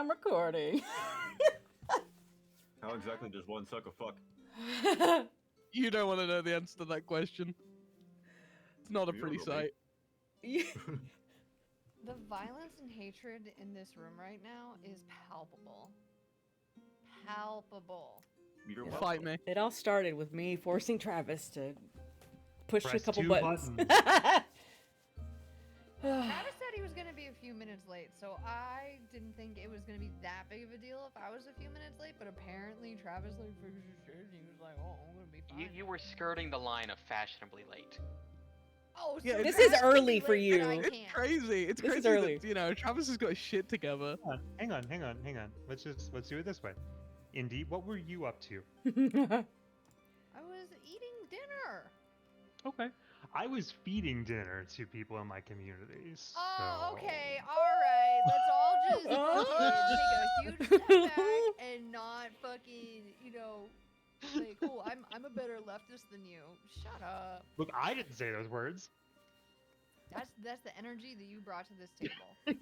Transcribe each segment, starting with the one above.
I'm recording. How exactly does one suck a fuck? You don't want to know the answer to that question. It's not a You pretty don't know me. sight. The violence and hatred in this room right now is palpable. Palpable. You're Fight welcome. me. It all started with me forcing Travis to push Press a couple 2 buttons. Travis said he was going to be a few minutes late, so I didn't think it was going to be that big of a deal if I was a few minutes late, but apparently Travis like fixed his shit and he was like, oh, I'm going to be fine. You were skirting the line of fashionably late. Oh, so Yeah, This Travis is can be early for late, but I you. It's can't. crazy. It's This is crazy early. that, Travis has got his shit together. Hang on. Let's do it this way. Indy, what were you up to? I was eating dinner. Okay. I was feeding dinner to people in my communities. Oh, so- okay, alright. Let's all just fucking take a huge step back and not fucking, like, oh, I'm a better leftist than you. Shut up. Look, I didn't say those words. That's the energy that you brought to this table.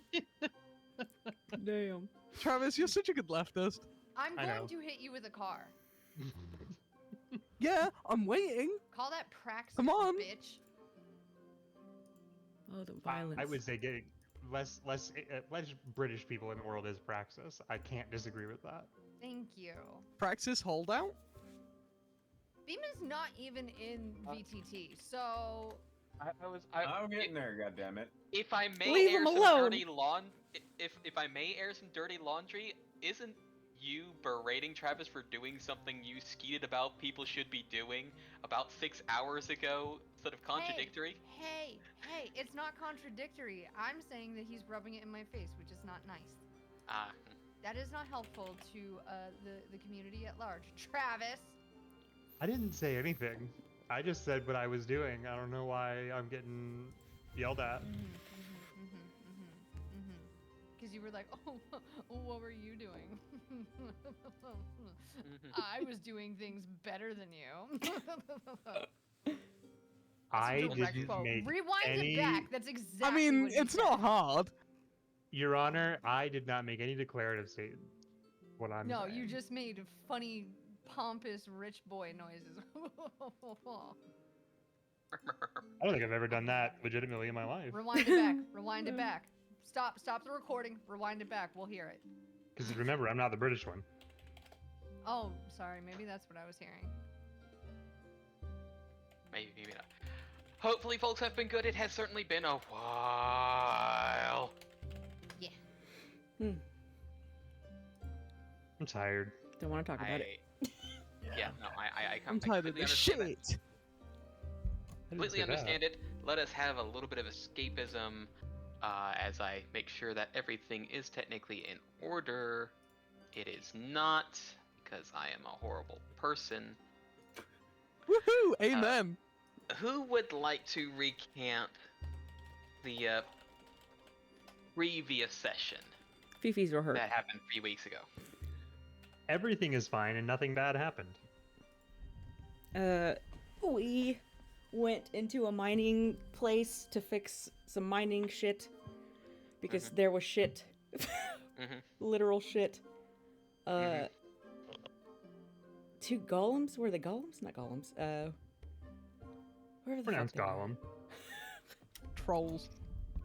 Damn. Travis, you're such a good leftist. I'm I know. going to hit you with a car. Yeah, I'm waiting. Call that praxis, Come on. bitch. Oh, the violence. I would say getting less British people in the world is praxis. I can't disagree with that. Thank you. Praxis holdout. Beeman's not even in VTT, so I'm getting there, goddammit. If I may Leave air him some alone. dirty if I may air some dirty laundry, isn't you berating Travis for doing something you skeeted about people should be doing about 6 hours ago sort of contradictory? Hey, it's not contradictory. I'm saying that he's rubbing it in my face, which is not nice. Ah, That is not helpful to the community at large. Travis! I didn't say anything. I just said what I was doing. I don't know why I'm getting yelled at. Because you were like, oh, what were you doing? I was doing things better than you. I Direct didn't quote. make Rewind any... it back. That's exactly I mean, what he it's said. not hard. Your Honor, I did not make any declarative statement. What I'm No, saying. you just made funny, pompous, rich boy noises. I don't think I've ever done that legitimately in my life. Rewind it back. Rewind it back. Stop the recording. Rewind it back. We'll hear it. Because remember, I'm not the British one. Oh, sorry. Maybe that's what I was hearing. maybe not. Hopefully folks have been good. It has certainly been a while. Yeah. I'm tired. Don't want to talk about it. Yeah, no, I I'm tired of completely this understand that. shit. Completely understand it. Let us have a little bit of escapism as I make sure that everything is technically in order. It is not, because I am a horrible person. Woohoo! Amen. Who would like to recant the previous session Fifi's were hurt. that happened 3 weeks ago? Everything is fine and nothing bad happened. We went into a mining place to fix some mining shit because there was shit. Literal shit. Two golems? Were they golems? Not golems. Wherever the Pronounced fuck they were. golem. Trolls.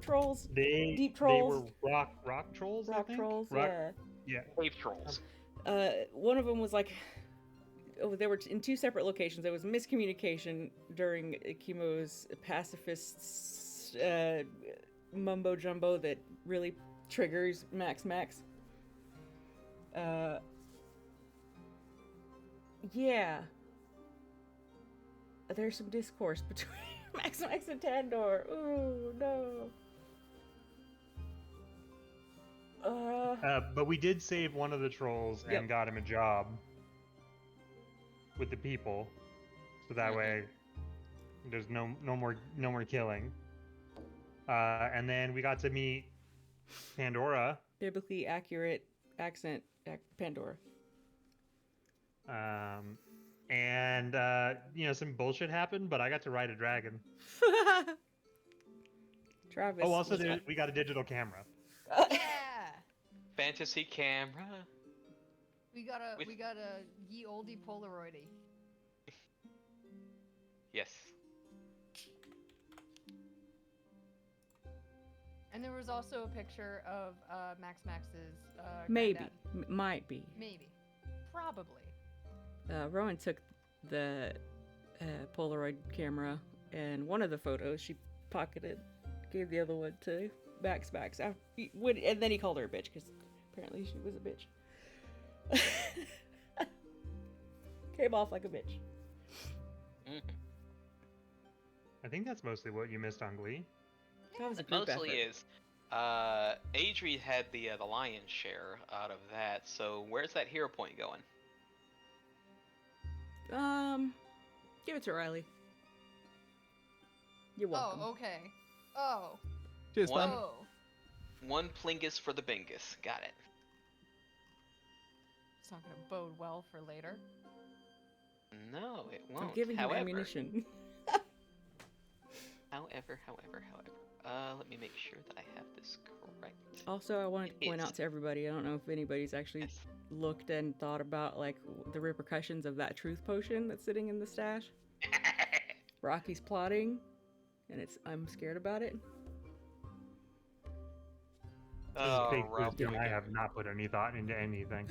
Trolls. Deep Deep trolls. They were rock trolls. I Rock think? trolls. Rock- Yeah. Yeah. Wave trolls. One of them was like, they were in two separate locations. There was miscommunication during Kimo's pacifist mumbo jumbo that really triggers Max. Yeah. There's some discourse between Max and Tandor. Ooh, no. But we did save one of the trolls and Yep. got him a job with the people, so that way there's no more killing. And then we got to meet Pandora. Biblically accurate accent, Pandora. And some bullshit happened, but I got to ride a dragon. Travis. Oh, also was- we got a digital camera. Yeah. fantasy camera. We got a ye olde Polaroidy. Yes. And there was also a picture of Max's Maybe. granddad. Might be. Maybe. Probably. Rowan took the Polaroid camera, and one of the photos she pocketed, gave the other one to Max. And then he called her a bitch, because apparently she was a bitch. Came off like a bitch. I think that's mostly what you missed on Glee. That was a It group mostly effort. is. Adri had the lion's share out of that. So where's that hero point going? Give it to Riley. You're welcome. Oh, okay. Oh. Cheers, One- man. Oh. One plingus for the bingus. Got it. It's not gonna bode well for later. No, it won't. I'm giving him however, ammunition. however, let me make sure that I have this correct. Also, I wanted to point Yes. out to everybody, I don't know if anybody's actually Yes. looked and thought about, like, the repercussions of that truth potion that's sitting in the stash. Rocky's plotting, and I'm scared about it. Oh, Big Ralph, wisdom, we I got- have not put any thought into anything.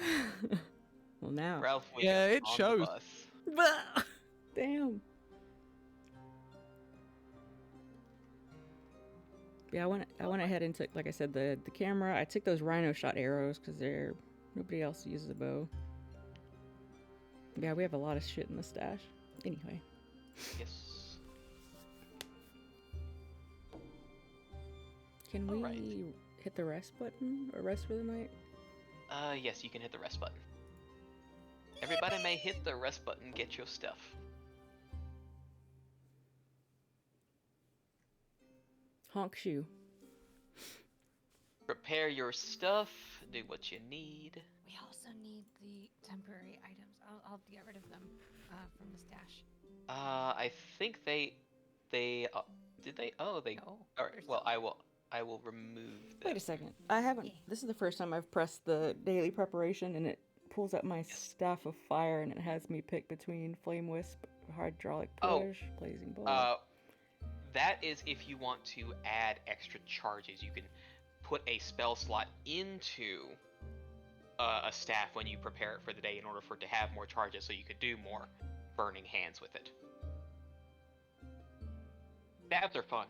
Well, now. Ralph, we Yeah, got it on the shows. bus. Damn. Yeah, I went ahead and took, like I said, the camera. I took those rhino shot arrows because nobody else uses a bow. Yeah, we have a lot of shit in the stash. Anyway. Yes. Can we Alright. hit the rest button or rest for the night? Yes, you can hit the rest button. Everybody may hit the rest button, get your stuff. Honk shoe. Prepare your stuff, do what you need. We also need the temporary items. I'll get rid of them from the stash. I think they did they? Oh, they. No. All right. there's Well, some. I will remove them. Wait a second. I haven't. Yeah. This is the first time I've pressed the daily preparation, and it pulls up my staff of fire, and it has me pick between flame wisp, hydraulic Oh. push, blazing bolt. That is if you want to add extra charges. You can put a spell slot into a staff when you prepare it for the day in order for it to have more charges, so you could do more burning hands with it. Staves are fun.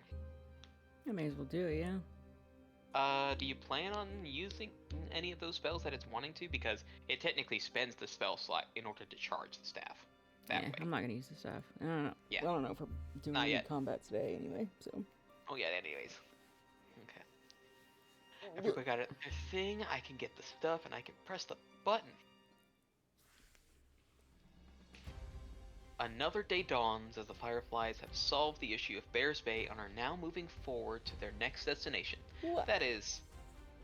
I may as well do it. Yeah. Do you plan on using any of those spells that it's wanting to? Because it technically spends the spell slot in order to charge the staff. That Yeah, way. I'm not gonna use the staff. I don't know. Yeah. I don't know if we're doing Not any yet. combat today anyway. So. Oh yeah, anyways. Okay. Everybody got their thing, I can get the stuff and I can press the button. Another day dawns as the Fireflies have solved the issue of Bears Bay and are now moving forward to their next destination. What? That is,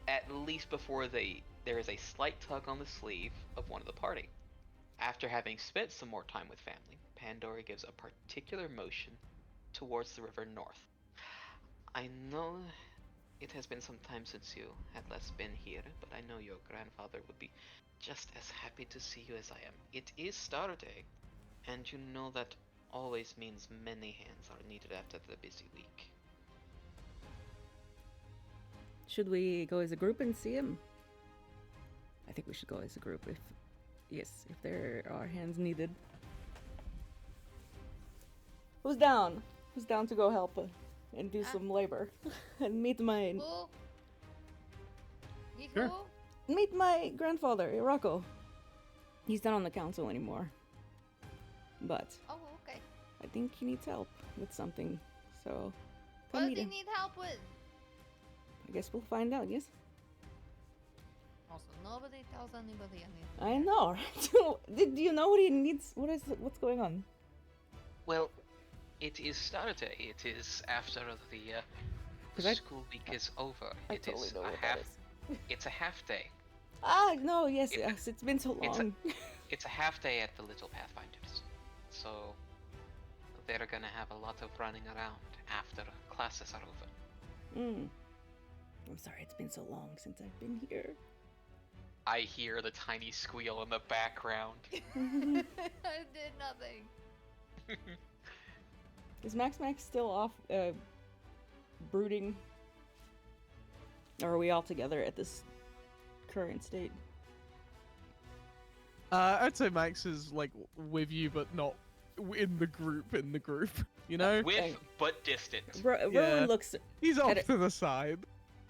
at least before there is a slight tug on the sleeve of one of the party. After having spent some more time with family, Pandora gives a particular motion towards the river north. I know it has been some time since you had last been here, but I know your grandfather would be just as happy to see you as I am. It is Star Day, and you know that always means many hands are needed after the busy week. Should we go as a group and see him? I think we should go as a group if there are hands needed. Who's down? Who's down to go help and do some labor and meet my Cool. You Sure. cool? meet my grandfather, Rocco. He's not on the council anymore, but Oh, okay. I think he needs help with something. So What come does meet he him. need help with? I guess we'll find out. Yes. Also, nobody tells anybody anything. I know, right? Do you know what he needs? What's going on? Well, it is Star Day. It is after the 'Cause I- school week is over. I It totally is know a what half. that is. It's a half day. Ah, no, yes, It- yes. It's been so it's a- long. It's a half day at the Little Pathfinders. So they're gonna have a lot of running around after classes are over. I'm sorry, it's been so long since I've been here. I hear the tiny squeal in the background. I did nothing. Is Max still off brooding? Or are we all together at this current state? I'd say Max is like with you, but not in the group. You know, With but distant. Rowan looks. He's off to the side.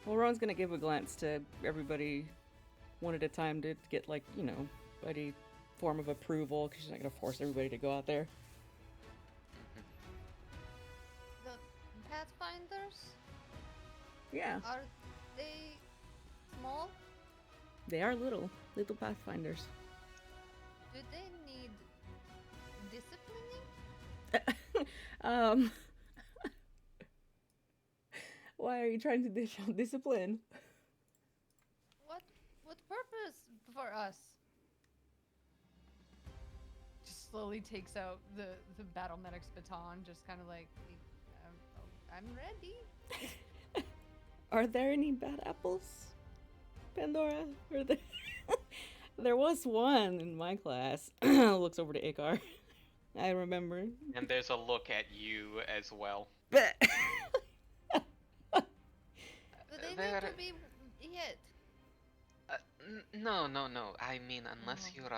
Well, Rowan's gonna give a glance to everybody, one at a time, to get like any form of approval, because she's not gonna force everybody to go out there. The Pathfinders? Yeah, Are they small? they are little Pathfinders. Do they need disciplining? Why are you trying to dish out discipline? What purpose for us? Just slowly takes out the battle medic's baton, just kind of like, I'm ready. Are there any bad apples, Pandora? Or there was one in my class. Looks over to Ikar. I remember. And there's a look at you as well. Do they need to be hit? No. I mean, unless you're,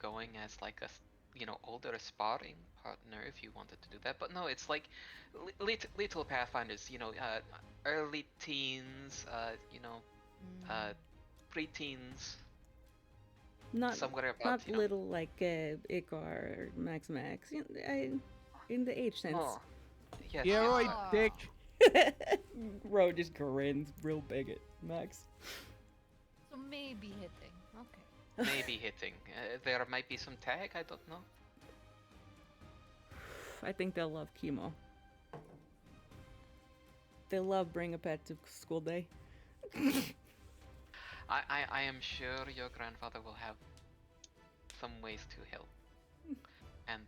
going as like a, older sparring partner, if you wanted to do that. But no, it's like little Pathfinders, early teens, pre-teens. Not somewhere about, little like Ikar or Max. In the age sense. Oh, yes. Yeah, yes. right, Dick. Ro just grins real big at Max. So maybe hitting. Okay. Maybe hitting. There might be some tag, I don't know. I think they'll love chemo. They love bring a pet to school day. I am sure your grandfather will have some ways to help. And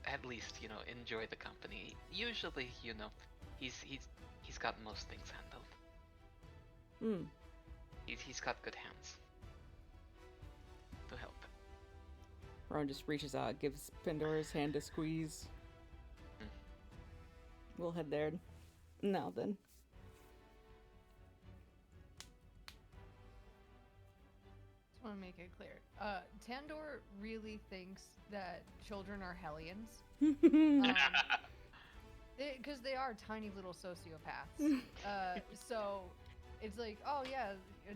at least, enjoy the company. Usually, he's got most things handled. He's got good hands to help. Ron just reaches out, gives Pandora's hand a squeeze. We'll head there. Now then. Just want to make it clear. Tandor really thinks that children are Hellions. Because they are tiny little sociopaths. So it's like, oh yeah,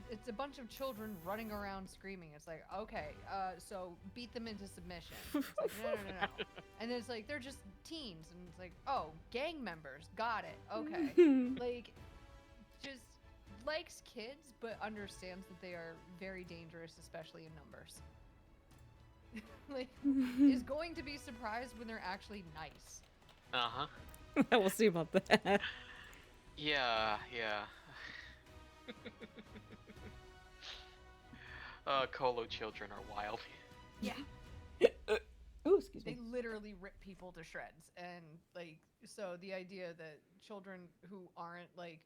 it's a bunch of children running around screaming. It's like, okay, so beat them into submission. It's like, no. And then it's like, they're just teens. And it's like, oh, gang members. Got it. Okay. Like, just likes kids, but understands that they are very dangerous, especially in numbers. Like, is going to be surprised when they're actually nice. Uh-huh. We'll see about that. Yeah. Colo children are wild. Yeah. Ooh, excuse They me. literally rip people to shreds. And, like, so the idea that children who aren't, like,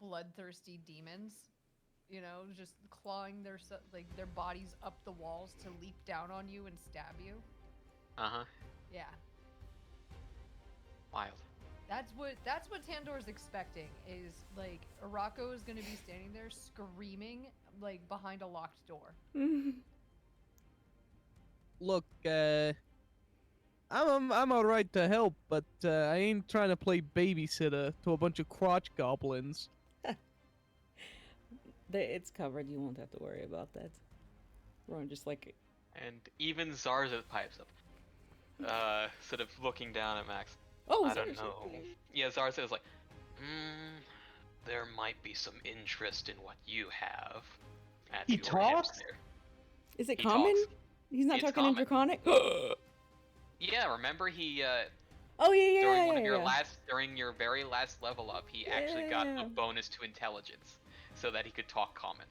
bloodthirsty demons, just clawing their bodies up the walls to leap down on you and stab you. Uh-huh. Yeah. Wild. That's what Tandor's expecting, is like Arako is gonna be standing there screaming like behind a locked door. Look, I'm alright to help, but I ain't trying to play babysitter to a bunch of crotch goblins. It's covered. You won't have to worry about that. Ron just like. And even Zarza pipes up, sort of looking down at Max. Oh, I don't know. Yeah, Zarza is like, there might be some interest in what you have. He talks? Is it He common? talks. He's not It's talking in common. Draconic. Yeah, remember he Oh yeah. during one of your during your very last level up, he actually got Yeah. a bonus to intelligence so that he could talk common.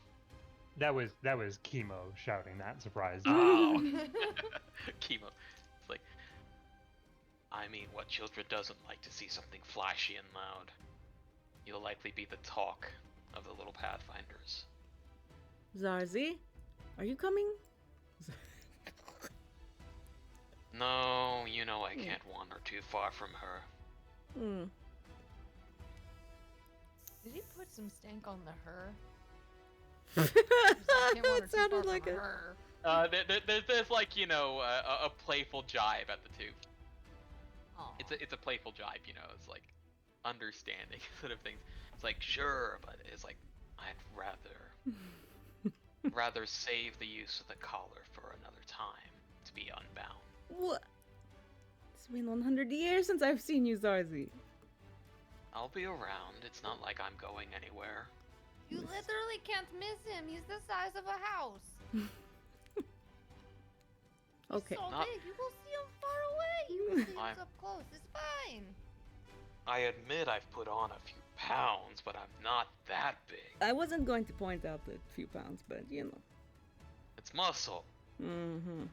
That was Chemo shouting that, surprised. Oh. Chemo. It's like, I mean, what children doesn't like to see something flashy and loud? You'll likely be the talk of the little Pathfinders. Zarzi, are you coming? No, you know I can't wander too far from her. Hmm. Did he put some stank on the her? It sounded like it. her. There's like, you know, a playful jibe at the two. Aw. It's a playful jibe, you know. It's like understanding sort of things. It's like, sure, but it's like, I'd rather save the use of the collar for another time to be unbound. What? It's been 100 years since I've seen you, Zarzi. I'll be around. It's not like I'm going anywhere. You literally can't miss him. He's the size of a house. Okay. He's so Not- big. You will see him far away. You will see him I'm- up close. It's fine. I admit I've put on a few pounds, but I'm not that big. I wasn't going to point out the few pounds, but you know. It's muscle. Mm-hmm.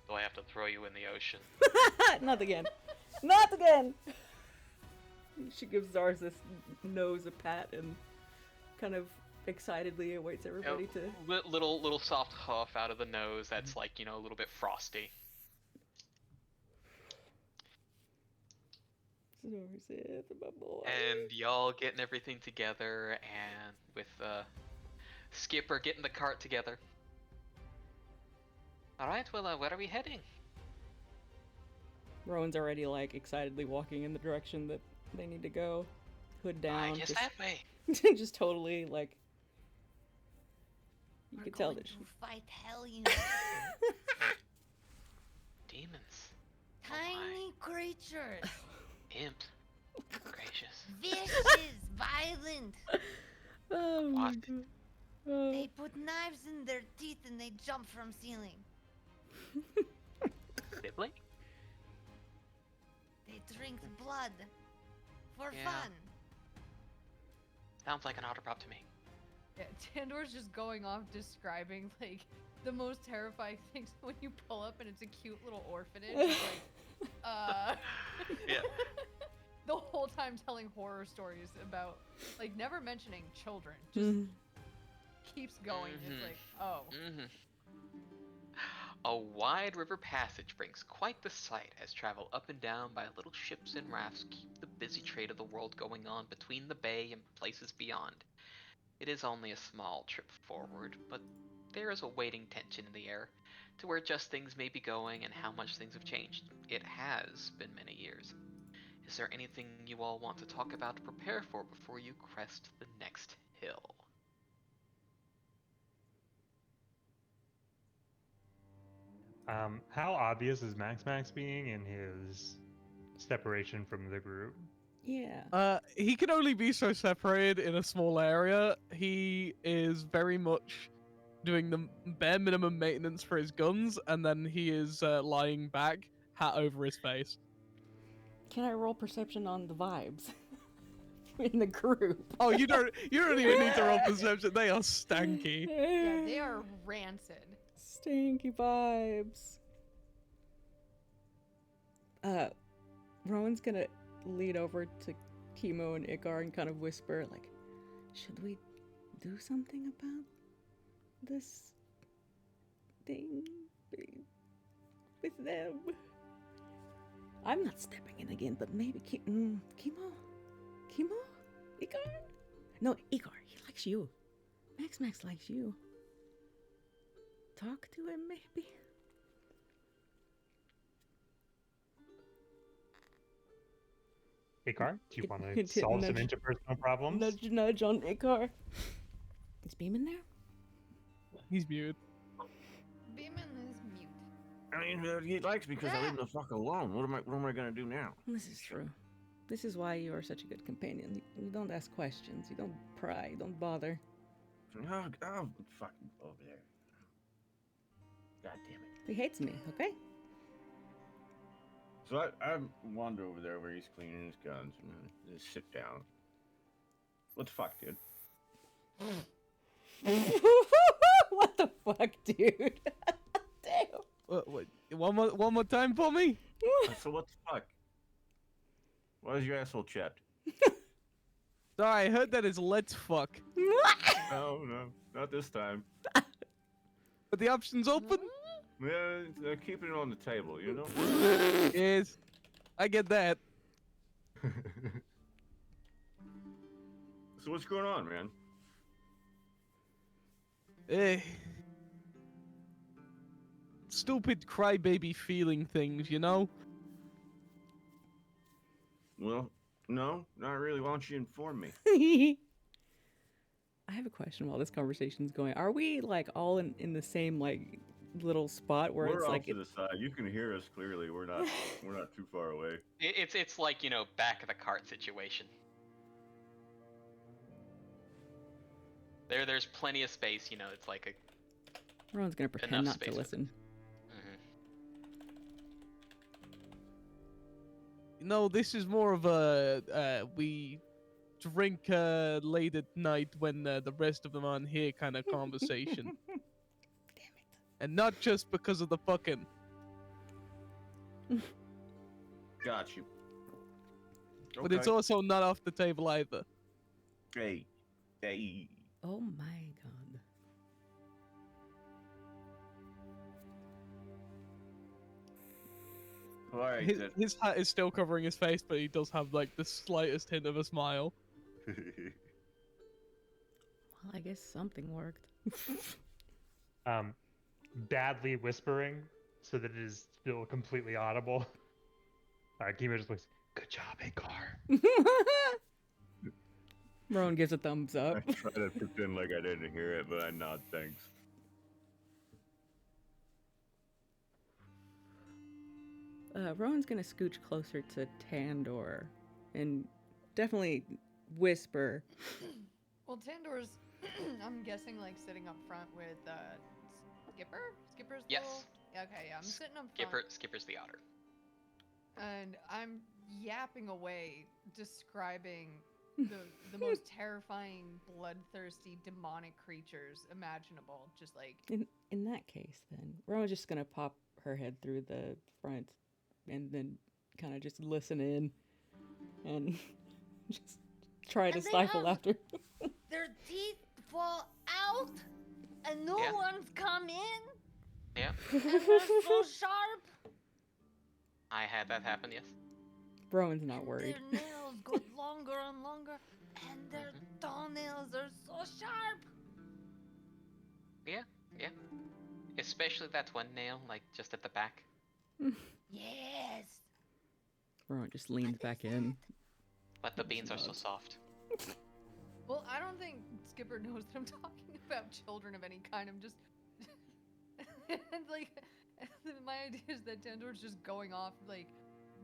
Do I have to throw you in the ocean? Not again. Not again! She gives Zar's nose a pat and kind of excitedly awaits everybody to... Little soft huff out of the nose that's like, you know, a little bit frosty. Zar's my boy. And y'all getting everything together, and with Skipper getting the cart together. Alright, well, where are we heading? Rowan's already, like, excitedly walking in the direction that they need to go. Hood down. I guess just, that way. just totally, like... You We're can tell going that to she... fight Hellions. Demons. Tiny creatures. Imps. Gracious. Vicious. Violent. Oh my What? god. Oh. They put knives in their teeth and they jump from ceiling. Sibling? They drink blood. For Yeah. fun. Sounds like an otter prop to me. Yeah, Tandor's just going off describing like the most terrifying things when you pull up and it's a cute little orphanage. It's like, Yeah. the whole time telling horror stories about like never mentioning children. Just Mhm. keeps going. Mhm. It's like, oh. Mm-hmm. A wide river passage brings quite the sight as travel up and down by little ships and rafts keep the busy trade of the world going on between the bay and places beyond. It is only a small trip forward, but there is a waiting tension in the air to where just things may be going and how much things have changed. It has been many years. Is there anything you all want to talk about to prepare for before you crest the next hill? How obvious is Max being in his separation from the group? Yeah. He can only be so separated in a small area. He is very much doing the bare minimum maintenance for his guns, and then he is lying back, hat over his face. Can I roll perception on the vibes in the group? Oh, you don't even need to roll perception. They are stanky. Yeah, they are rancid. Stinky vibes. Rowan's gonna lead over to Chemo and Icar and kind of whisper, like, should we do something about this thing with them? I'm not stepping in again, but maybe Chemo? Icar? No, Icar, he likes you. Max likes you. Talk to him, maybe? Icar, do you Hit- want to hit solve some nudge. interpersonal problems? Nudge on Icar. Is Beam in there? He's muted. Beeman is mute. I mean, he likes me because I leave him the fuck alone. What am I gonna do now? This is true. This is why you are such a good companion. You don't ask questions. You don't pry. You don't bother. Oh, fucking over there. God damn it. He hates me, okay? So I wander over there where he's cleaning his guns and just sit down. What the fuck, dude? What the fuck, dude? Damn. What, one more time for me? So what the fuck? Why is your asshole chapped? Sorry, I heard that is let's fuck. Oh Not this time. But the option's open. Yeah, they're keeping it on the table, you know? Yes, I get that. So what's going on, man? Eh. Stupid crybaby feeling things, you know? Well, no, not really. Why don't you inform me? I have a question while this conversation's going. Are we like all in the same like little spot where We're it's off like to the side. You can hear us clearly. We're not too far away. It's like, you know, back of the cart situation. There's plenty of space, you know. It's like a Everyone's gonna pretend enough not space to for- listen. No, this is more of a we drink late at night when the rest of them aren't here kind of conversation. Damn And not just because of the fucking. Got you. But it's also not off the table either. Hey. it! Oh my god. All right. His hat is still covering his face, but he does have like the slightest hint of a smile. Well, I guess something worked. Badly whispering so that it is still completely audible. Kimo just looks, good job, Agar. Rowan gives a thumbs up. I try to pretend like I didn't hear it, but I nod thanks. Rowan's gonna scooch closer to Tandor and definitely whisper. Well, Tandor's, I'm guessing, like sitting up front with Skipper. Skipper's Yes. Okay, yeah, I'm sitting up front. Skipper's the otter. And I'm yapping away, describing the most terrifying, bloodthirsty, demonic creatures imaginable. Just like In that case, then Rowan's just gonna pop her head through the front, and then kind of just listen in, and just try to And they stifle have- laughter. Their teeth fall out, and new Yeah. ones come in, Yeah, and they're so sharp. I had that happen. Yes. Rowan's not and worried. Their nails got longer and longer, and their toenails are so sharp. Yeah. Especially that one nail, like just at the back. Yes. Rowan just leans back in. But the beans are so soft. Well, I don't think Skipper knows that I'm talking about children of any kind. I'm just and like my idea is that Tandor's just going off like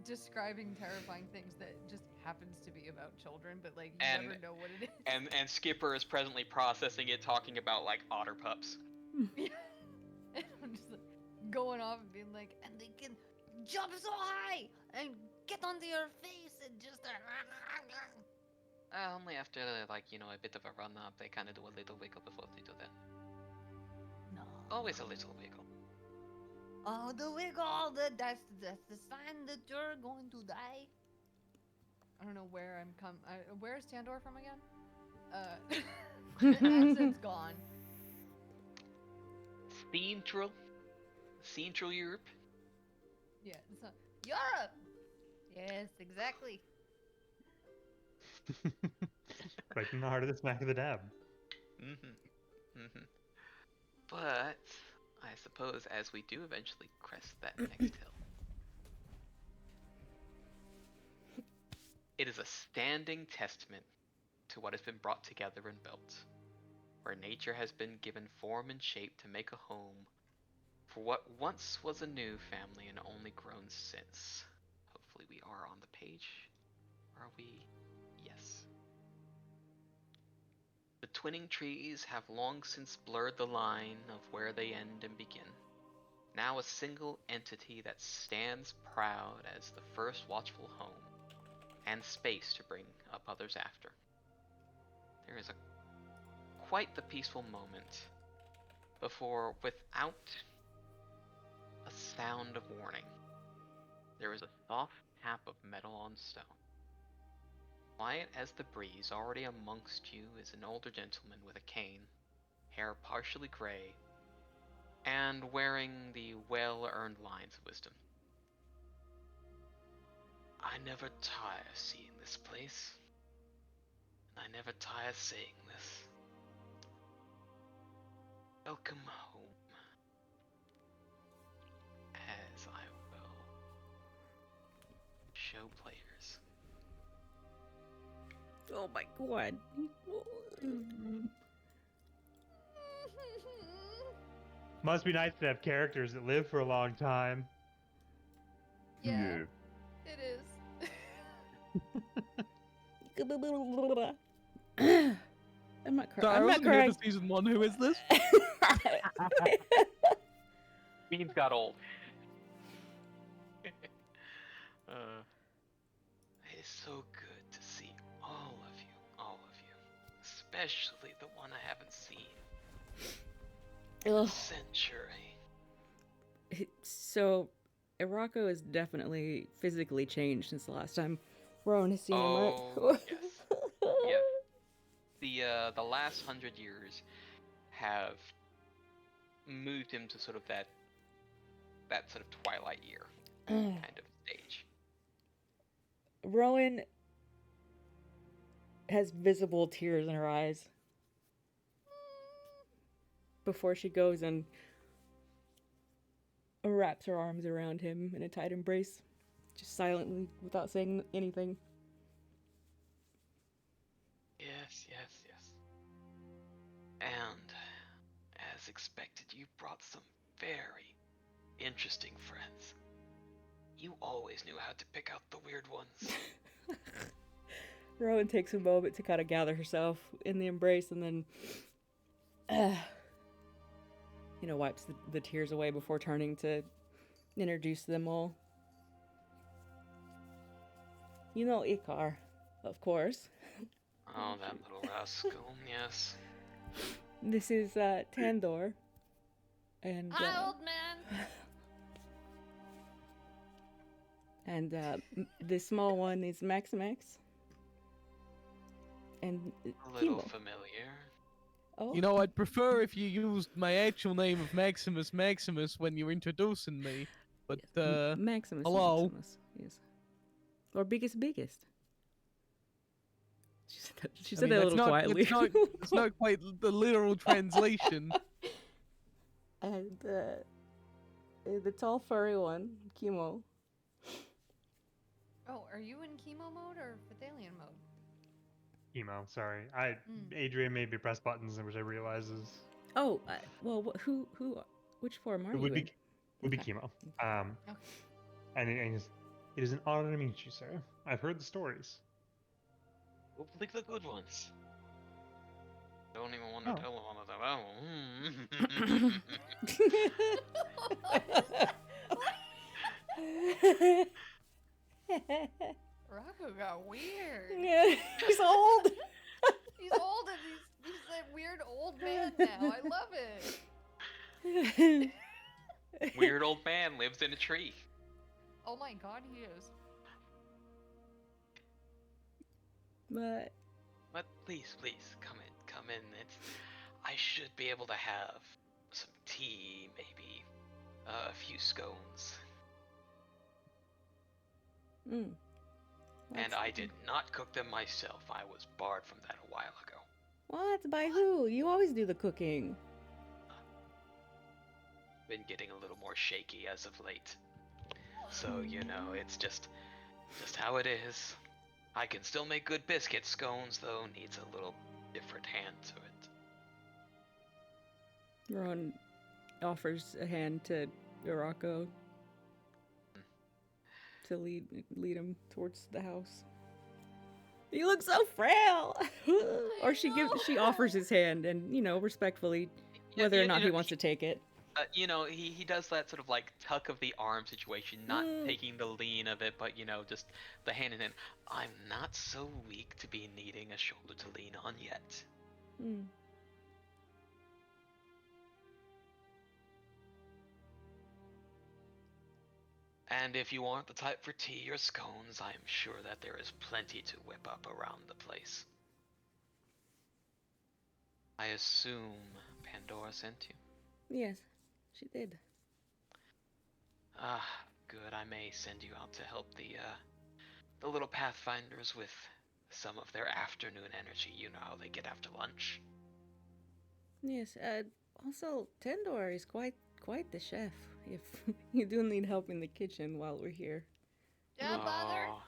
describing terrifying things that just happens to be about children, but like you And- never know what it is. And Skipper is presently processing it, talking about like otter pups. And I'm just like going off and being like, And they can jump so high and get onto your face and just. Only after like, you know, a bit of a run up, they kind of do a little wiggle before they do that. No. Always a little wiggle. Oh, the wiggle. That's the sign that you're going to die. I don't know where where's Tandor from again? Accent's gone. Central Europe. Yeah, it's not Europe. Yes, exactly. Right in the heart of the smack of the dab. But I suppose as we do eventually crest that next hill, it is a standing testament to what has been brought together and built, where nature has been given form and shape to make a home for what once was a new family and only grown since. Hopefully we are on the page. Are we? Yes. The twinning trees have long since blurred the line of where they end and begin. Now a single entity that stands proud as the first watchful home, and space to bring up others after. There is quite the peaceful moment before, without a sound of warning, there is a soft tap of metal on stone. Quiet as the breeze, already amongst you is an older gentleman with a cane, hair partially gray, and wearing the well-earned lines of wisdom. I never tire seeing this place, and I never tire saying this. Welcome home, as I will show players. Oh my god. Must be nice to have characters that live for a long time. Yeah, it is. I'm not Sorry, I I'm not wasn't here crying. for season 1. Who is this? Beans got old. It is so good to see all of you, especially the one I haven't seen in a Ugh. century. So, Irako has definitely physically changed since the last time Rowan has seen him, Oh, right? yes. Yeah. The last 100 years have moved him to sort of that sort of twilight year kind of stage. Rowan has visible tears in her eyes before she goes and wraps her arms around him in a tight embrace, just silently, without saying anything. Yes. And, as expected, you brought some very interesting friends. You always knew how to pick out the weird ones. Rowan takes a moment to kind of gather herself in the embrace and then, wipes the tears away before turning to introduce them all. You know Ikar, of course. Oh, that little rascal, yes. This is Tandor. And Hi, old man. and the small one is Maximax. And A little Kimo. familiar. Oh, You know, I'd prefer if you used my actual name of Maximus when you're introducing me. But, Maximus. hello? Maximus, yes. Or biggest. She said that a that's little quietly. It's not quite the literal translation. And the tall furry one, Kimo. Oh, are you in chemo mode or Fithalian mode? Emo, sorry. Mm. Adrian made me press buttons, which I realize is Oh, well, which form are it you would in? be Okay. chemo. Okay. And it is an honor to meet you, sir. I've heard the stories. Hopefully the good ones. Don't even want to Oh. tell one of them. Rocco got weird. He's old. He's old and he's that weird old man now. I love it. Weird old man lives in a tree. Oh my god, he is. But please, come in. I should be able to have some tea, maybe a few scones. And I did not cook them myself. I was barred from that a while ago. What? By who? You always do the cooking. Been getting a little more shaky as of late. So, it's just how it is. I can still make good biscuit scones, though. Needs a little different hand to it. Rowan offers a hand to Irako to lead him towards the house. You look so frail. Or she offers his hand and, respectfully, whether or not he wants to take it. He does that sort of like tuck of the arm situation, not taking the lean of it, but just the hand in hand. I'm not so weak to be needing a shoulder to lean on yet. And if you aren't the type for tea or scones, I am sure that there is plenty to whip up around the place. I assume Pandora sent you? Yes, she did. Ah, good. I may send you out to help the little Pathfinders with some of their afternoon energy. You know how they get after lunch. Yes, also, Tendor is quite the chef. If you do need help in the kitchen while we're here. Don't bother. Oh,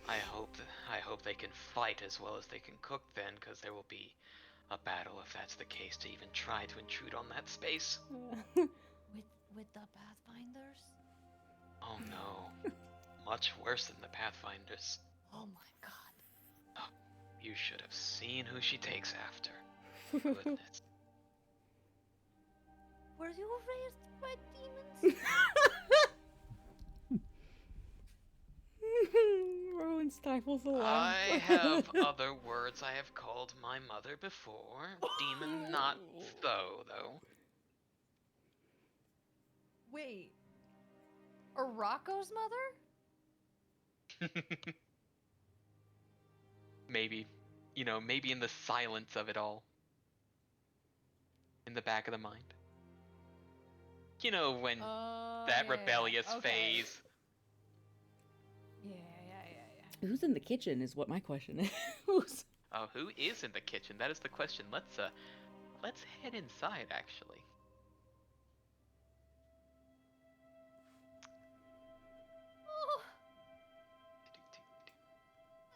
I hope they can fight as well as they can cook then, because there will be a battle if that's the case to even try to intrude on that space. With the Pathfinders? Oh no. Much worse than the Pathfinders. Oh my god. Oh, you should have seen who she takes after. Goodness. Were you raised by demons? Rowan stifles a laugh. I have other words I have called my mother before. Demon not so, though. Wait. Arako's mother? Maybe. Maybe in the silence of it all. In the back of the mind. When that rebellious phase. Yeah. Who's in the kitchen is what my question is. Oh, who is in the kitchen? That is the question. Let's head inside, actually. Oh,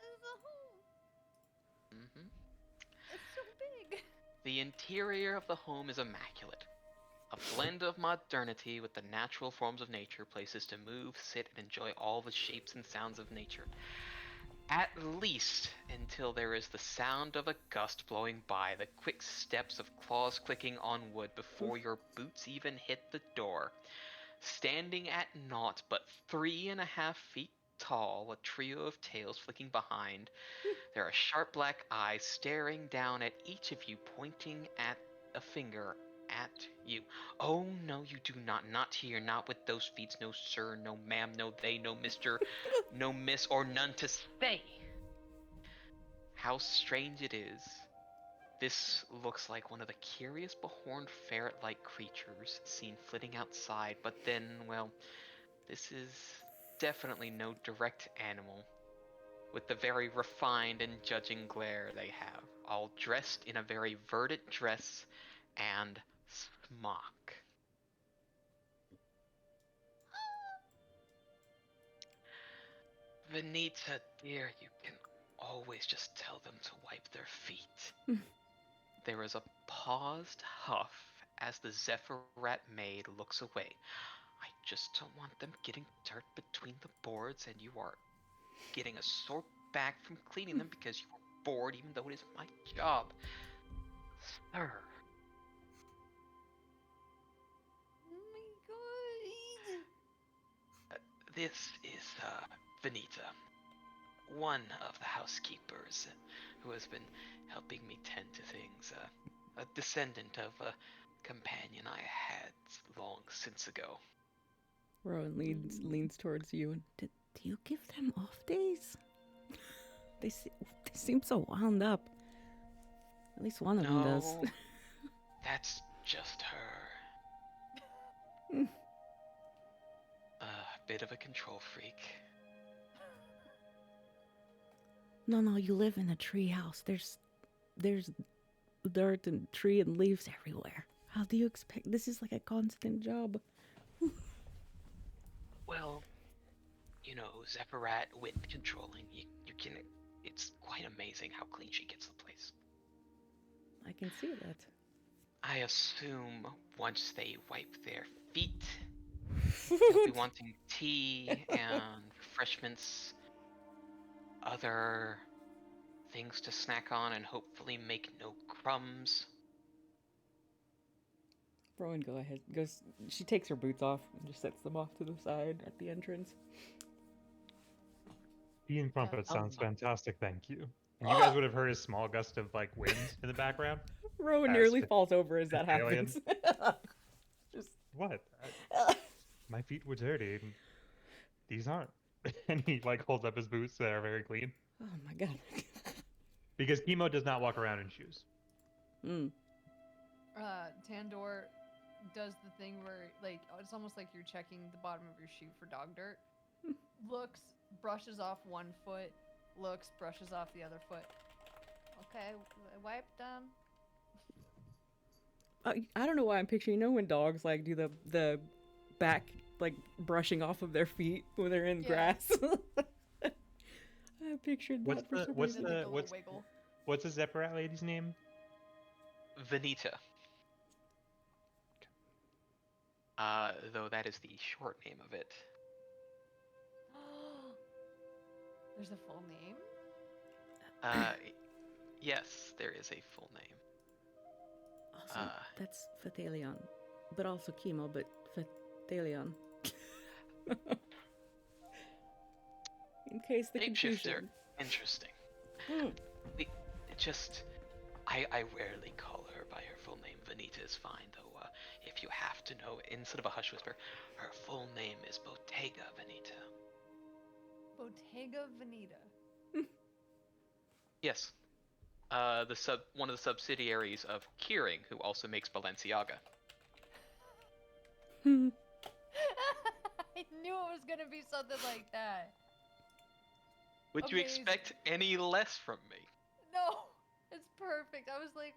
there's a home. Mm-hmm. It's so big. The interior of the home is immaculate. A blend of modernity with the natural forms of nature, places to move, sit, and enjoy all the shapes and sounds of nature. At least until there is the sound of a gust blowing by, the quick steps of claws clicking on wood before your boots even hit the door. Standing at naught but 3.5 feet tall, a trio of tails flicking behind, there are sharp black eyes staring down at each of you, pointing at a finger at you. Oh no, you do not. Not here, not with those feet. No sir, no ma'am, no they, no mister, no miss, or none to say. How strange it is. This looks like one of the curious behorned ferret-like creatures seen flitting outside, but then, well, this is definitely no direct animal, with the very refined and judging glare they have, all dressed in a very verdant dress and smock. Venita, dear, you can always just tell them to wipe their feet. There is a paused huff as the Zephyrat maid looks away. I just don't want them getting dirt between the boards, and you are getting a sore back from cleaning them because you are bored, even though it is my job. Sir. Oh my god. This is, Venita, one of the housekeepers who has been helping me tend to things, a descendant of a companion I had long since ago. Rowan leans towards you and do you give them off days? They seem so wound up. At least one of them does. No, that's just her. A bit of a control freak. No, you live in a tree house. There's dirt and tree and leaves everywhere. How do you expect? This is like a constant job. Well, Zephyrat wind controlling, you can. It's quite amazing how clean she gets the place. I can see that. I assume once they wipe their feet, they'll be wanting tea and refreshments, other things to snack on, and hopefully make no crumbs. Rowan, go ahead. She takes her boots off and just sets them off to the side at the entrance. Tea and crumpet sounds fantastic, thank you. And you guys would have heard a small gust of wind in the background. Rowan nearly falls over as that Alien. happens. Just What? My feet were dirty. And these aren't. And he holds up his boots that are very clean. oh my god. Because Chemo does not walk around in shoes. Tandor does the thing where, like, it's almost like you're checking the bottom of your shoe for dog dirt. Looks, brushes off one foot, looks, brushes off the other foot. Okay, wipe them. I don't know why I'm picturing, when dogs like do the back like brushing off of their feet when they're in grass. I pictured that for some reason. Wiggle. What's the Zephyrat lady's name? Venita. Though that is the short name of it. There's a full name? Yes, there is a full name. Also, that's Phathalion, but also Chemo, but Phathalion. In case the confusion. Interesting. I rarely call her by her full name. Venita is fine, though. If you have to know, instead of a hush whisper, her full name is Bottega Venita. Bottega Venita. Yes. One of the subsidiaries of Kering, who also makes Balenciaga. I knew it was gonna be something like that. Would you expect any less from me? No, it's perfect. I was like,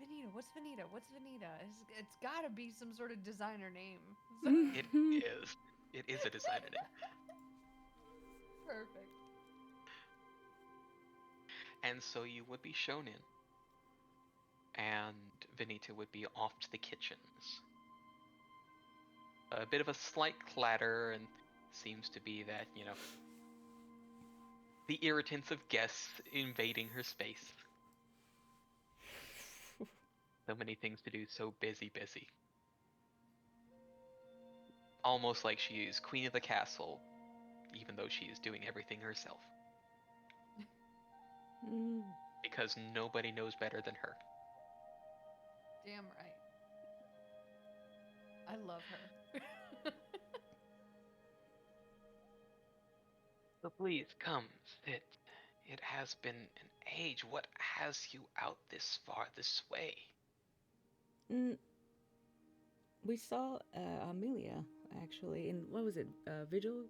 Venita, what's Venita? What's Venita? It's gotta be some sort of designer name. It is. It is a designer name. Perfect. And so you would be shown in, and Venita would be off to the kitchens. A bit of a slight clatter, and seems to be that, the irritants of guests invading her space. So many things to do, so busy. Almost like she is queen of the castle, even though she is doing everything herself. Because nobody knows better than her. Damn right. I love her. So please, come, sit. It has been an age. What has you out this far this way? We saw Amelia, actually, in, what was it, Vigil?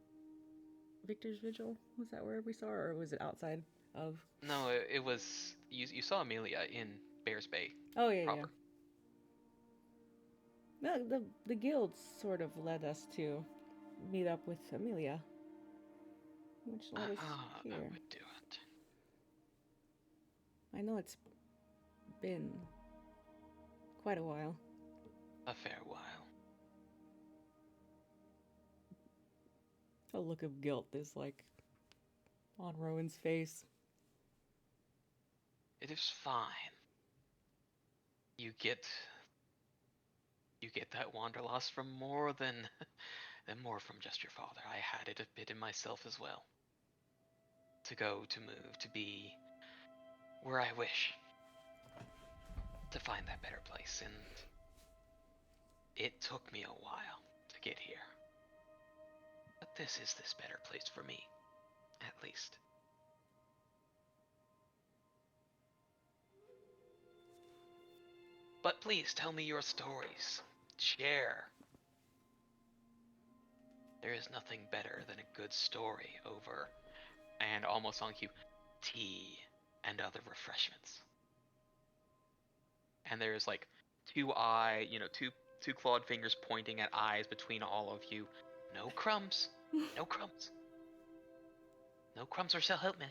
Victor's Vigil? Was that where we saw her, or was it outside of? No, it was, you saw Amelia in Bears Bay. Oh, yeah, proper. yeah. No, the guild sort of led us to meet up with Amelia, which led us here. That would do it. I know it's been quite a while. A fair while. A look of guilt is like on Rowan's face. It is fine. You get that wanderlust from more than more from just your father. I had it a bit in myself as well. To go, to move, to be where I wish. To find that better place, and it took me a while to get here. But this is this better place for me, at least. But please tell me your stories. Share. There is nothing better than a good story over, and almost on cue, tea and other refreshments. And there's like two clawed fingers pointing at eyes between all of you. No crumbs. No crumbs. No crumbs or she'll help me.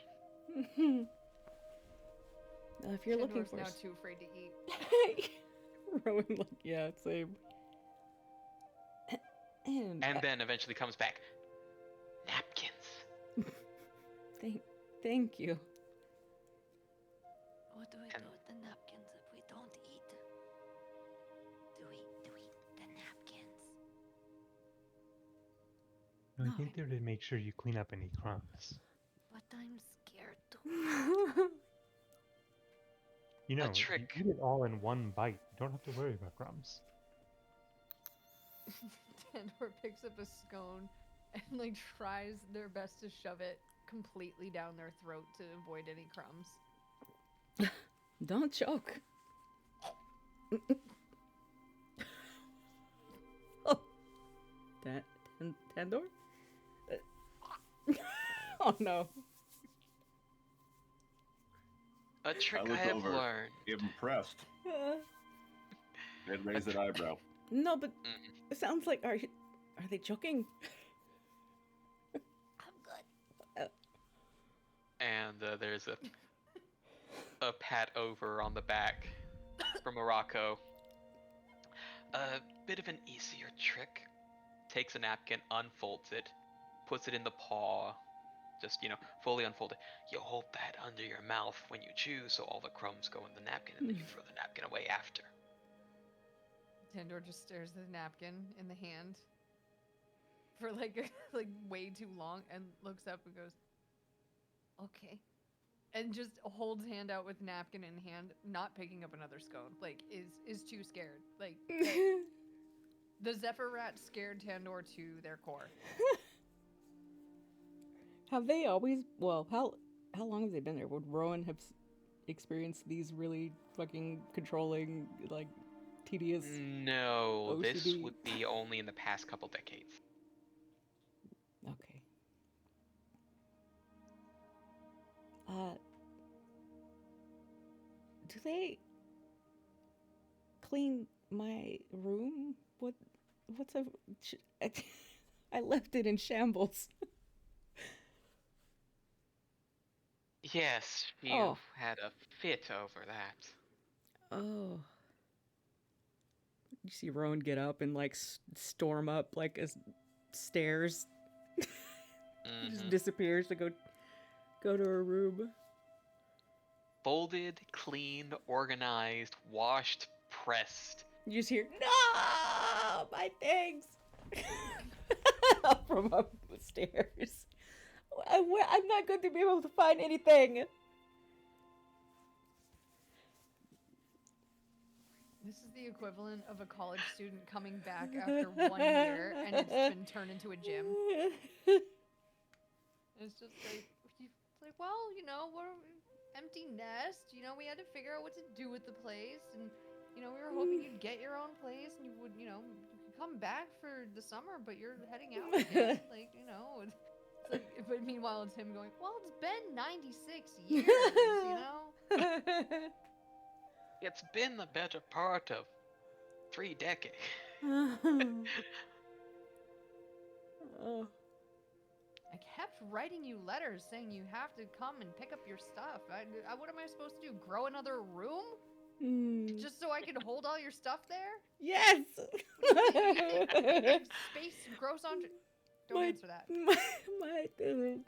If you're looking Tandor's for... now too afraid to eat. Rowan, like, yeah, same. And then eventually comes back. Napkins. Thank you. What do we do with the napkins if we don't eat? Do we eat the napkins? I think they're to make sure you clean up any crumbs. But I'm scared to. You know, trick. you eat it all in one bite. You don't have to worry about crumbs. Tandor picks up a scone and like tries their best to shove it completely down their throat to avoid any crumbs. Don't choke. And Tandor? Oh no. A trick I look have over. learned. Impressed. And raise an eyebrow. No, but Mm. it sounds like are they joking? I'm good. And there's a pat over on the back from Morocco. A bit of an easier trick. Takes a napkin, unfolds it, puts it in the paw, just, fully unfold it. You hold that under your mouth when you chew, so all the crumbs go in the napkin, and then you throw the napkin away after. Tandor just stares at the napkin in the hand for like way too long and looks up and goes, okay. And just holds hand out with napkin in hand, not picking up another scone. Like, is too scared. Like, the Zephyr rat scared Tandor to their core. Have they always? Well, how long have they been there? Would Rowan have experienced these really fucking controlling, like, tedious? No, this OCD? would be only in the past couple decades. Okay. Do they clean my room? What's a? I left it in shambles. Yes, you Oh. had a fit over that. Oh. You see Rowan get up and like storm up like stairs. Just disappears to go to her room. Folded, cleaned, organized, washed, pressed. You just hear, no, my things. Up from upstairs. I'm not going to be able to find anything. This is the equivalent of a college student coming back after 1 year and it's been turned into a gym. It's just like, well, we're empty nest. We had to figure out what to do with the place, and we were hoping you'd get your own place and you would, you could come back for the summer, but you're heading out again. Like, it's like, but meanwhile it's him going, well, it's been 96 years, It's been the better part of 3 decades. Oh. I kept writing you letters saying you have to come and pick up your stuff. What am I supposed to do? Grow another room? Just so I can hold all your stuff there? Yes. Space gross on. Don't answer that. My things.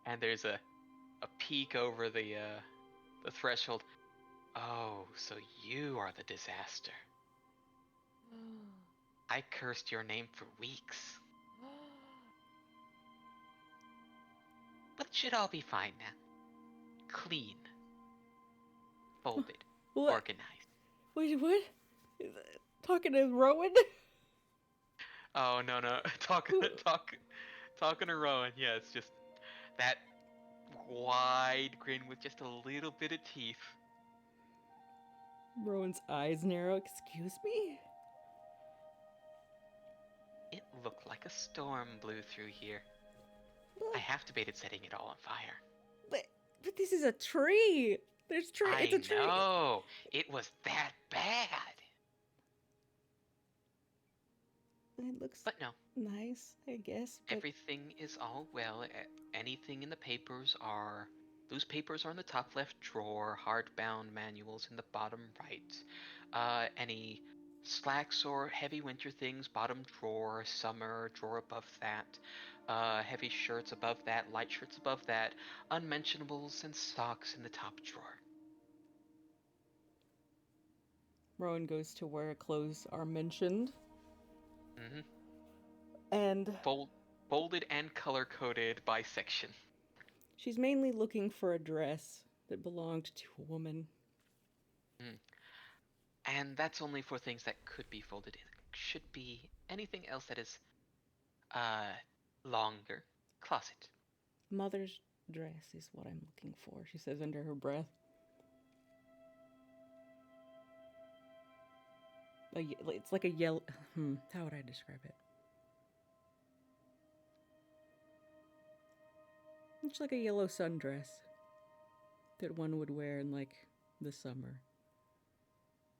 And there's a peek over the threshold. Oh, so you are the disaster. I cursed your name for weeks. But it should all be fine now. Clean. Folded. What? Organized. Wait, what? Talking to Rowan? Oh, no. Talking to Rowan. Yeah, it's just that wide grin with just a little bit of teeth. Rowan's eyes narrow. Excuse me? It looked like a storm blew through here. I have debated setting it all on fire. But this is a tree. There's tree. It's a tree. I know. It was that bad. It looks But no. nice, I guess. But... Everything is all well. Anything in the papers are... Loose papers are in the top left drawer. Hardbound manuals in the bottom right. Any slacks or heavy winter things, bottom drawer. Summer, drawer above that. Heavy shirts above that. Light shirts above that. Unmentionables and socks in the top drawer. Rowan goes to where clothes are mentioned. Mm-hmm. And... Folded and color-coded by section. She's mainly looking for a dress that belonged to a woman. And that's only for things that could be folded in. should be anything else that is, longer. Closet. Mother's dress is what I'm looking for, she says under her breath. It's like a yellow. How would I describe it? It's like a yellow sundress that one would wear in like the summer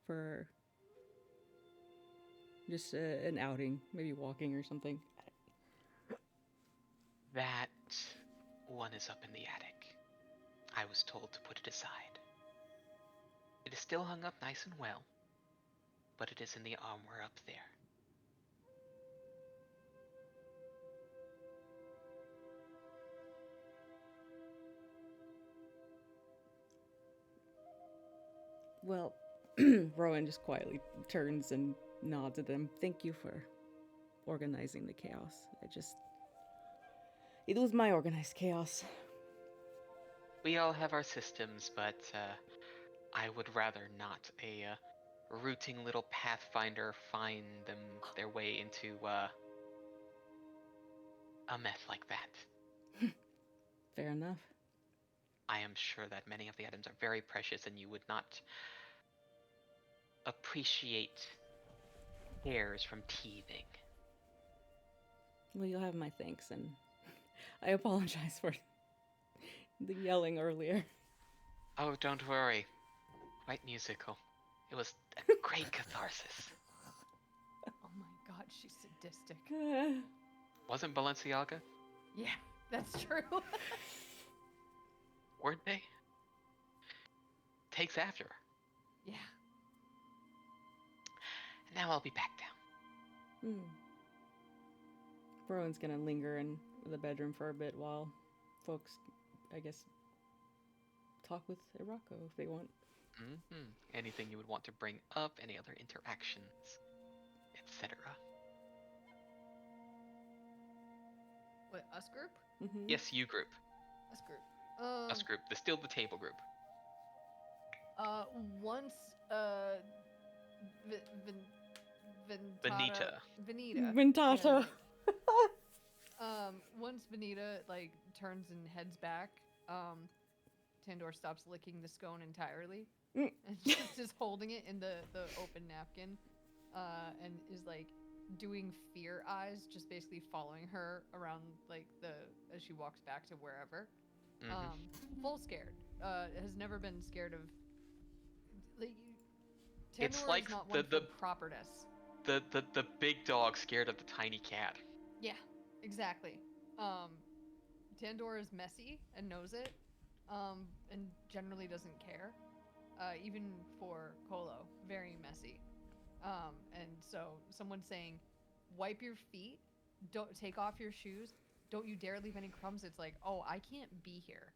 for just an outing, maybe walking or something. That one is up in the attic. I was told to put it aside. It is still hung up nice and well, but it is in the armor up there. Well, Rowan just quietly turns and nods at them. Thank you for organizing the chaos. It was my organized chaos. We all have our systems, but I would rather not a rooting little Pathfinder find their way into a mess like that. Fair enough. I am sure that many of the items are very precious, and you would not appreciate hairs from teething. Well, you'll have my thanks, and I apologize for the yelling earlier. Oh, don't worry. Quite musical. It was a great catharsis. Oh my god, she's sadistic. Wasn't Balenciaga? Yeah, that's true. Weren't they? Takes after. Yeah. Now I'll be back down. Rowan's gonna linger in the bedroom for a bit while folks, I guess, talk with Irako if they want. Anything you would want to bring up, any other interactions, etc. What, us group? Mm-hmm. Yes, you group. Us group. Us group. The still the table group. Once, Benita. Ventata. Yeah. Once Benita like turns and heads back, Tandor stops licking the scone entirely and just is holding it in the open napkin, and is like doing fear eyes, just basically following her around like as she walks back to wherever. Full scared. Has never been scared of. Like, It's Tandor like is not one for properness. The big dog scared of the tiny cat. Yeah, exactly. Tandor is messy and knows it, and generally doesn't care. Even for Kolo, very messy. And so someone saying, "Wipe your feet, don't take off your shoes, don't you dare leave any crumbs." It's like, oh, I can't be here.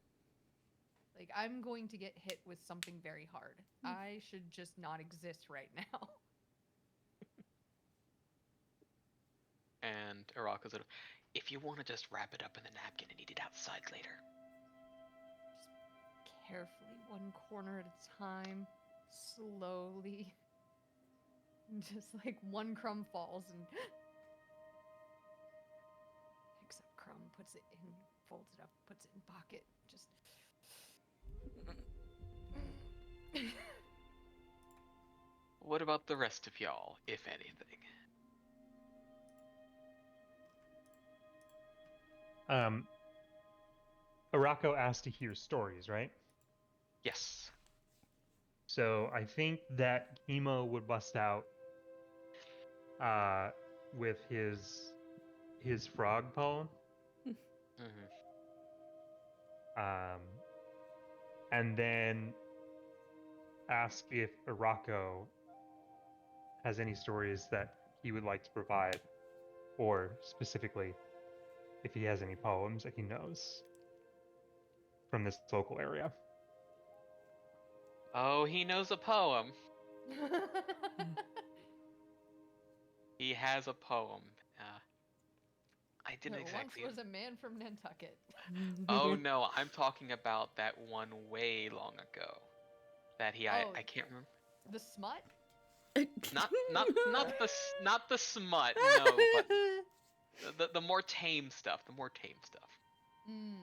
Like, I'm going to get hit with something very hard. I should just not exist right now. And Arako's like, if you want to just wrap it up in the napkin and eat it outside later. Just carefully, one corner at a time, slowly. Just like one crumb falls and picks up crumb, puts it in, folds it up, puts it in pocket. Just. What about the rest of y'all, if anything? Arako asked to hear stories, right? Yes. So I think that Emo would bust out with his frog poem. And then ask if Arako has any stories that he would like to provide, or specifically if he has any poems that he knows from this local area. Oh, he knows a poem. He has a poem. I didn't There exactly. once was a man from Nantucket. Oh no, I'm talking about that one way long ago. That I can't remember. The smut? Not the smut, no, but the more tame stuff. The more tame stuff. Mm.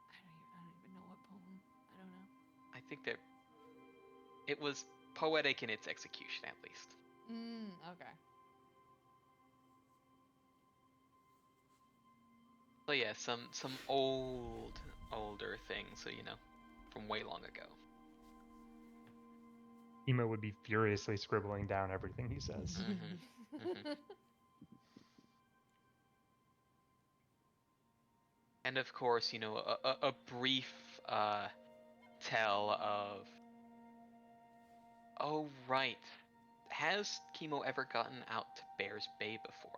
I don't even know what poem. I don't know. I think that it was poetic in its execution, at least. Okay. So yeah, some older things, so from way long ago. Emo would be furiously scribbling down everything he says. And of course, a brief tell of. Oh right, has Chemo ever gotten out to Bear's Bay before?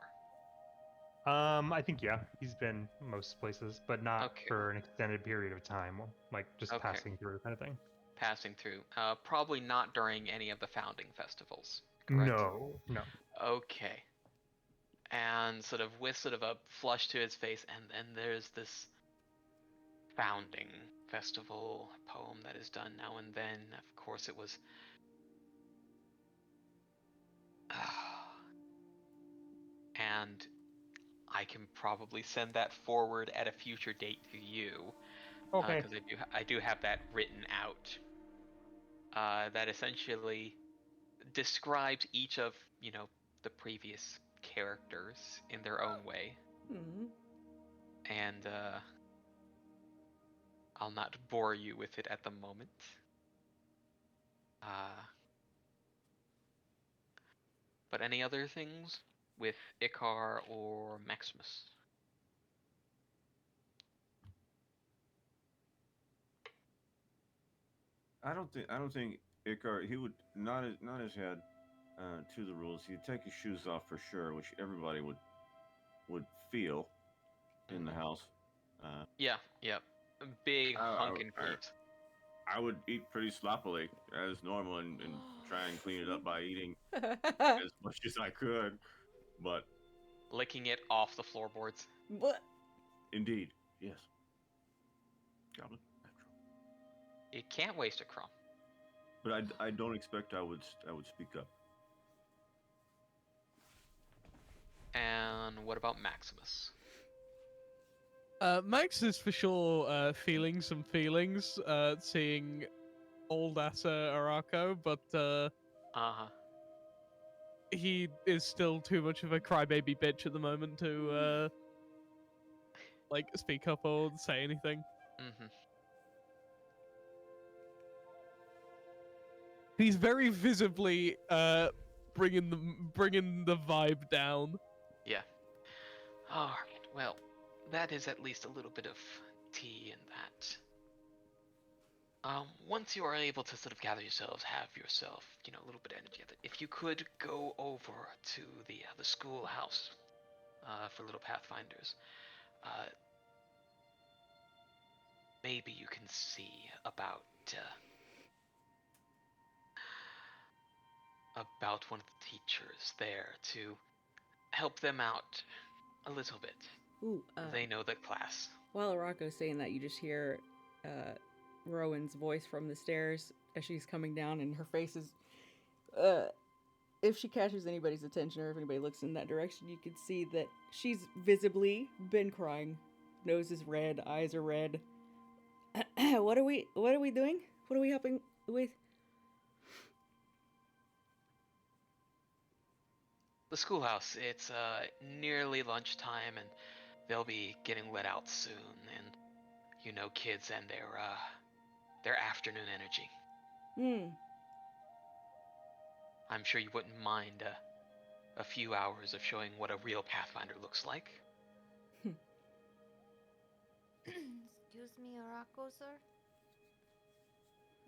I think yeah, he's been most places, but not Okay. for an extended period of time, like just Okay. passing through kind of thing. Passing through. Probably not during any of the founding festivals, correct? No. Okay. And with sort of a flush to his face, and then there's this founding festival poem that is done now and then. Of course, it was. And I can probably send that forward at a future date to you. Okay. Because I do have that written out. That essentially describes each of the previous characters in their own way. Mm-hmm. And I'll not bore you with it at the moment. But any other things with Icar or Maximus? I don't think Icar, he would not his head to the rules. He'd take his shoes off for sure, which everybody would feel in the house. Yeah. Big hunkin' I, boots. I would eat pretty sloppily as normal and try and clean it up by eating But as much as I could. But Licking it off the floorboards. indeed, yes. Goblin, natural. You can't waste a crumb. But I don't expect I would speak up. And what about Maximus? Max is for sure feeling some feelings, seeing old Asa Arako, but Uh-huh. he is still too much of a crybaby bitch at the moment to like speak up or say anything. Mm-hmm. He's very visibly bringing the vibe down. Yeah. Alright, well, that is at least a little bit of tea in that. Once you are able to sort of gather yourselves, have yourself, a little bit of energy, if you could go over to the schoolhouse for little Pathfinders, maybe you can see about one of the teachers there to help them out a little bit. Ooh, They know the class. while Arako's saying that, you just hear Rowan's voice from the stairs as she's coming down, and her face is. If she catches anybody's attention or if anybody looks in that direction, you can see that she's visibly been crying. Nose is red, eyes are red. What are we doing? What are we helping with? The schoolhouse, it's nearly lunchtime and they'll be getting let out soon, and kids and their afternoon energy. I'm sure you wouldn't mind a few hours of showing what a real Pathfinder looks like. Excuse me, Arako, sir?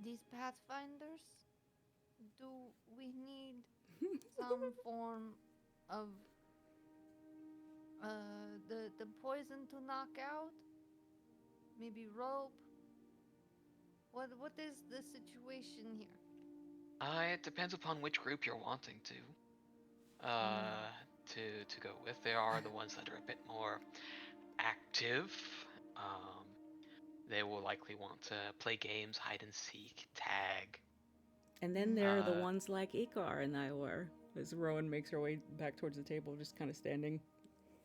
These Pathfinders? Do we need some form of the poison to knock out? Maybe rope? What is the situation here? It depends upon which group you're wanting to go with. There are the ones that are a bit more active. They will likely want to play games, hide and seek, tag. And then there are the Uh, ones like Ikar and I were, as Rowan makes her way back towards the table, just kind of standing.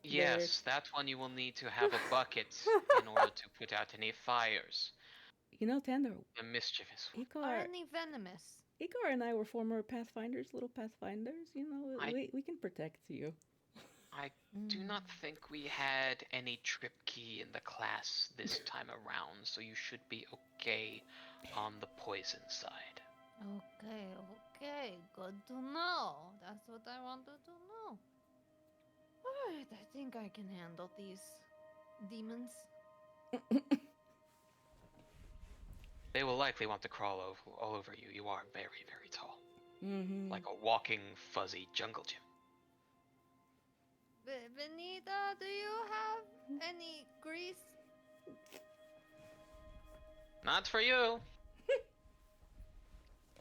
Yes, that one you will need to have a bucket in order to put out any fires. You know, Tander, The mischievous one. Are Ikar, any venomous? Ikar and I were former Pathfinders, little Pathfinders. You know, we can protect you. I do not think we had any trip key in the class this time around, so you should be okay on the poison side. Okay, good to know. That's what I wanted to know. Alright, I think I can handle these demons. They will likely want to crawl all over you. You are very, very tall. Mm-hmm. Like a walking, fuzzy jungle gym. Benita, do you have any grease? Not for you.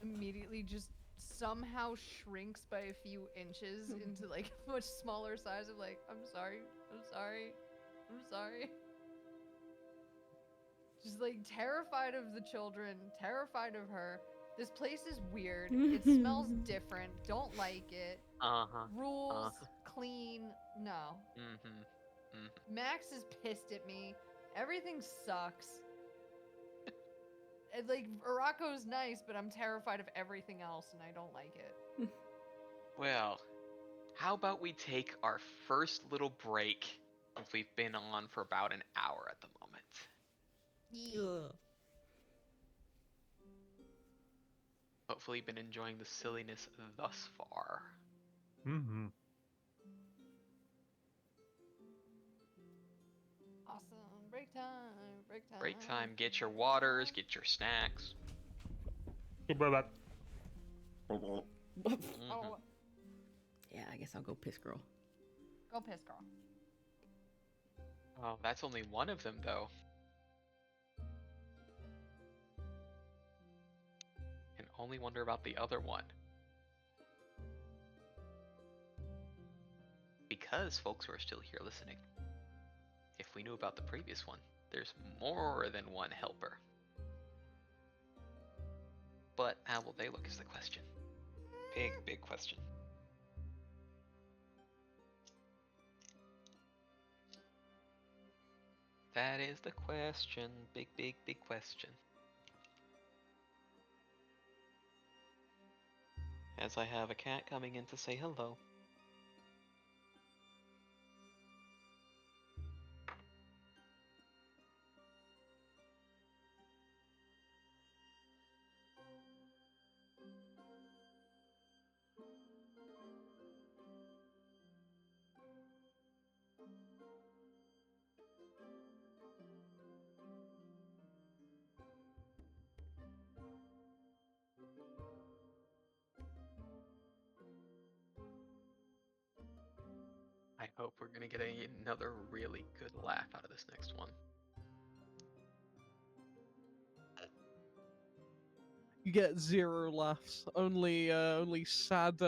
Immediately just somehow shrinks by a few inches into like a much smaller size of like, I'm sorry. Just like terrified of the children, terrified of her. This place is weird. It smells different. Don't like it. Rules, clean, no. Max is pissed at me. Everything sucks. And, like, Arako's nice, but I'm terrified of everything else, and I don't like it. Well, how about we take our first little break since we've been on for about an hour at the moment. Ugh. Hopefully you've been enjoying the silliness thus far. Mm-hmm. Awesome. Break time. Break time, get your waters, get your snacks. Mhm. Oh, Yeah, I guess I'll go piss girl. go piss, girl. Oh, that's only one of them, though. And only wonder about the other one. Because folks who are still here listening, if we knew about the previous one, there's more than one helper. But how will they look is the question. Big question. That is the question. Big question. As I have a cat coming in to say hello. I hope we're gonna get another really good laugh out of this next one. You get 0 laughs. Only sad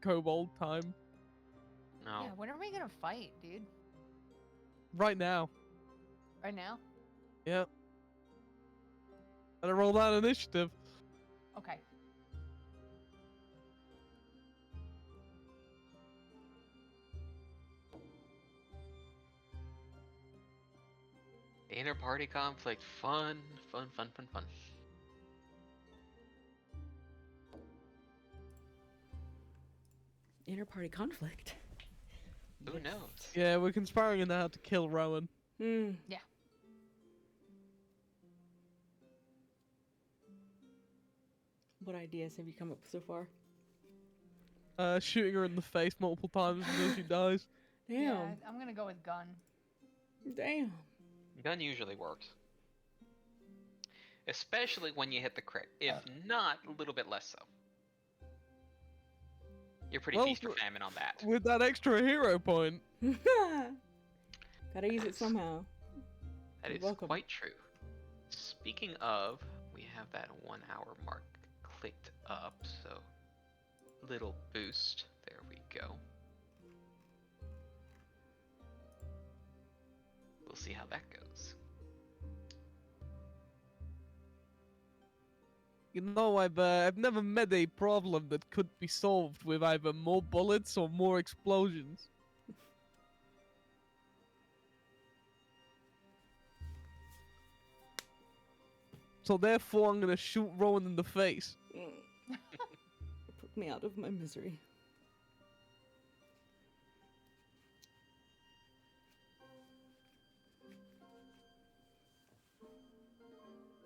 kobold time. No. Yeah, when are we gonna fight, dude? Right now. Right now? Yep. Better roll that initiative. Okay. Inter-party conflict. Fun. Inter-party conflict. Who Yes. knows? Yeah, we're conspiring in how to kill Rowan. Hmm. Yeah. What ideas have you come up with so far? Shooting her in the face multiple times until she dies. Damn. Yeah, I'm gonna go with gun. Damn. Gun usually works. Especially when you hit the crit. If not, a little bit less so. You're pretty Well, feast or famine on that. With that extra hero point. Gotta use it somehow. That You're is welcome. quite true. Speaking of, we have that 1 hour mark clicked up, so little boost. There we go. We'll see how that goes. You know, I've never met a problem that could be solved with either more bullets or more explosions. So therefore, I'm gonna shoot Rowan in the face. Put me out of my misery.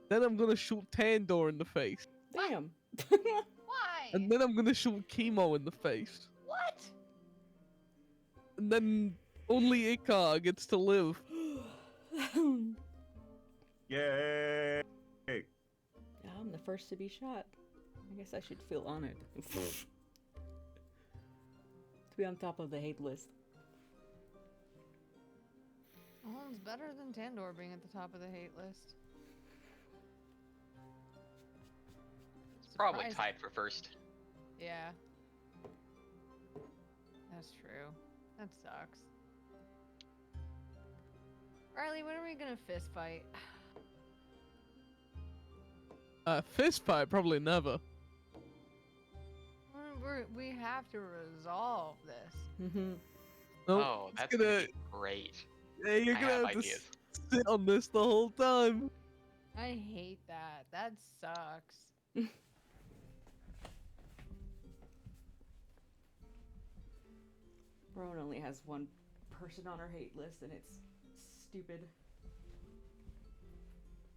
Then I'm gonna shoot Tandor in the face. Damn. Why? And then I'm gonna shoot Chemo in the face. What? And then only Ikar gets to live. Yay! I'm the first to be shot. I guess I should feel honored. To be on top of the hate list. Well, it's better than Tandor being at the top of the hate list. Probably Surprising. tied for first. Yeah. That's true. That sucks. Riley, when are we gonna fist fight? Fist fight, probably never. We have to resolve this. Mm-hmm. Nope, Oh, it's that's gonna be great. Yeah, you're I gonna have have to ideas. sit on this the whole time. I hate that. That sucks. Rowan only has one person on her hate list, and it's stupid.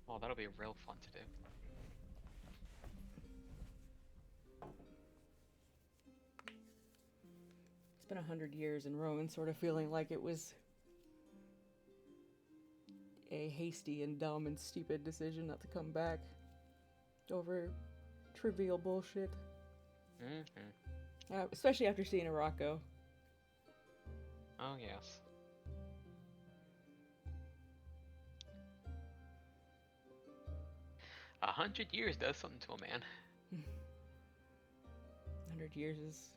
Oh, that'll be real fun to do. It's been 100 years, and Rowan's sort of feeling like it was a hasty and dumb and stupid decision not to come back over trivial bullshit. Mm-hmm. Especially after seeing Morocco. Oh, yes. A 100 years does something to a man. 100 years is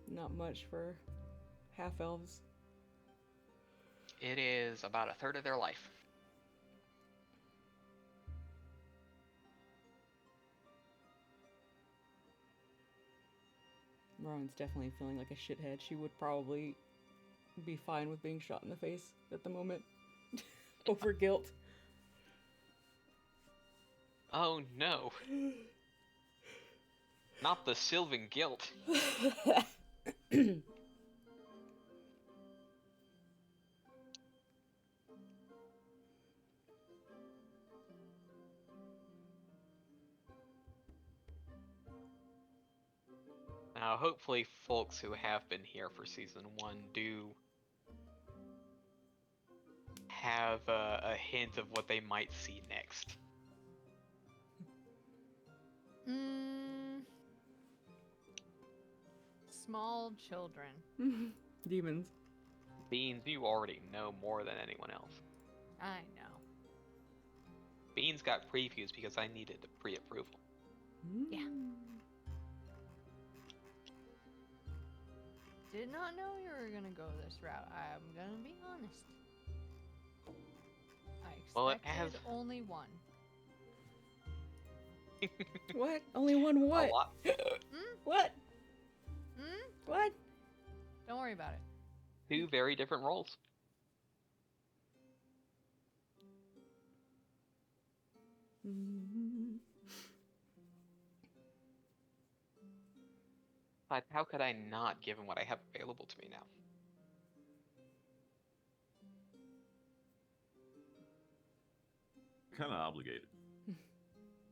not much for half-elves. It is about a third of their life. Rowan's definitely feeling like a shithead. She would probably be fine with being shot in the face at the moment. Over guilt. Oh no. Not the Sylvan guilt. Now, hopefully, folks who have been here for season 1 do have a hint of what they might see next. Small children. Demons. Beans, you already know more than anyone else. I know. Beans got previews because I needed a pre-approval. Yeah. Did not know you were gonna go this route. I'm gonna be honest. I expected Well, it has only one. What? Only one what? a lot. What? Hmm? What? Don't worry about it. 2 very different roles. But how could I not, given what I have available to me now? Kind of obligated.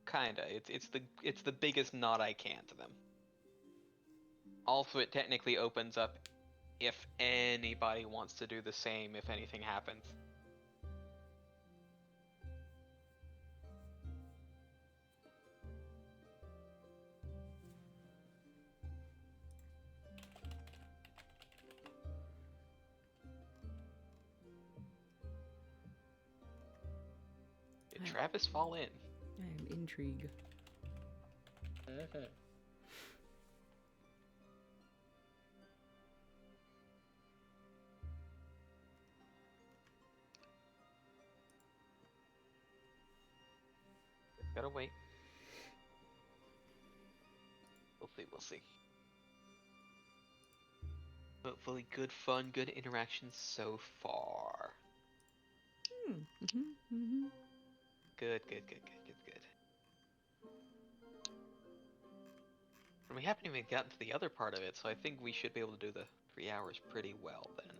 Kinda. It's the biggest nod I can to them. Also, it technically opens up if anybody wants to do the same if anything happens. Did Travis fall in? I am intrigued. Gotta wait. We'll see. We'll see. Hopefully, good fun, good interactions so far. Good. And we haven't even gotten to the other part of it, so I think we should be able to do the 3 hours pretty well then.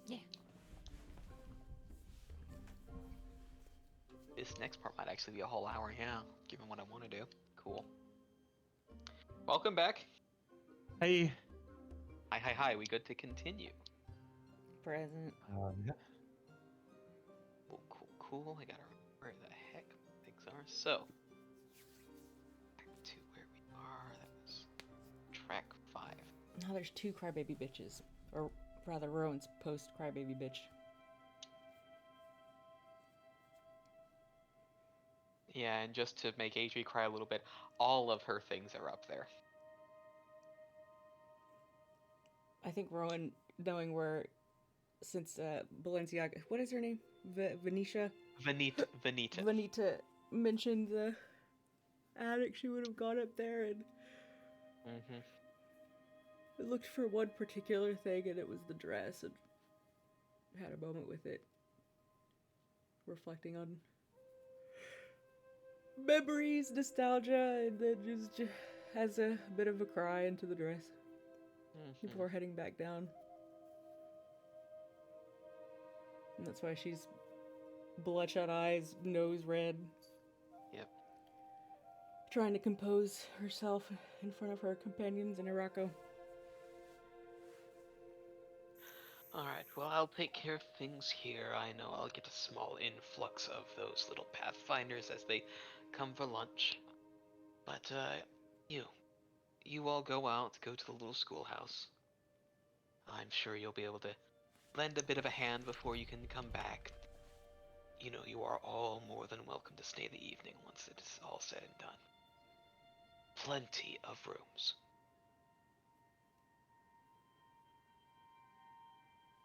Yeah. This next part might actually be a whole hour, yeah, given what I want to do. Cool. Welcome back. Hey. Hi. We good to continue? Present. Yeah. Cool. I gotta remember where the heck things are. So, back to where we are. That was track 5. Now there's 2 crybaby bitches. Or rather, Rowan's post crybaby bitch. Yeah, and just to make Adri cry a little bit, all of her things are up there. I think Rowan, knowing where, since Balenciaga, what is her name? Venetia mentioned the attic, she would have gone up there and looked for one particular thing, and it was the dress, and had a moment with it, reflecting on memories, nostalgia, and then just has a bit of a cry into the dress before heading back down. And that's why she's bloodshot eyes, nose red. Yep. Trying to compose herself in front of her companions in Iraqo. Alright, well, I'll take care of things here. I know I'll get a small influx of those little Pathfinders as they come for lunch. But, you all go out, go to the little schoolhouse. I'm sure you'll be able to lend a bit of a hand before you can come back. You know, you are all more than welcome to stay the evening once it is all said and done. Plenty of rooms.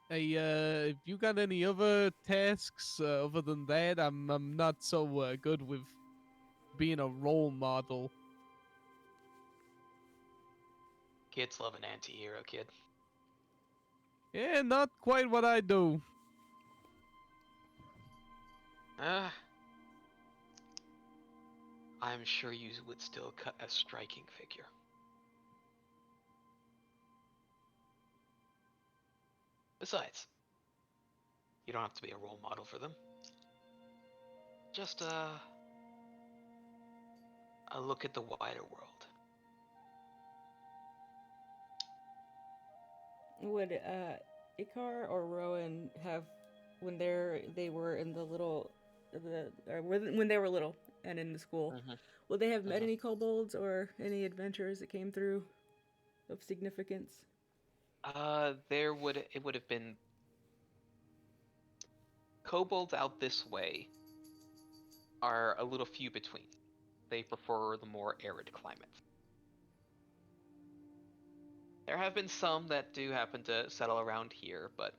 Hey, if you got any other tasks other than that, I'm not so good with being a role model. Kids love an anti-hero, kid. Yeah, not quite what I do. I'm sure you would still cut a striking figure. Besides, you don't have to be a role model for them. Just a look at the wider world. Would Ikar or Rowan have, when they were in the little, when they were little and in the school, would they have met any kobolds or any adventurers that came through of significance? It would have been kobolds out this way are a little few between. They prefer the more arid climate. There have been some that do happen to settle around here, but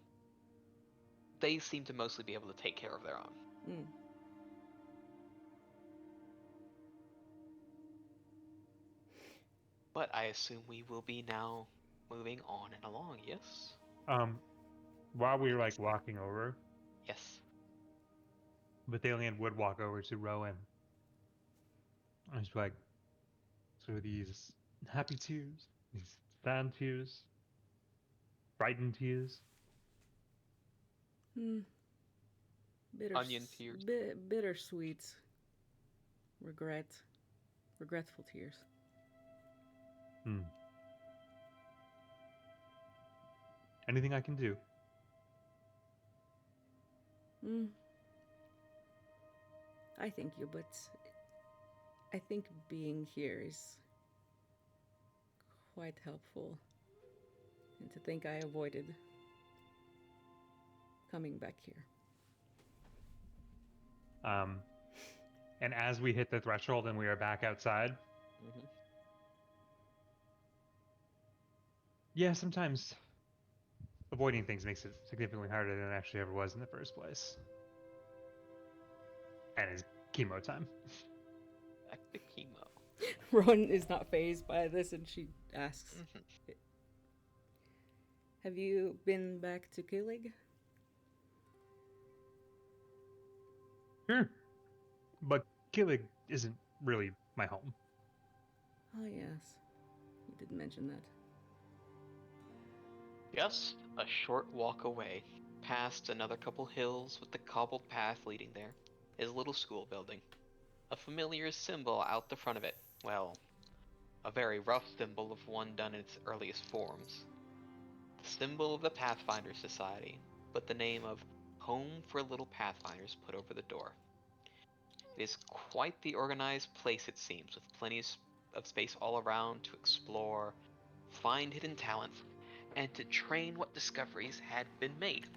they seem to mostly be able to take care of their own. But I assume we will be now moving on and along, yes? While we were walking over, Yes. Bathalion would walk over to Rowan. I was like, so these happy tears, these sad tears, frightened tears. Onion tears. Bittersweet. Regretful tears. Anything I can do? I thank you, but I think being here is quite helpful. And to think I avoided coming back here. And as we hit the threshold and we are back outside, yeah, sometimes avoiding things makes it significantly harder than it actually ever was in the first place. And it's chemo time. Back to chemo. Rowan is not fazed by this, and she asks, Mhm. "Have you been back to Killig?" Sure. But Killig isn't really my home. Oh yes, you did mention that. Just a short walk away, past another couple hills with the cobbled path leading there, is a little school building. A familiar symbol out the front of it. Well, a very rough symbol of one done in its earliest forms. The symbol of the Pathfinder Society, but the name of Home for Little Pathfinders put over the door. It is quite the organized place, it seems, with plenty of space all around to explore, find hidden talents, and to train what discoveries had been made.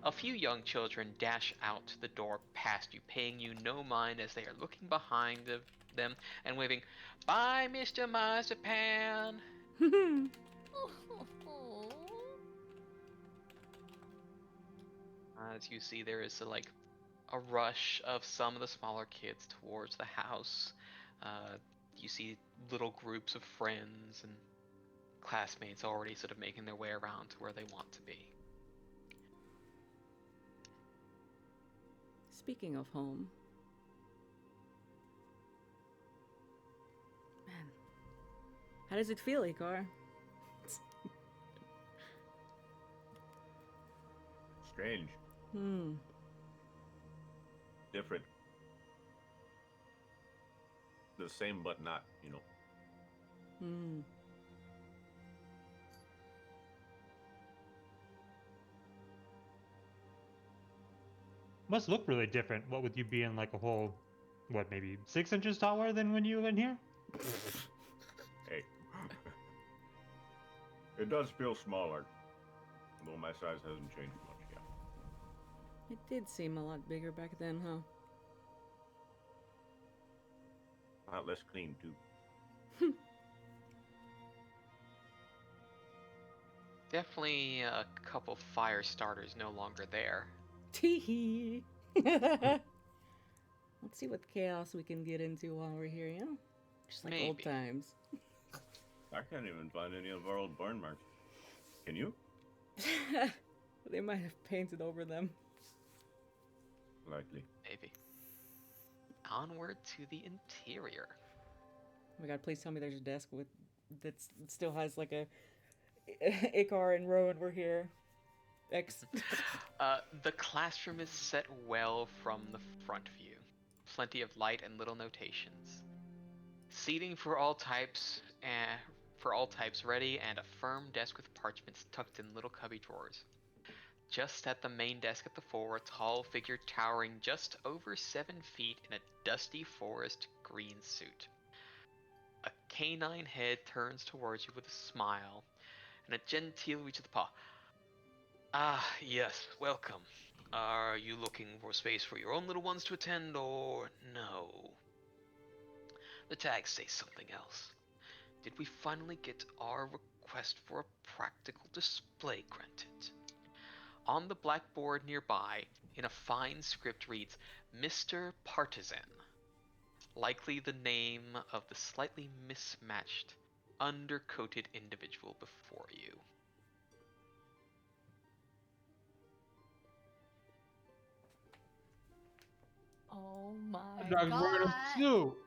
A few young children dash out the door past you, paying you no mind as they are looking behind them and waving, "Bye, Mr. Marzipan!" As you see, there is a rush of some of the smaller kids towards the house. You see little groups of friends and classmates already sort of making their way around to where they want to be. Speaking of home, man, how does it feel, Ikar? Strange. Different. The same, but not, you know. Must look really different. What with you being like a whole, what, maybe 6 inches taller than when you were in here? Hey. It does feel smaller, though my size hasn't changed much yet. It did seem a lot bigger back then, huh? A lot less clean, too. Definitely a couple fire starters no longer there. Tee. Let's see what chaos we can get into while we're here, you know? Just like old Maybe. times. I can't even find any of our old burn marks. Can you? They might have painted over them. Likely. Maybe. Onward to the interior. Oh my god, please tell me there's a desk with that still has like a Ikar and Rowan were here. X. The classroom is set well from the front view. Plenty of light and little notations. Seating for all types ready, and a firm desk with parchments tucked in little cubby drawers. Just at the main desk at the fore, a tall figure towering just over 7 feet in a dusty forest green suit. A canine head turns towards you with a smile, and a genteel reach of the paw. "Ah, yes, welcome. Are you looking for space for your own little ones to attend, or no?" The tags say something else. Did we finally get our request for a practical display granted? On the blackboard nearby, in a fine script reads, "Mr. Partisan." Likely the name of the slightly mismatched, undercoated individual before you. Oh my Dog's wearing god. a suit.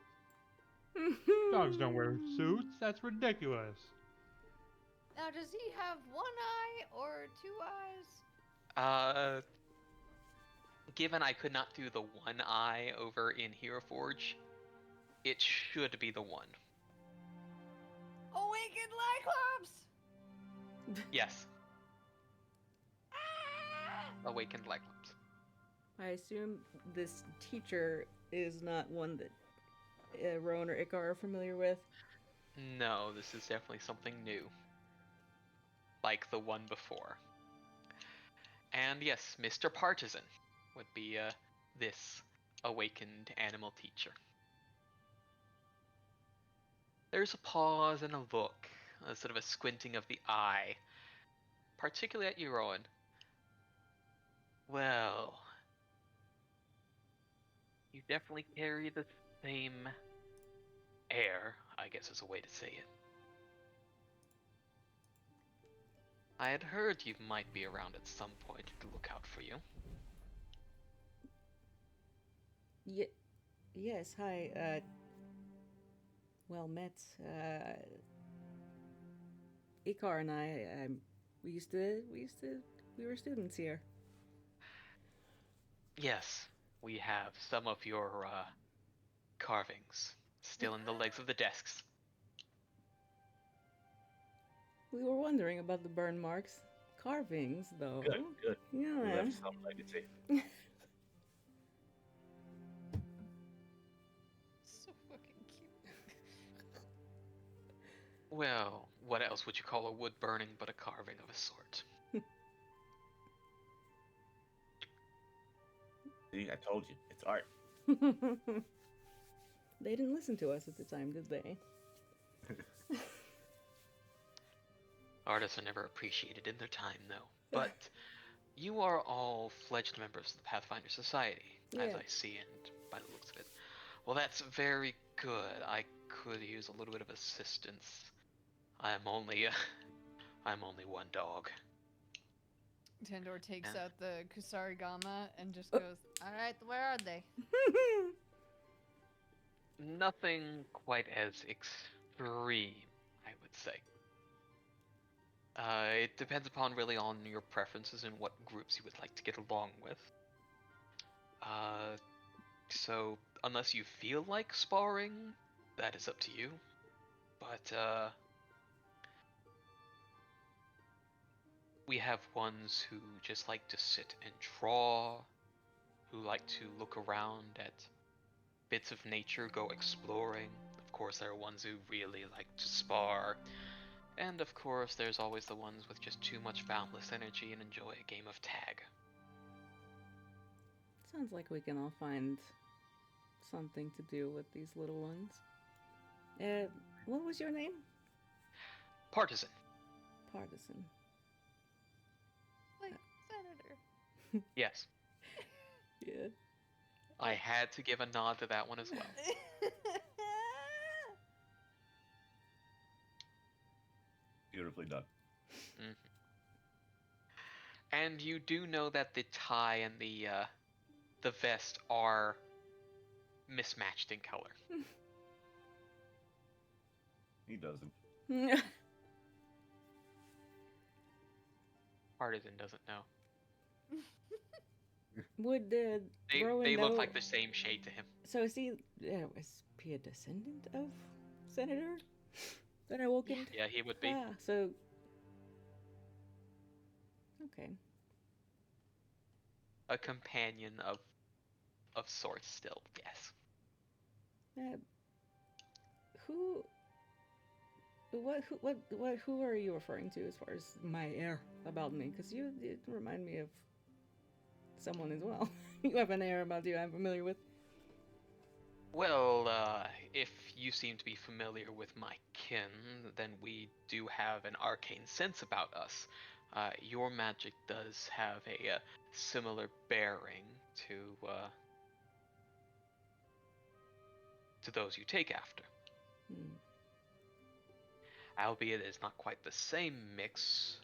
Dogs don't wear suits. That's ridiculous. Now, does he have one eye or 2 eyes? Given I could not do the one eye over in Hero Forge, it should be the one. Awakened Lyclops! Yes, Ah! Awakened Lyclops. I assume this teacher is not one that Rowan or Ikar are familiar with. No, this is definitely something new. Like the one before. And yes, Mr. Partisan would be this awakened animal teacher. There's a pause and a look, a sort of a squinting of the eye, particularly at you, Rowan. Well, you definitely carry the same air, I guess is a way to say it. I had heard you might be around at some point to look out for you. Yes, hi, well met. Ikar and I, we were students here. Yes, we have some of your carvings still in the legs of the desks. We were wondering about the burn marks. Carvings, though. Good. We Yeah. left some legacy. So fucking cute. Well, what else would you call a wood burning but a carving of a sort? See, I told you, it's art. They didn't listen to us at the time, did they? Artists are never appreciated in their time, though. But you are all fledged members of the Pathfinder Society, as Yeah. I see, and by the looks of it. Well, that's very good. I could use a little bit of assistance. I'm only one dog. Tendor takes Yeah. out the Kusarigama and just goes, "Alright, where are they?" Nothing quite as extreme, I would say. It depends upon really on your preferences and what groups you would like to get along with. So unless you feel like sparring, that is up to you. But we have ones who just like to sit and draw, who like to look around at bits of nature, go exploring. Of course, there are ones who really like to spar. And of course, there's always the ones with just too much boundless energy and enjoy a game of tag. Sounds like we can all find something to do with these little ones. What was your name? Partisan. Partisan. Like, Senator. Yes. Yeah. I had to give a nod to that one as well. Beautifully done. Mhm. And you do know that the tie and the vest are mismatched in color. He doesn't. Partisan doesn't know. Would They Rowan know? look like the same shade to him. So is he a descendant of Senator that I woke Yeah. into? Yeah, he would be. Ah, so okay. A companion of sorts still, yes. Who are you referring to as far as my air about me? Because you remind me of someone as well. You have an air about you I'm familiar with. Well, if you seem to be familiar with my kin, then we do have an arcane sense about us. Your magic does have a similar bearing to those you take after. Hmm. Albeit it's not quite the same mix.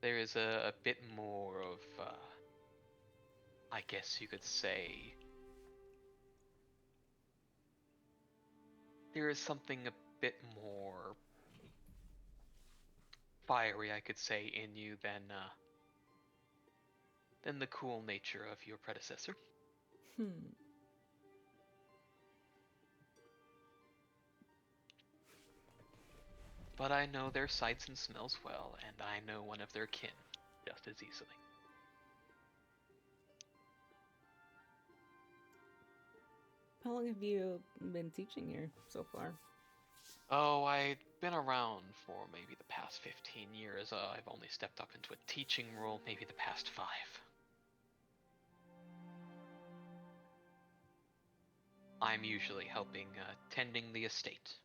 There is a bit more of, I guess you could say, there is something a bit more fiery, I could say, in you than the cool nature of your predecessor. But I know their sights and smells well, and I know one of their kin just as easily. How long have you been teaching here so far? Oh, I've been around for maybe the past 15 years. I've only stepped up into a teaching role maybe the past 5. I'm usually helping tending the estate.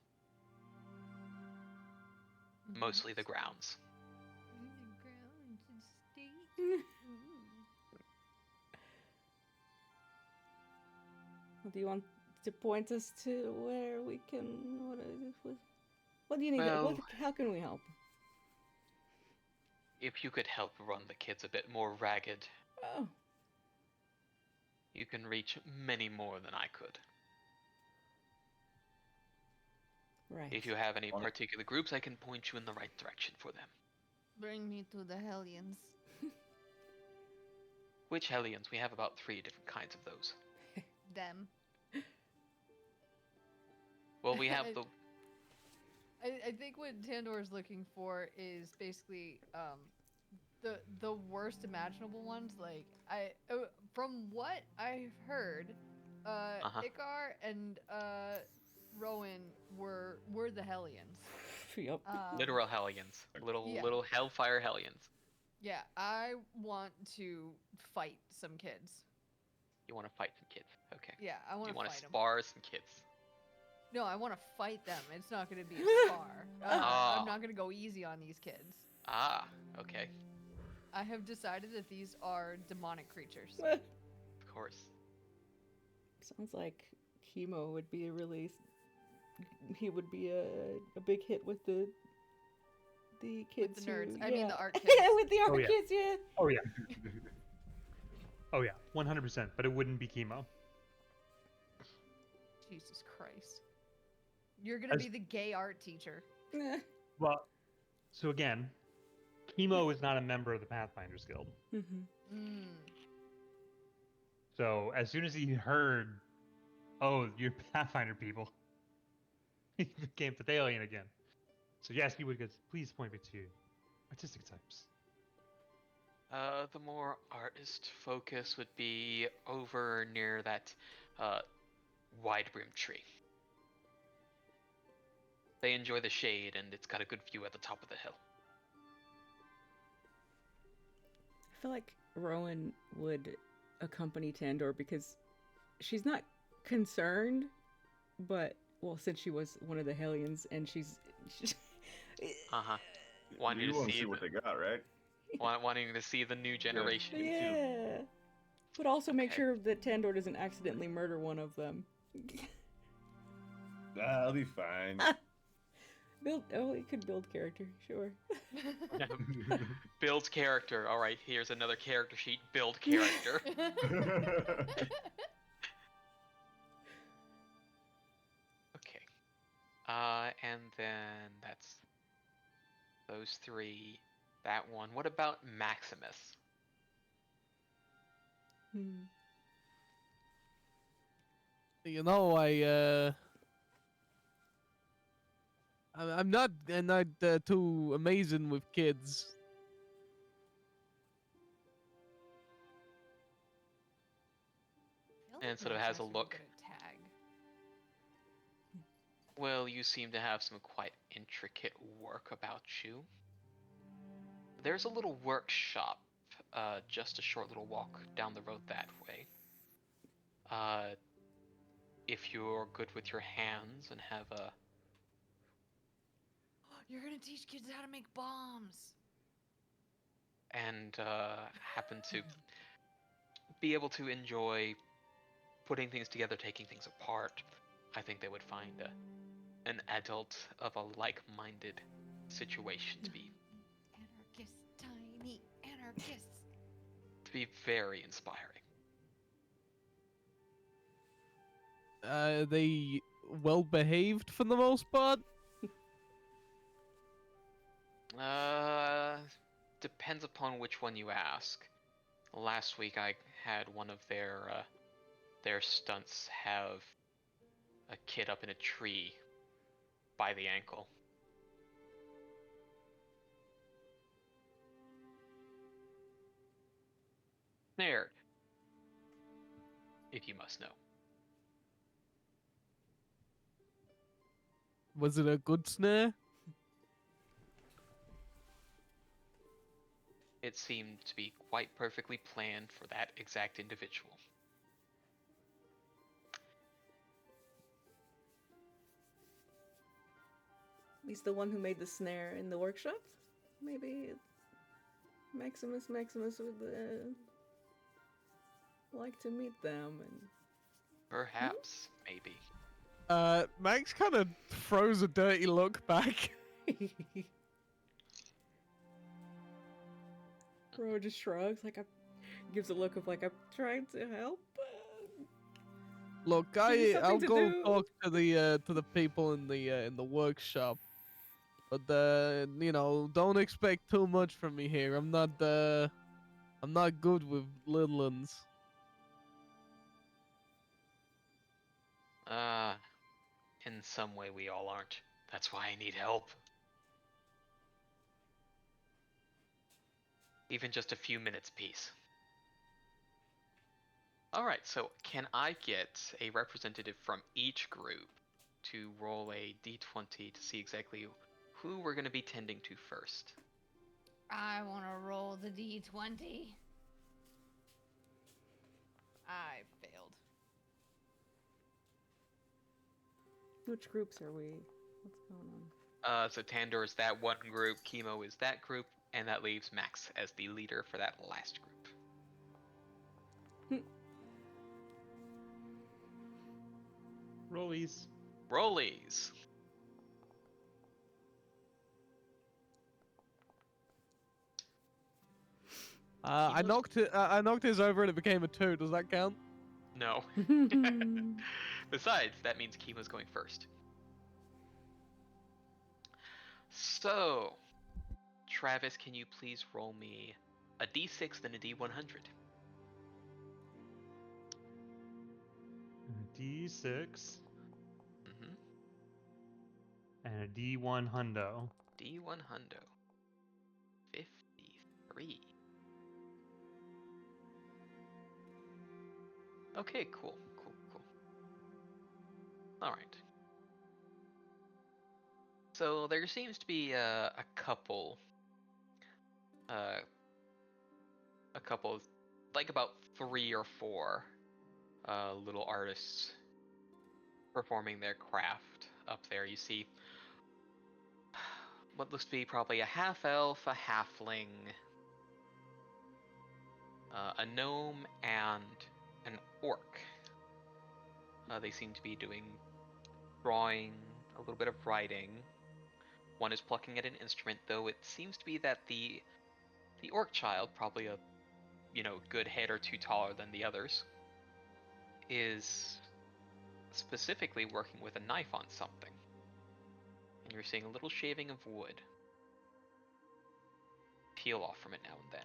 Mostly the grounds. The grounds and state. Do you want to point us to where we can. What do you need? Well- How can we help? If you could help run the kids a bit more ragged, Oh, you can reach many more than I could. right. If you have any On it. particular groups, I can point you in the right direction for them. Bring me to the Hellions. Which Hellions? We have about 3 different kinds of those. Them. Well, we have the... I think what Tandor is looking for is basically the worst imaginable ones. Like from what I've heard, Ikar and Rowan were the Hellions. Yep. literal Hellions. Yeah. Little Hellfire Hellions. Yeah, I want to fight some kids. You want to fight some kids. Okay. Yeah, I want You to want fight to them. spar some kids. No, I want to fight them. It's not going to be a spar. Ah. I'm not going to go easy on these kids. Ah, okay. I have decided that these are demonic creatures. Of course. Sounds like Chemo would be he would be a big hit with the kids. With the nerds. Who, I mean yeah. the art kids. With the art Oh, yeah. kids, yeah. Oh yeah. Oh yeah, 100%. But it wouldn't be chemo. Jesus Christ. You're going to be the gay art teacher. Eh. Well, so again, chemo is not a member of the Pathfinders Guild. Mm-hmm. Mm. So as soon as he heard, oh, you're Pathfinder people, he became Pathalian again. So yes, he would go, please point me to artistic types. The more artist focus would be over near that wide brimmed tree. They enjoy the shade, and it's got a good view at the top of the hill. I feel like Rowan would accompany Tandor because she's not concerned, but well, since she was one of the Hellions and she's Wanting You to want to see, see what they got, right? wanting to see the new generation. Me too. yeah, but also make Okay. sure that Tandor doesn't accidentally murder one of them. I'll be fine. He could build character, sure. Build character. All right, here's another character sheet. Build character. Okay. And then that's those 3. That one. What about Maximus? Hmm. You know, I'm not too amazing with kids. I feel And like sort of Max has a actually look. good at tag. Well, you seem to have some quite intricate work about you. There's a little workshop, just a short little walk down the road that way. If you're good with your hands and have a... You're gonna teach kids how to make bombs. and happen to be able to enjoy putting things together, taking things apart, I think they would find an adult of a like-minded situation to be Anarchists, tiny anarchists. very inspiring. They well behaved for the most part. Depends upon which one you ask. Last week I had one of their stunts have a kid up in a tree by the ankle. Snared, if you must know. Was it a good snare? It seemed to be quite perfectly planned for that exact individual. He's the one who made the snare in the workshop? Maybe Maximus would like to meet them and Perhaps. maybe. Max kind of throws a dirty look back. Bro just shrugs, like, gives a look of, like, I'm trying to help. Look, Give me I'll something to go do. talk to the people in the workshop. But you know, don't expect too much from me here. I'm not good with little ones. In some way we all aren't. That's why I need help. Even just a few minutes peace. Alright, so can I get a representative from each group to roll a d20 to see exactly who we're going to be tending to first? I want to roll the d20. I failed. Which groups are we? What's going on? So Tandor is that one group, Chemo is that group, and that leaves Max as the leader for that last group. Rollies. Rollies! I knocked his over and it became a 2. Does that count? No. Besides, that means Chemo's going first. So, Travis, can you please roll me a d6 then a d100? D6 Mm-hmm. and a D1 hundo. D1 hundo. 53. Okay, cool. Alright. So there seems to be a couple, like about 3 or 4 little artists performing their craft up there. You see what looks to be probably a half-elf, a halfling, a gnome, and an orc. They seem to be doing drawing, a little bit of writing. One is plucking at an instrument, though it seems to be that the orc child, probably a good head or 2 taller than the others, is specifically working with a knife on something. And you're seeing a little shaving of wood peel off from it now and then.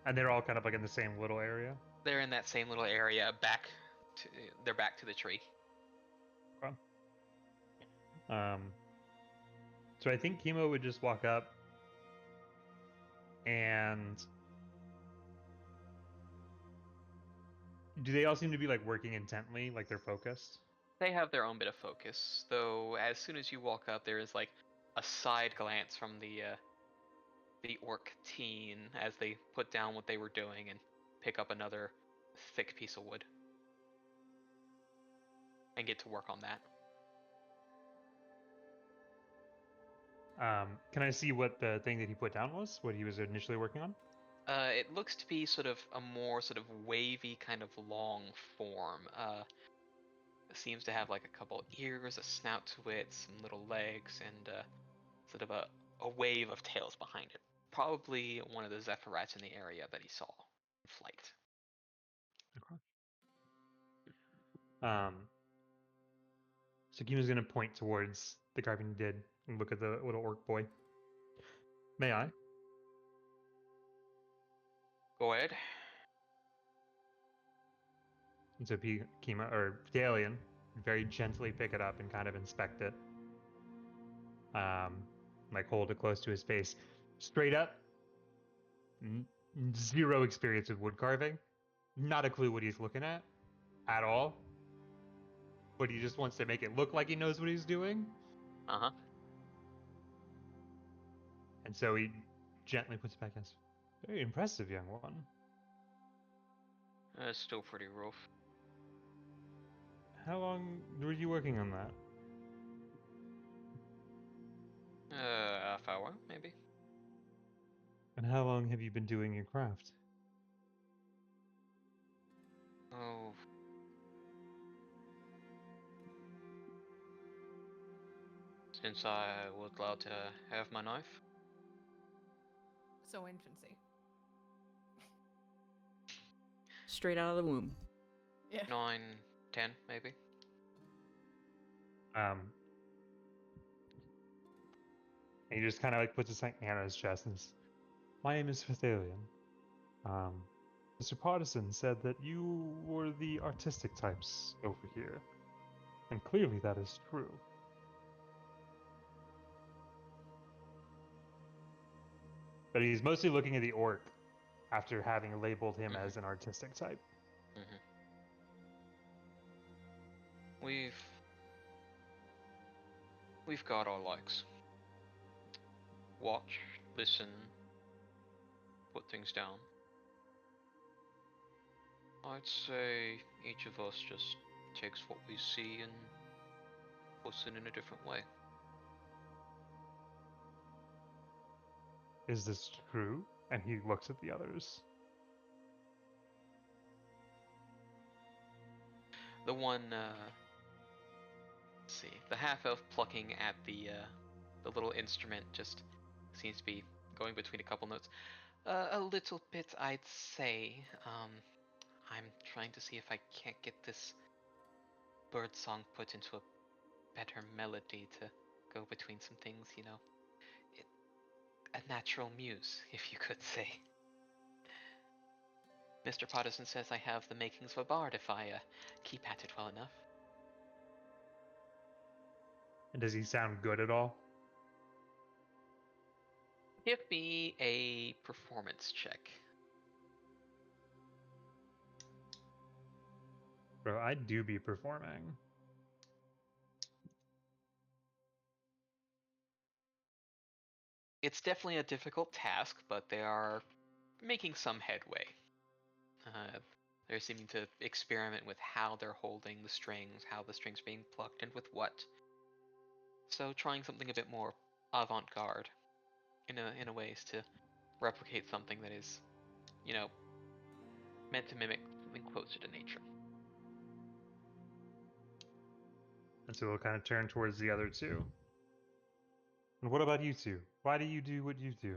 And they're all kind of like in the same little area. They're in that same little area, they're back to the tree. Okay. So I think Chemo would just walk up and do they all seem to be like working intently, like they're focused? They have their own bit of focus, though as soon as you walk up, there is like a side glance from the orc teen as they put down what they were doing and pick up another thick piece of wood and get to work on that. Can I see what the thing that he put down was? What he was initially working on? It looks to be sort of a more sort of wavy kind of long form. It seems to have like a couple ears, a snout to it, some little legs, and sort of a wave of tails behind it. Probably one of the Zephyrats in the area that he saw in flight. So Kima's gonna point towards the carving he did and look at the little orc boy. May I? Go ahead. And so Kima, or the alien, very gently pick it up and kind of inspect it. Like hold it close to his face. Straight up, zero experience with wood carving. Not a clue what he's looking at all. But he just wants to make it look like he knows what he's doing. Uh-huh. And so he gently puts it back in. Very impressive, young one. It's still pretty rough. How long were you working on that? Half hour, maybe. And how long have you been doing your craft? Oh. Since I would allowed to have my knife. So infancy. Straight out of the womb. Yeah. 9, 10, maybe. And he just kind of like puts his hand on his chest and says, "My name is Fithalion. Mr. Partisan said that you were the artistic types over here, and clearly that is true." But he's mostly looking at the orc after having labeled him as an artistic type. Mm-hmm. We've got our likes. Watch, listen, put things down. I'd say each of us just takes what we see and puts it in a different way. Is this true? And he looks at the others. The one, let's see, the half-elf plucking at the little instrument just seems to be going between a couple notes. A little bit, I'd say. I'm trying to see if I can't get this bird song put into a better melody to go between some things, you know. A natural muse, if you could say. Mr. Partisan says I have the makings of a bard if I keep at it well enough. And does he sound good at all? Give me a performance check. Bro, I do be performing. It's definitely a difficult task, but they are making some headway. They're seeming to experiment with how they're holding the strings, how the strings are being plucked, and with what. So trying something a bit more avant-garde in a ways to replicate something that is, you know, meant to mimic something closer to nature. And so we'll kind of turn towards the other two. And what about you two? Why do you do what you do?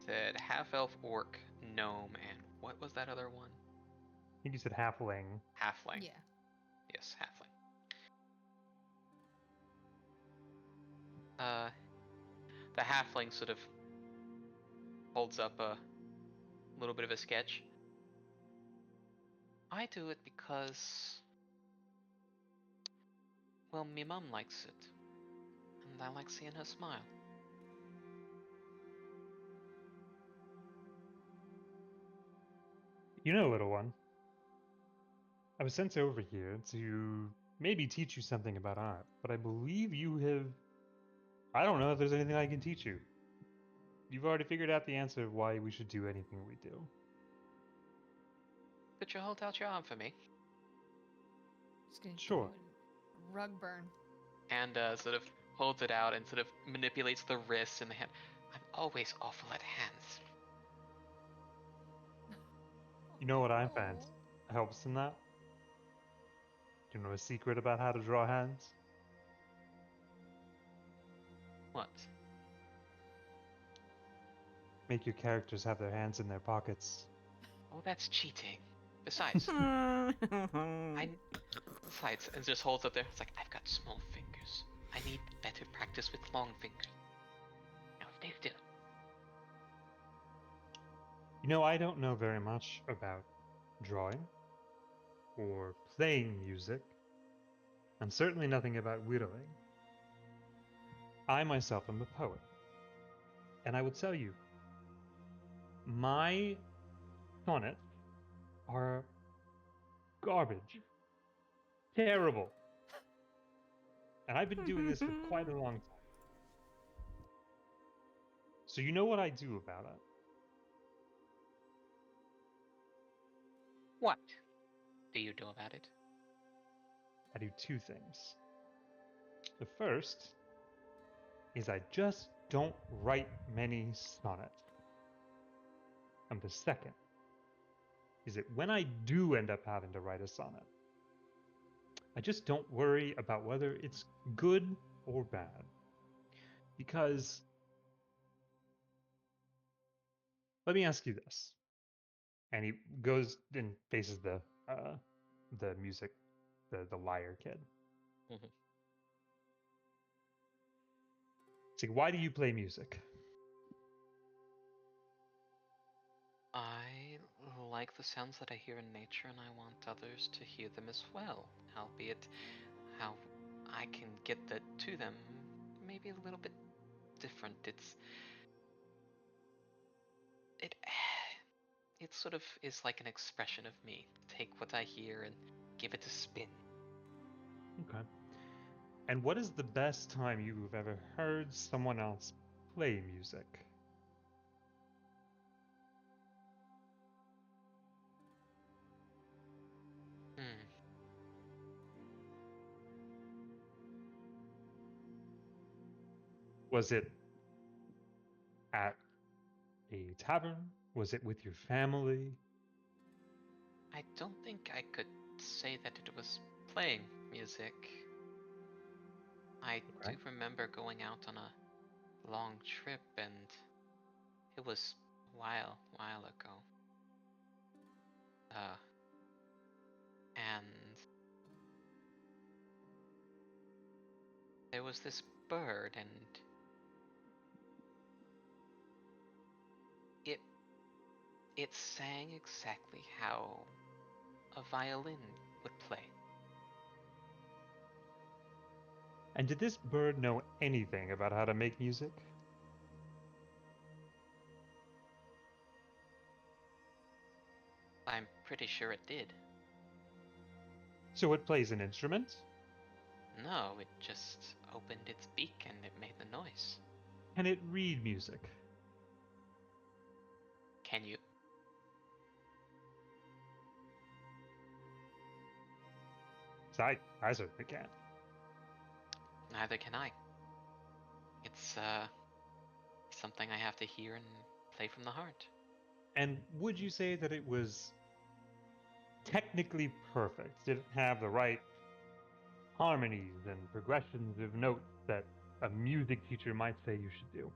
Said half-elf, orc, gnome, and what was that other one? I think you said halfling. Halfling. Yeah. Yes, halfling. The halfling sort of holds up a little bit of a sketch. I do it because, well, me mum likes it, and I like seeing her smile. You know, little one, I was sent over here to maybe teach you something about art, but I believe you have... I don't know if there's anything I can teach you. You've already figured out the answer of why we should do anything we do. Could you hold out your arm for me? Just gonna Sure. give you a rug burn. And sort of holds it out and sort of manipulates the wrist and the hand. I'm always awful at hands. You know what I found Aw. helps in that? Do you know a secret about how to draw hands? What? Make your characters have their hands in their pockets. Oh, that's cheating. Besides, Besides, and just holds up there. It's like, I've got small fingers. I need better practice with long fingers. Now stay still. You know, I don't know very much about drawing or playing music, and certainly nothing about whittling. I myself am a poet, and I will tell you, my sonnets are garbage. Terrible. And I've been doing this for quite a long time. So you know what I do about it? What do you do about it? I do two things. The first is I just don't write many sonnets. And the second is that when I do end up having to write a sonnet, I just don't worry about whether it's good or bad. Because, let me ask you this. And he goes and faces the music, the lyre kid. Mhm. It's like, why do you play music? I like the sounds that I hear in nature, and I want others to hear them as well, albeit how I can get that to them maybe a little bit different. It it sort of is like an expression of me. Take what I hear and give it a spin. Okay. And what is the best time you've ever heard someone else play music? Hmm. Was it at a tavern? Was it with your family? I don't think I could say that it was playing music. I Okay. do remember going out on a long trip, and it was a while ago. And there was this bird, and it sang exactly how a violin would play. And did this bird know anything about how to make music? I'm pretty sure it did. So it plays an instrument? No, it just opened its beak and it made the noise. Can it read music? Can you? So I certainly can. Neither can I. It's something I have to hear and play from the heart. And would you say that it was technically perfect? Did it have the right harmonies and progressions of notes that a music teacher might say you should do?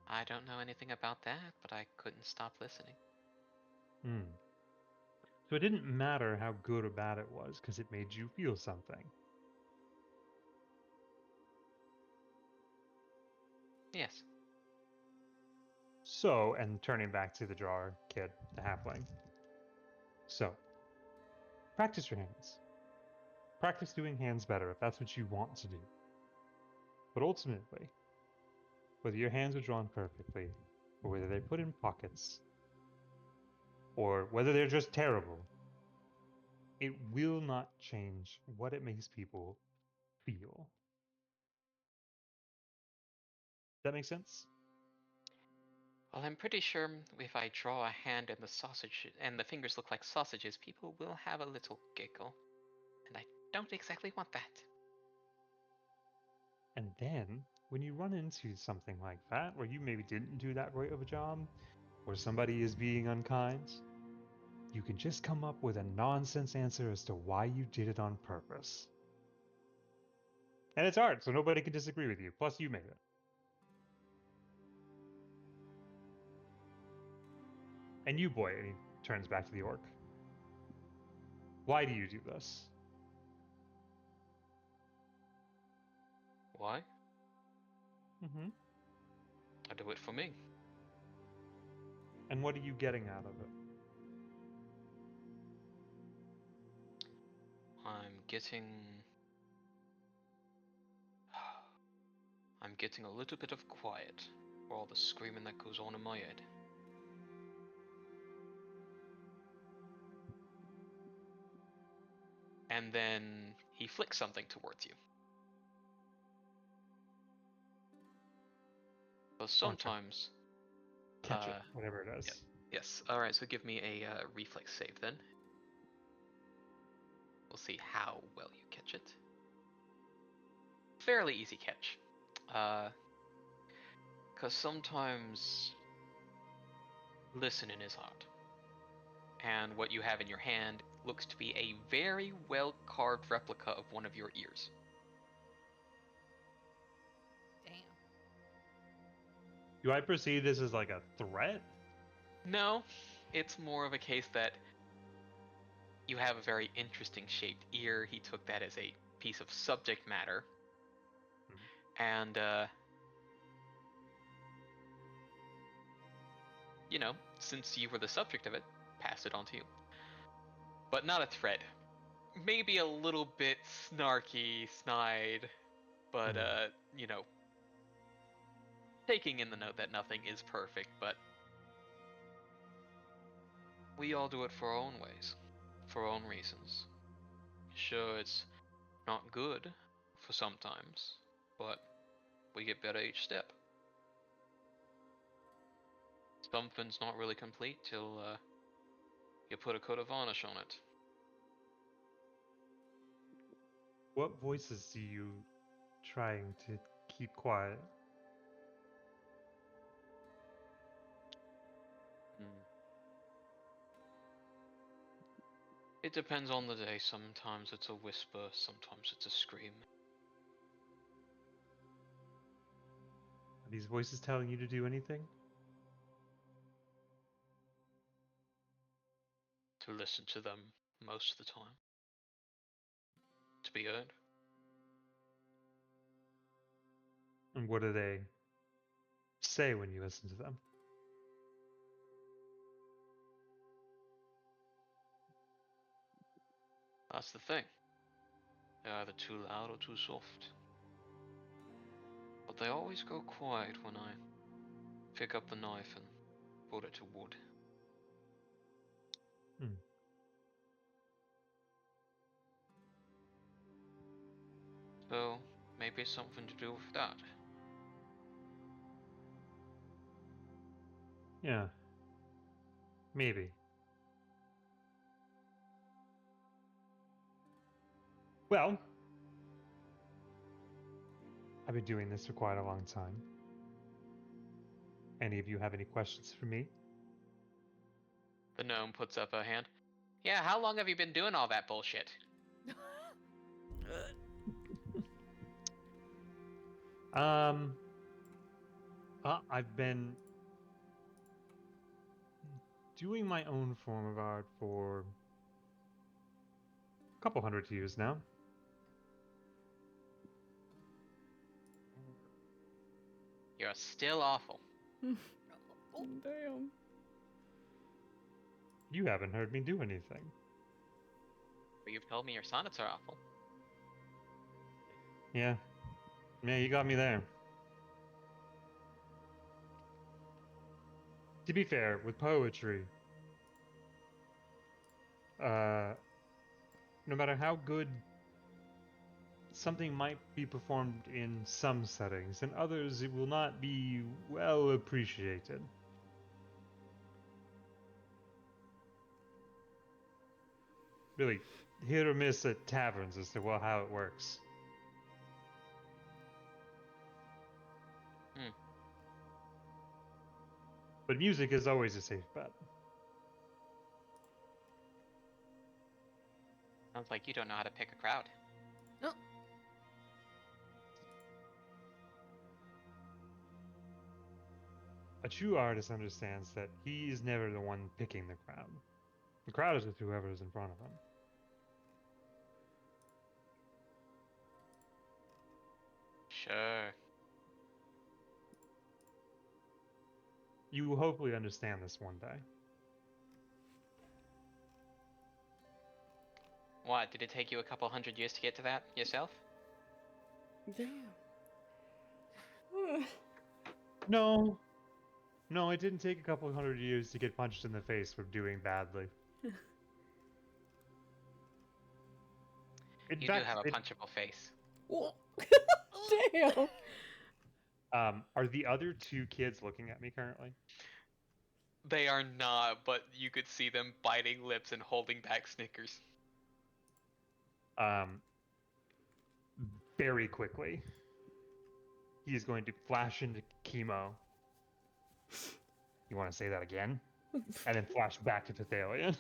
I don't know anything about that, but I couldn't stop listening. Hmm. So it didn't matter how good or bad it was because it made you feel something. Yes. So, and turning back to the drawer kid, the halfling. So, practice your hands. Practice doing hands better if that's what you want to do. But ultimately, whether your hands are drawn perfectly, or whether they're put in pockets, or whether they're just terrible, it will not change what it makes people feel. Does that make sense? Well, I'm pretty sure if I draw a hand and the fingers look like sausages, people will have a little giggle. And I don't exactly want that. And then, when you run into something like that, where you maybe didn't do that great of a job, or somebody is being unkind, you can just come up with a nonsense answer as to why you did it on purpose. And it's art, so nobody can disagree with you. Plus, you made it. And you, boy, and he turns back to the orc. Why do you do this? Why? Mm-hmm. I do it for me. And what are you getting out of it? I'm getting a little bit of quiet for all the screaming that goes on in my head. And then he flicks something towards you. So sometimes... Catch it, whatever it is. Yep. Yes. Alright, so give me a reflex save then. We'll see how well you catch it. Fairly easy catch. Because sometimes listen in his heart. And what you have in your hand looks to be a very well carved replica of one of your ears. Damn. Do I perceive this as like a threat? No, it's more of a case that you have a very interesting shaped ear. He took that as a piece of subject matter. And, you know, since you were the subject of it, pass it on to you. But not a threat. Maybe a little bit snarky, snide, but, you know, taking in the note that nothing is perfect, but we all do it for our own ways, for our own reasons. Sure, it's not good for sometimes, but we get better each step. Something's not really complete till you put a coat of varnish on it. What voices do you trying to keep quiet? It depends on the day. Sometimes it's a whisper, sometimes it's a scream. Are these voices telling you to do anything? To listen to them most of the time. To be heard. And what do they say when you listen to them? That's the thing. They're either too loud or too soft. But they always go quiet when I pick up the knife and put it to wood. So, maybe it's something to do with that. Yeah. Maybe. Well, I've been doing this for quite a long time. Any of you have any questions for me? The gnome puts up a hand. Yeah, how long have you been doing all that bullshit? I've been doing my own form of art for a couple 100 years now. You're still awful. Damn. You haven't heard me do anything. But you've told me your sonnets are awful. Yeah. Yeah, you got me there. To be fair, with poetry, no matter how good something might be performed in some settings, in others it will not be well appreciated. Really, hit or miss at taverns as to how it works. But music is always a safe bet. Sounds like you don't know how to pick a crowd. A true artist understands that he is never the one picking the crowd. The crowd is with whoever is in front of him. Sure. You will hopefully understand this one day. What, did it take you a couple 100 years to get to that yourself? Damn. No. No, it didn't take a couple 100 years to get punched in the face for doing badly. You do have a punchable face. Damn. Are the other two kids looking at me currently? They are not, but you could see them biting lips and holding back snickers. Very quickly, he is going to flash into chemo. You want to say that again? and then flash back to Thethalion.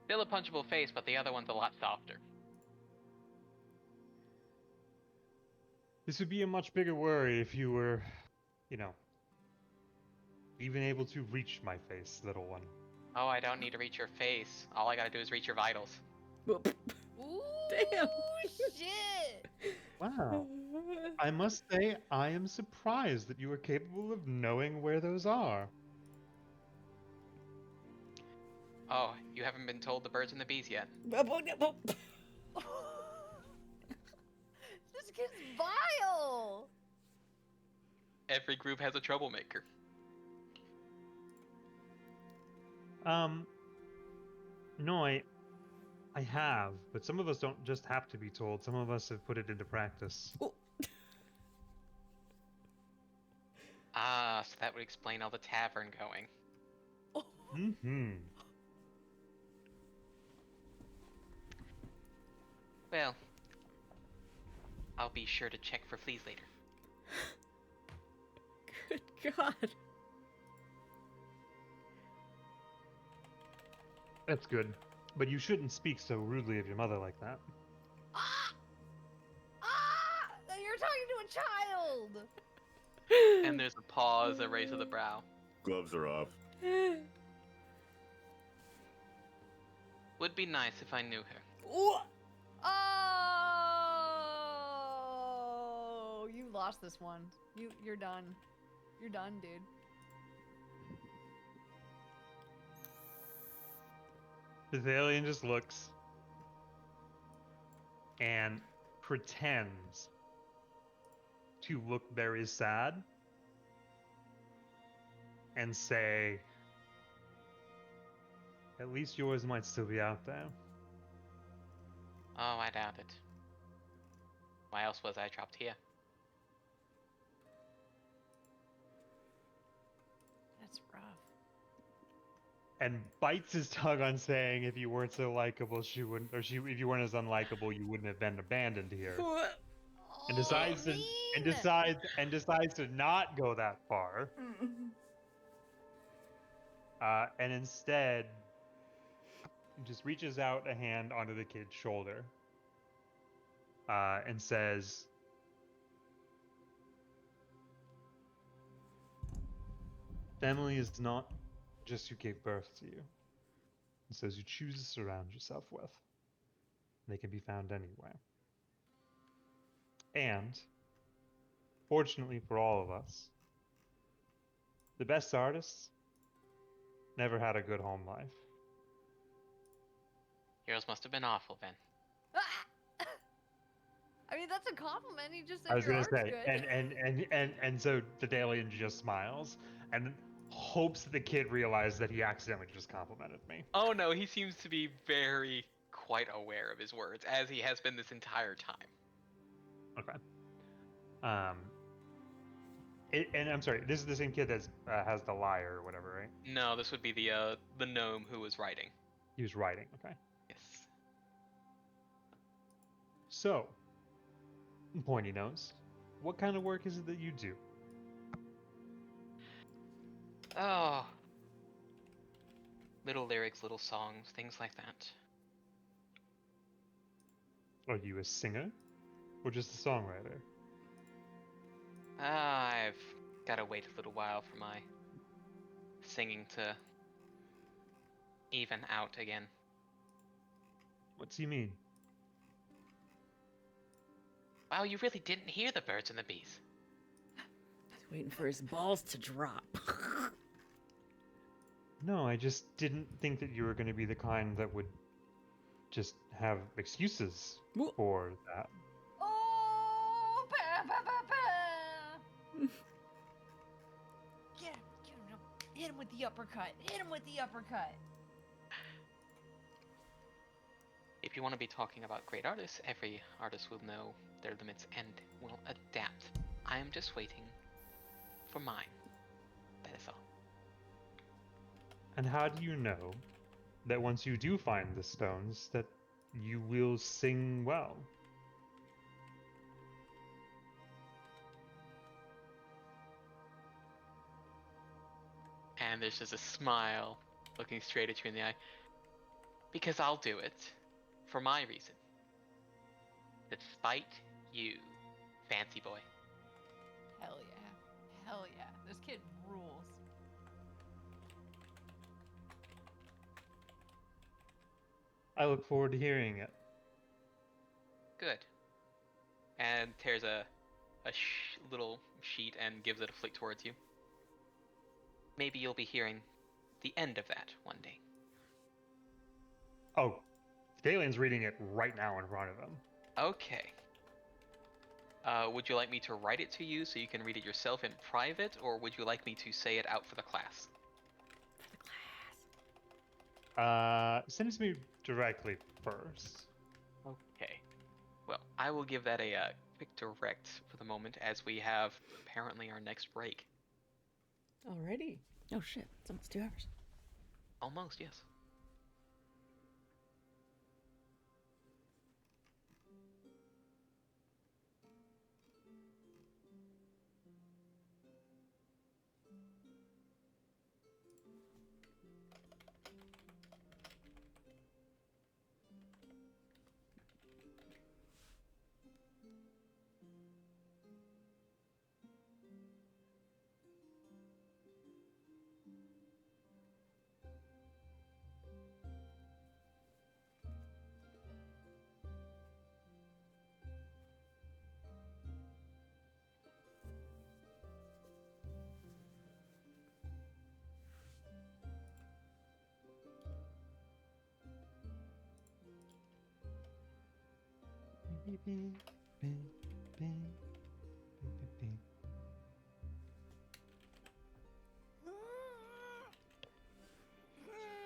Still a punchable face, but the other one's a lot softer. This would be a much bigger worry if you were, you know, even able to reach my face, little one. Oh, I don't need to reach your face. All I gotta do is reach your vitals. Ooh, Damn. shit! Wow. I must say, I am surprised that you are capable of knowing where those are. Oh, you haven't been told the birds and the bees yet. This kid's vile! Every group has a troublemaker. No, I have, but some of us don't just have to be told. Some of us have put it into practice. Ah, so that would explain all the tavern going. Mm-hmm. Well, I'll be sure to check for fleas later. Good God. That's good. But you shouldn't speak so rudely of your mother like that. Ah! Ah! You're talking to a child! And there's a pause, a raise of the brow. Gloves are off. Would be nice if I knew her. Oh! You lost this one. You're done. You're done, dude. Thethalion just looks and pretends to look very sad and say, at least yours might still be out there. Oh, I doubt it. Why else was I dropped here? That's rough. And bites his tongue on saying, if you weren't so likable, she wouldn't, or if you weren't as unlikable, you wouldn't have been abandoned here. And decides to decides to not go that far. And instead just reaches out a hand onto the kid's shoulder and says, family is not just who gave birth to you. It says you choose to surround yourself with. They can be found anywhere. And, fortunately for all of us, the best artists never had a good home life. Yours must have been awful then. I mean, that's a compliment. He just said I was your gonna art's say, good. and so the Dalian just smiles and hopes that the kid realizes that he accidentally just complimented me. Oh no, he seems to be very quite aware of his words, as he has been this entire time. Okay. And I'm sorry, this is the same kid that has the lyre or whatever, right? No, this would be the gnome who was writing. He was writing, okay. Yes. So, Pointy Nose, what kind of work is it that you do? Oh. Little lyrics, little songs, things like that. Are you a singer? Or just a songwriter? I've gotta wait a little while for my singing to even out again. What do you mean? Wow, you really didn't hear the birds and the bees. Waiting for his balls to drop. No, I just didn't think that you were going to be the kind that would just have excuses Whoa. for that. Oh, bah, bah, bah, bah. Get him, no. Hit him with the uppercut. Hit him with the uppercut. If you want to be talking about great artists, every artist will know their limits and will adapt. I am just waiting for mine. That is all. And how do you know that once you do find the stones that you will sing well? And there's just a smile looking straight at you in the eye. Because I'll do it. For my reason. Despite you, fancy boy. Hell yeah. Hell yeah. This kid rules. I look forward to hearing it. Good. And tears a little sheet and gives it a flick towards you. Maybe you'll be hearing the end of that one day. Oh, Galen's reading it right now in front of him. Okay. Would you like me to write it to you so you can read it yourself in private, or would you like me to say it out for the class? For the class. Send it to me directly first. Okay. Well, I will give that a quick direct for the moment, as we have apparently our next break. Alrighty. Oh shit, it's almost 2 hours. Almost, yes.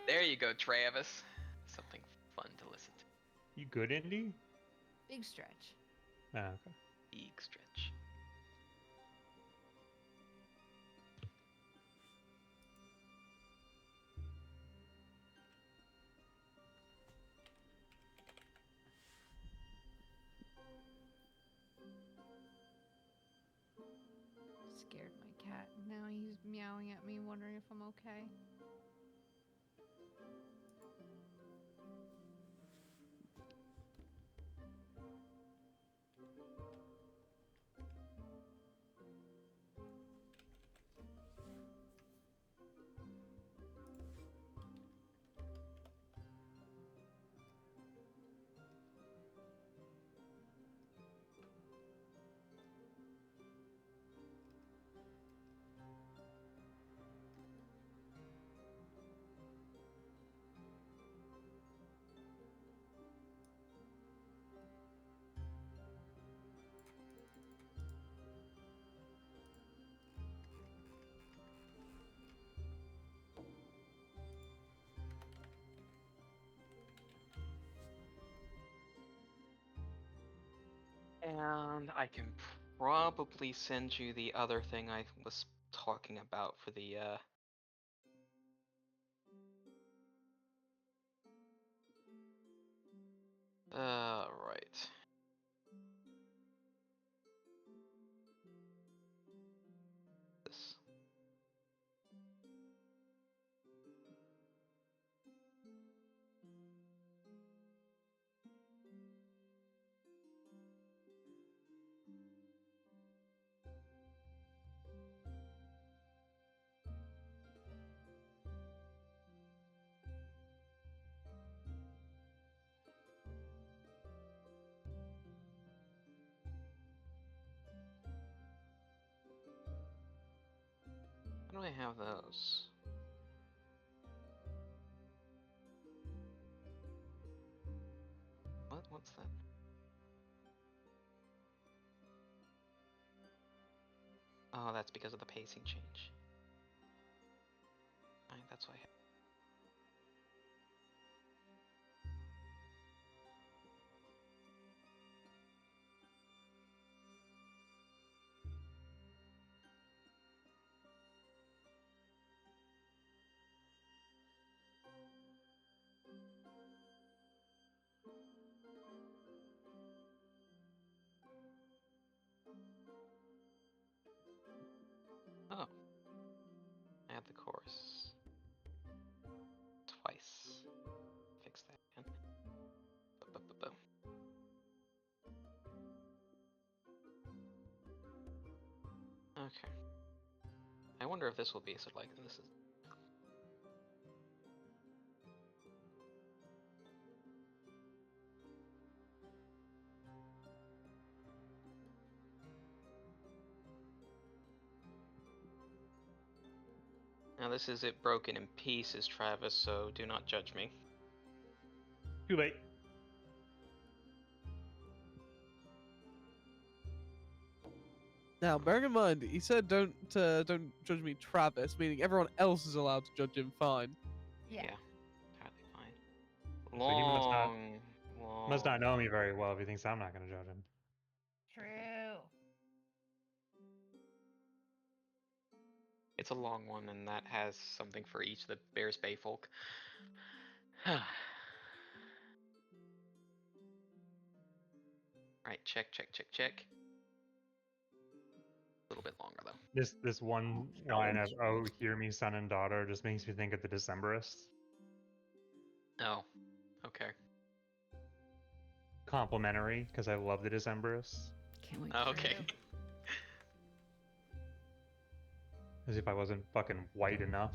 There you go, Travis. Something fun to listen to. You good, Indy? Big stretch. Ah, okay. Big stretch. Scared my cat. Now he's meowing at me, wondering if I'm okay. And I can probably send you the other thing I was talking about for the, right. This. How do I have those? What's that? Oh, that's because of the pacing change. Alright, that's why I have. Oh. Add the chorus. again. Bu-bu-bu-bu. Okay. I wonder if this will be so like this is. Now this is it broken in pieces, Travis, so do not judge me. Too late. Now, bearing in mind, he said don't judge me, Travis, meaning everyone else is allowed to judge him fine. Yeah. Entirely fine. So he Long. must not know me very well if he thinks I'm not going to judge him. True. It's a long one, and that has something for each of the Bears Bay folk. Right, check. A little bit longer though. This one line of "Oh, hear me, son and daughter" just makes me think of the Decemberists. Oh, okay. Complimentary, because I love the Decemberists. Can't wait. Okay. True. As if I wasn't fucking white enough.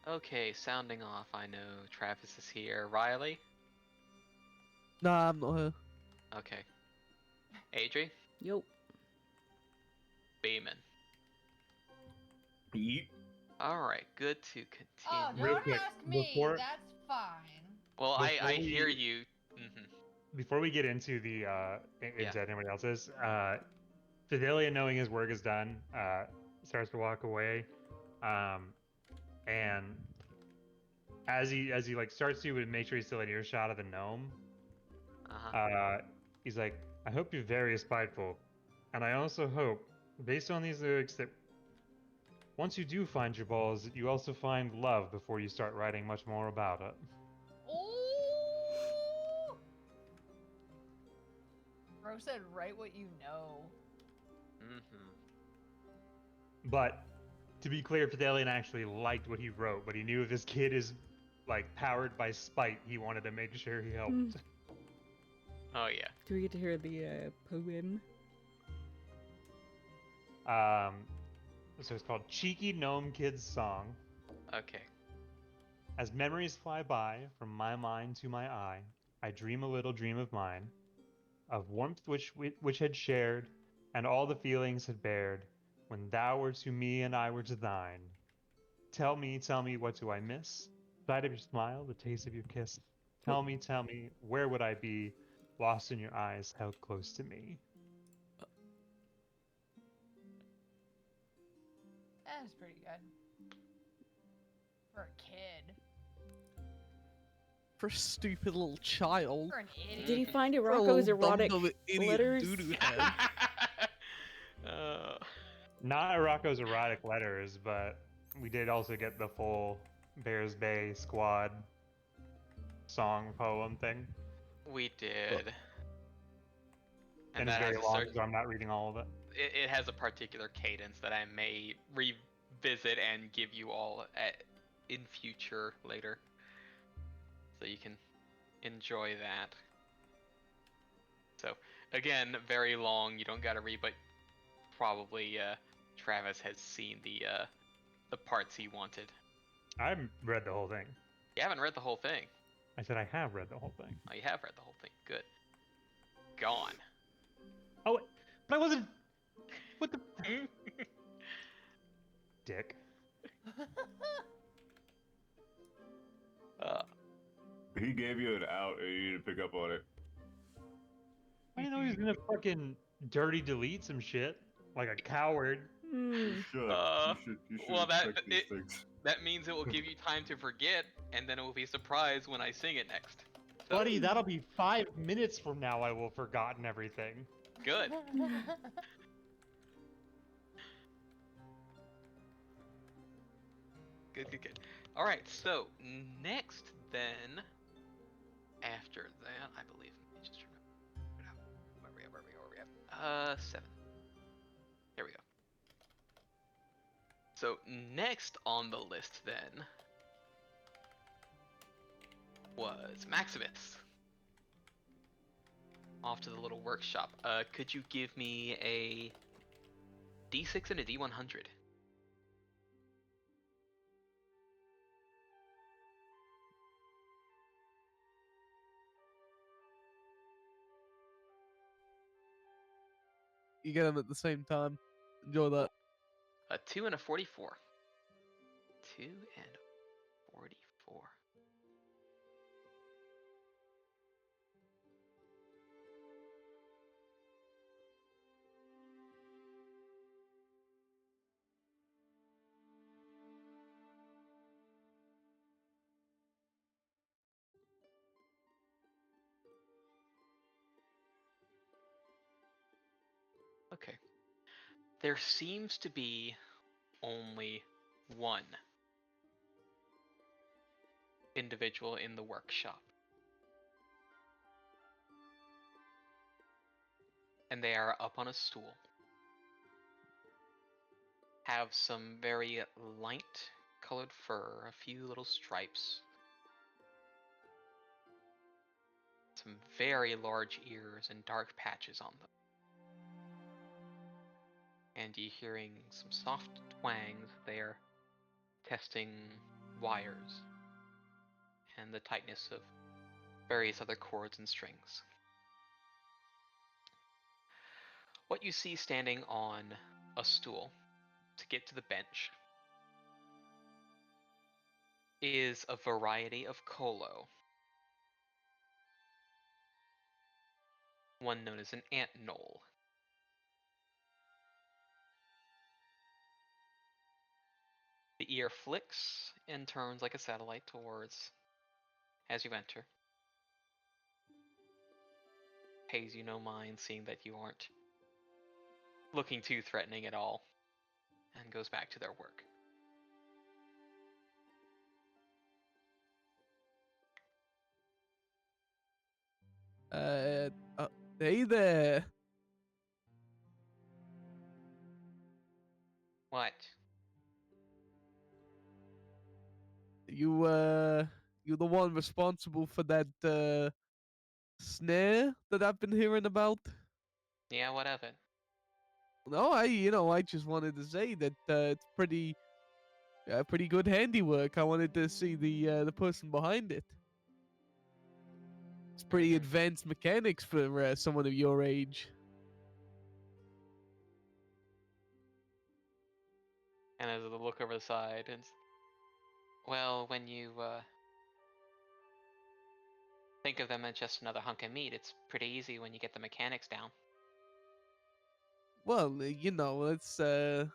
Okay, sounding off. I know Travis is here. Riley? Nah, I'm not here. Okay. Adri? Yo. Beeman. Yeet. Alright, good to Oh, continue. Real don't quick, ask me. before- That's fine. Well, I before hear we- you. Hmm. Before we get into the into Yeah. anybody else's, Fidelia, knowing his work is done, starts to walk away, and as he like starts to make sure he's still in earshot of the gnome, Uh-huh. he's like, "I hope you're very spiteful, and I also hope, based on these lyrics, that once you do find your balls, that you also find love before you start writing much more about it." Ooh. Bro said, "Write what you know." Mm-hmm. But to be clear, Fidelian actually liked what he wrote, but he knew if this kid is like powered by spite, he wanted to make sure he helped. Oh, yeah. Do we get to hear the poem? So it's called Cheeky Gnome Kid's Song. Okay. As memories fly by from my mind to my eye, I dream a little dream of mine, of warmth which had shared, and all the feelings had bared, when thou were to me and I were to thine. Tell me, what do I miss? Sight of your smile, the taste of your kiss. Tell me, where would I be, lost in your eyes, held close to me? That's pretty good. For a kid. For a stupid little child. For an idiot. Did he find For a Rocco's little erotic bundle of idiot letters? doo-doo head. Not Rocco's erotic letters, but we did also get the full Bears Bay squad song poem thing. We did. And it's that very has a long, certain- so I'm not reading all of it. it has a particular cadence that I may revisit and give you all in future later. So you can enjoy that. So, again, very long, you don't gotta read, but probably Travis has seen the parts he wanted. I haven't read the whole thing. You haven't read the whole thing. I said I have read the whole thing. Oh, you have read the whole thing. Good. Gone. Oh, but I wasn't. What the? Dick. He gave you an out and you need to pick up on it. I didn't know he was gonna fucking dirty delete some shit like a coward. You should. You should well, expect these things. that means it will give you time to forget, and then it will be surprised when I sing it next. So, Buddy, that'll be 5 minutes from now. I will have forgotten everything. good. Good, good, good. All right, so next then, after that, I believe. Let me just remember. Where we at? 7. Here we go. So next on the list then was Maximus. Off to the little workshop. Could you give me a D6 and a D100? You get them at the same time. Enjoy that. A 2 and a 44. 2 and 44. Okay. There seems to be only one individual in the workshop. And they are up on a stool. Have some very light colored fur, a few little stripes. Some very large ears and dark patches on them. And you're hearing some soft twangs. They're testing wires and the tightness of various other cords and strings. What you see standing on a stool to get to the bench is a variety of kolo. One known as an ant knoll. The ear flicks and turns like a satellite towards as you enter. Pays you no mind, seeing that you aren't looking too threatening at all, and goes back to their work. Hey there. What? You the one responsible for that snare that I've been hearing about? Yeah, what of it? No, I just wanted to say that it's pretty good handiwork. I wanted to see the person behind it. It's pretty advanced mechanics for someone of your age. And as a look over the side, and well, when you think of them as just another hunk of meat, it's pretty easy when you get the mechanics down. Well, it's you're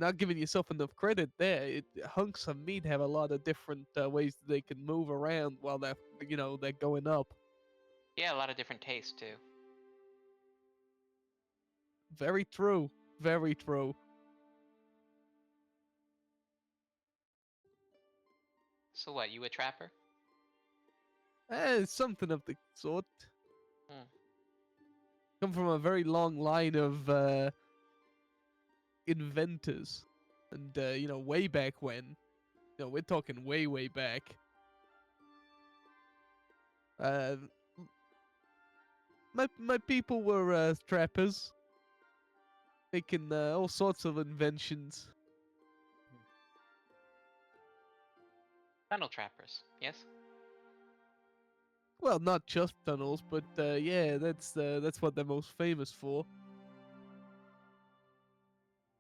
not giving yourself enough credit there. Hunks of meat have a lot of different ways that they can move around while they're going up. Yeah, a lot of different tastes too. Very true. Very true. So what, you a trapper? Something of the sort. Hmm. Come from a very long line of inventors, and way back when. We're talking way back. Uh, my people were trappers, making all sorts of inventions. Tunnel trappers, yes? Well, not just tunnels, but yeah, that's what they're most famous for.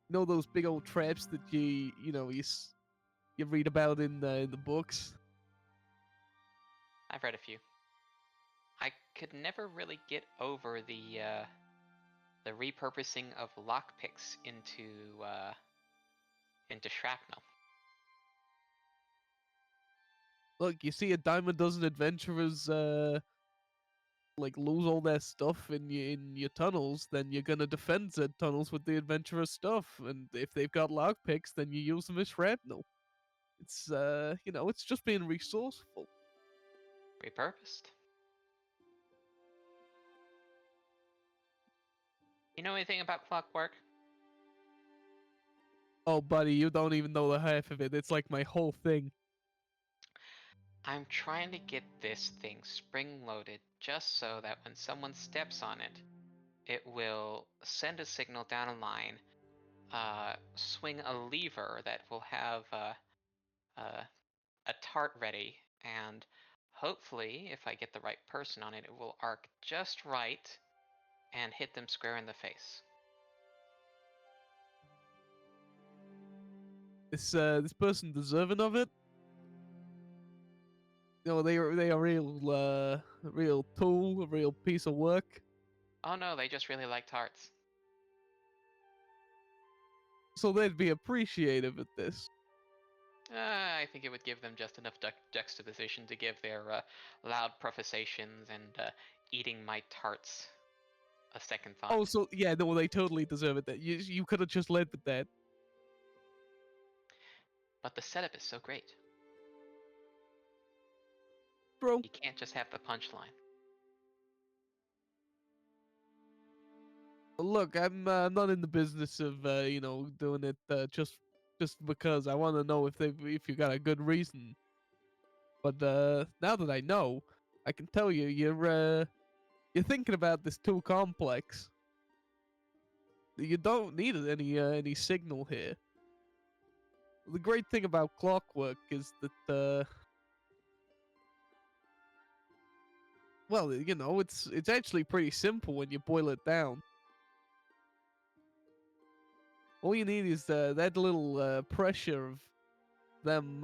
You know those big old traps that you read about in the books. I've read a few. I could never really get over the repurposing of lockpicks into shrapnel. Look, you see a dime a dozen adventurers like lose all their stuff in your tunnels, then you're gonna defend said tunnels with the adventurer stuff, and if they've got lockpicks, then you use them as shrapnel. It's it's just being resourceful. Repurposed. You know anything about clockwork? Oh, buddy, you don't even know the half of it. It's like my whole thing. I'm trying to get this thing spring-loaded just so that when someone steps on it, it will send a signal down a line, swing a lever that will have a tart ready, and hopefully, if I get the right person on it, it will arc just right and hit them square in the face. This person deserving of it? They are real tool, a real piece of work. Oh no, they just really like tarts. So they'd be appreciative at this. I think it would give them just enough juxtaposition to give their loud professations and eating my tarts a second thought. Oh, so yeah, no, they totally deserve it. That you could have just led with that. But the setup is so great. Bro. You can't just have the punchline. Look, I'm not in the business of doing it just because. I want to know if you got a good reason. But now that I know, I can tell you're thinking about this too complex. You don't need any signal here. The great thing about clockwork is that well, it's actually pretty simple when you boil it down. All you need is that little pressure of them,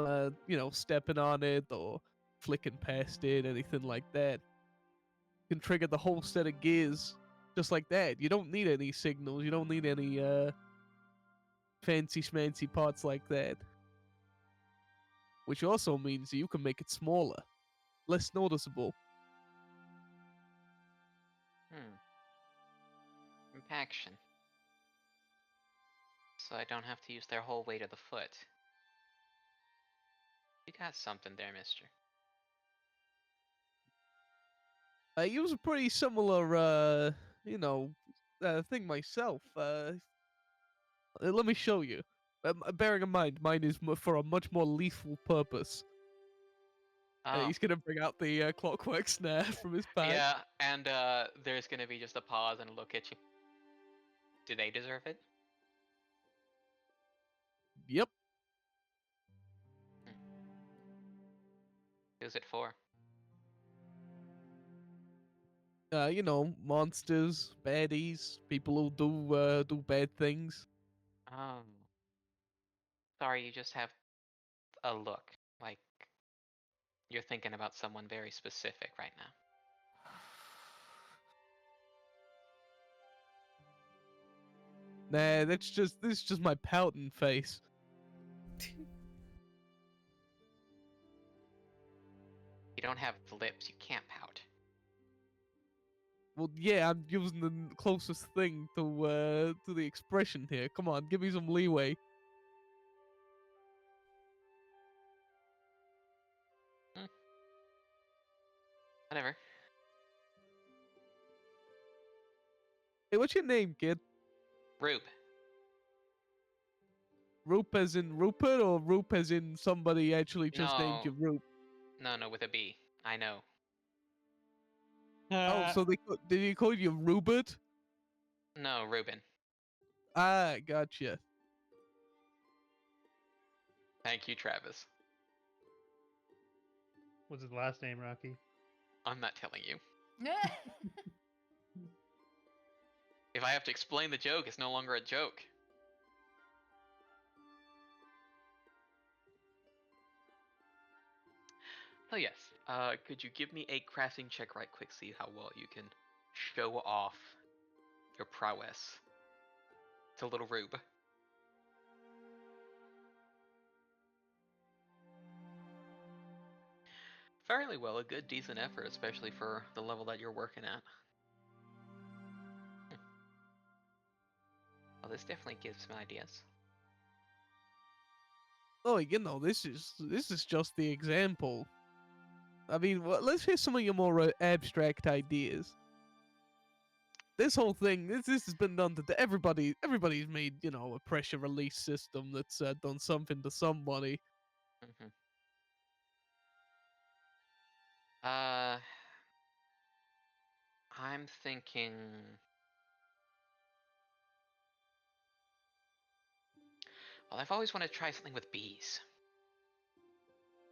stepping on it or flicking past it, anything like that. Can trigger the whole set of gears just like that. You don't need any signals. You don't need any fancy schmancy parts like that. Which also means you can make it smaller, less noticeable. Compaction. So I don't have to use their whole weight of the foot. You got something there, mister. I use a pretty similar, thing myself. Let me show you. Bearing in mind, mine is for a much more lethal purpose. Oh. He's gonna bring out the clockwork snare from his pack. Yeah, and there's gonna be just a pause and a look at you. Do they deserve it? Yep. Who's it for? Monsters, baddies, people who do bad things. Oh. Sorry, you just have a look. Like, you're thinking about someone very specific right now. Nah, this is just my pouting face. You don't have lips, you can't pout. Well, yeah, I'm using the closest thing to the expression here. Come on, give me some leeway. Whatever. Hey, what's your name, kid? Rube. Roop as in Rupert, or Roop as in somebody actually just named you Roop? No, with a B. I know. Oh, so did he call you Rupert? No, Ruben. Ah, gotcha. Thank you, Travis. What's his last name, Rocky? I'm not telling you. If I have to explain the joke, it's no longer a joke. Oh yes. Could you give me a crafting check right quick, see how well you can show off your prowess to little Rube? fairly well. A good, decent effort, especially for the level that you're working at. Well, this definitely gives some ideas. Oh, this is just the example. I mean, well, let's hear some of your more abstract ideas. This whole thing, this has been done to everybody. Everybody's made, a pressure release system that's done something to somebody. Mm-hmm. I'm thinking. Well, I've always wanted to try something with bees.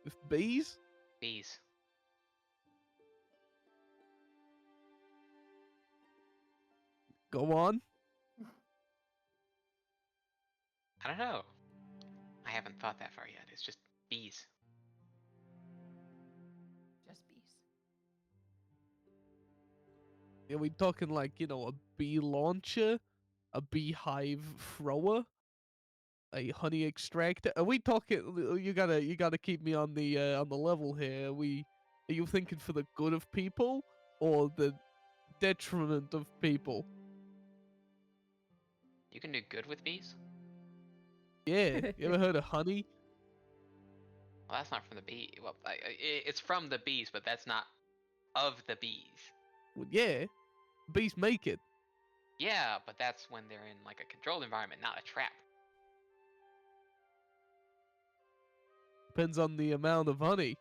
With bees? Bees. Go on. I don't know. I haven't thought that far yet. It's just bees. Just bees. Are we talking like, a bee launcher? A beehive thrower? A honey extractor? Are we talking? You gotta keep me on the level here. Are you thinking for the good of people or the detriment of people? You can do good with bees? Yeah. You ever heard of honey? Well, that's not from the bee. Well, it's from the bees, but that's not of the bees. Well, yeah. Bees make it. Yeah, but that's when they're in like a controlled environment, not a trap. Depends on the amount of honey.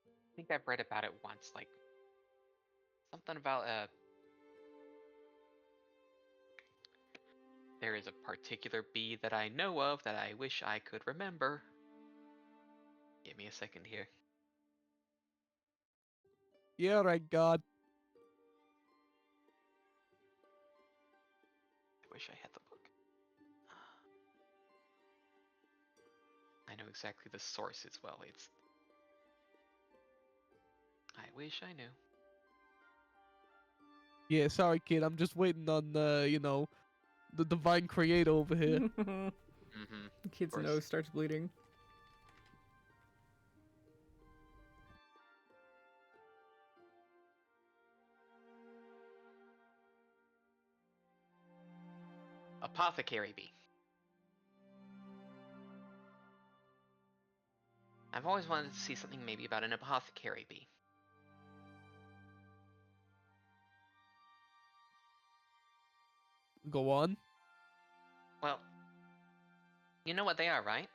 I think I've read about it once, like something about there is a particular bee that I know of that I wish I could remember. Give me a second here. Yeah, right, God. I wish I had the book. I know exactly the source as well. It's. I wish I knew. Yeah, sorry, kid. I'm just waiting on, the divine creator over here. Mm-hmm. The kid's course. nose starts bleeding. Apothecary bee. I've always wanted to see something maybe about an apothecary bee. Go on. Well, you know what they are, right?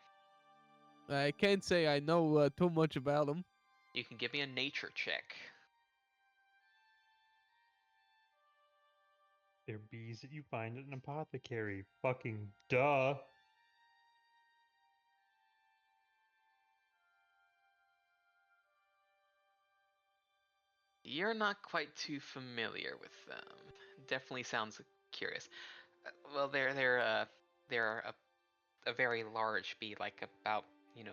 I can't say I know too much about them. You can give me a nature check. They're bees that you find at an apothecary. Fucking duh. You're not quite too familiar with them. Definitely sounds curious. Well, they're a very large bee, like about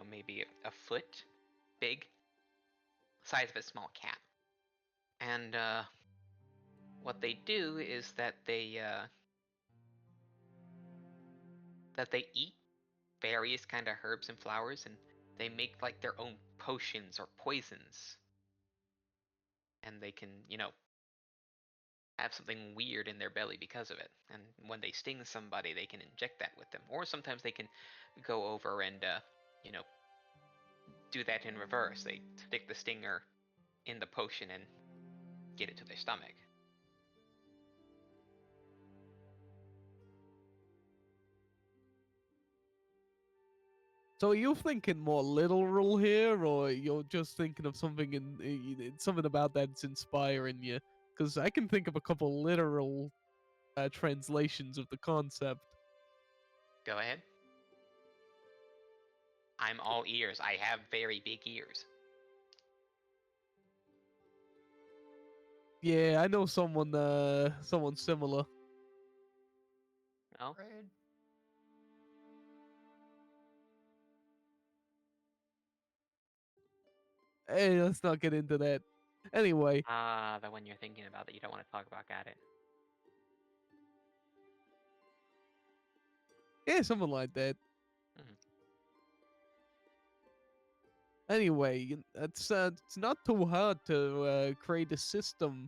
maybe a foot big, size of a small cat. And what they do is that they eat various kind of herbs and flowers, and they make like their own potions or poisons. And they can have something weird in their belly because of it. And when they sting somebody, they can inject that with them. Or sometimes they can go over and, do that in reverse. They stick the stinger in the potion and get it to their stomach. So are you thinking more literal here, or you're just thinking of something something about that's inspiring you? Because I can think of a couple literal translations of the concept. Go ahead. I'm all ears. I have very big ears. Yeah, I know someone similar. Oh, Rude. Hey, let's not get into that. Anyway, the one you're thinking about that you don't want to talk about. Got it. yeah, something like that. Anyway, it's not too hard to create a system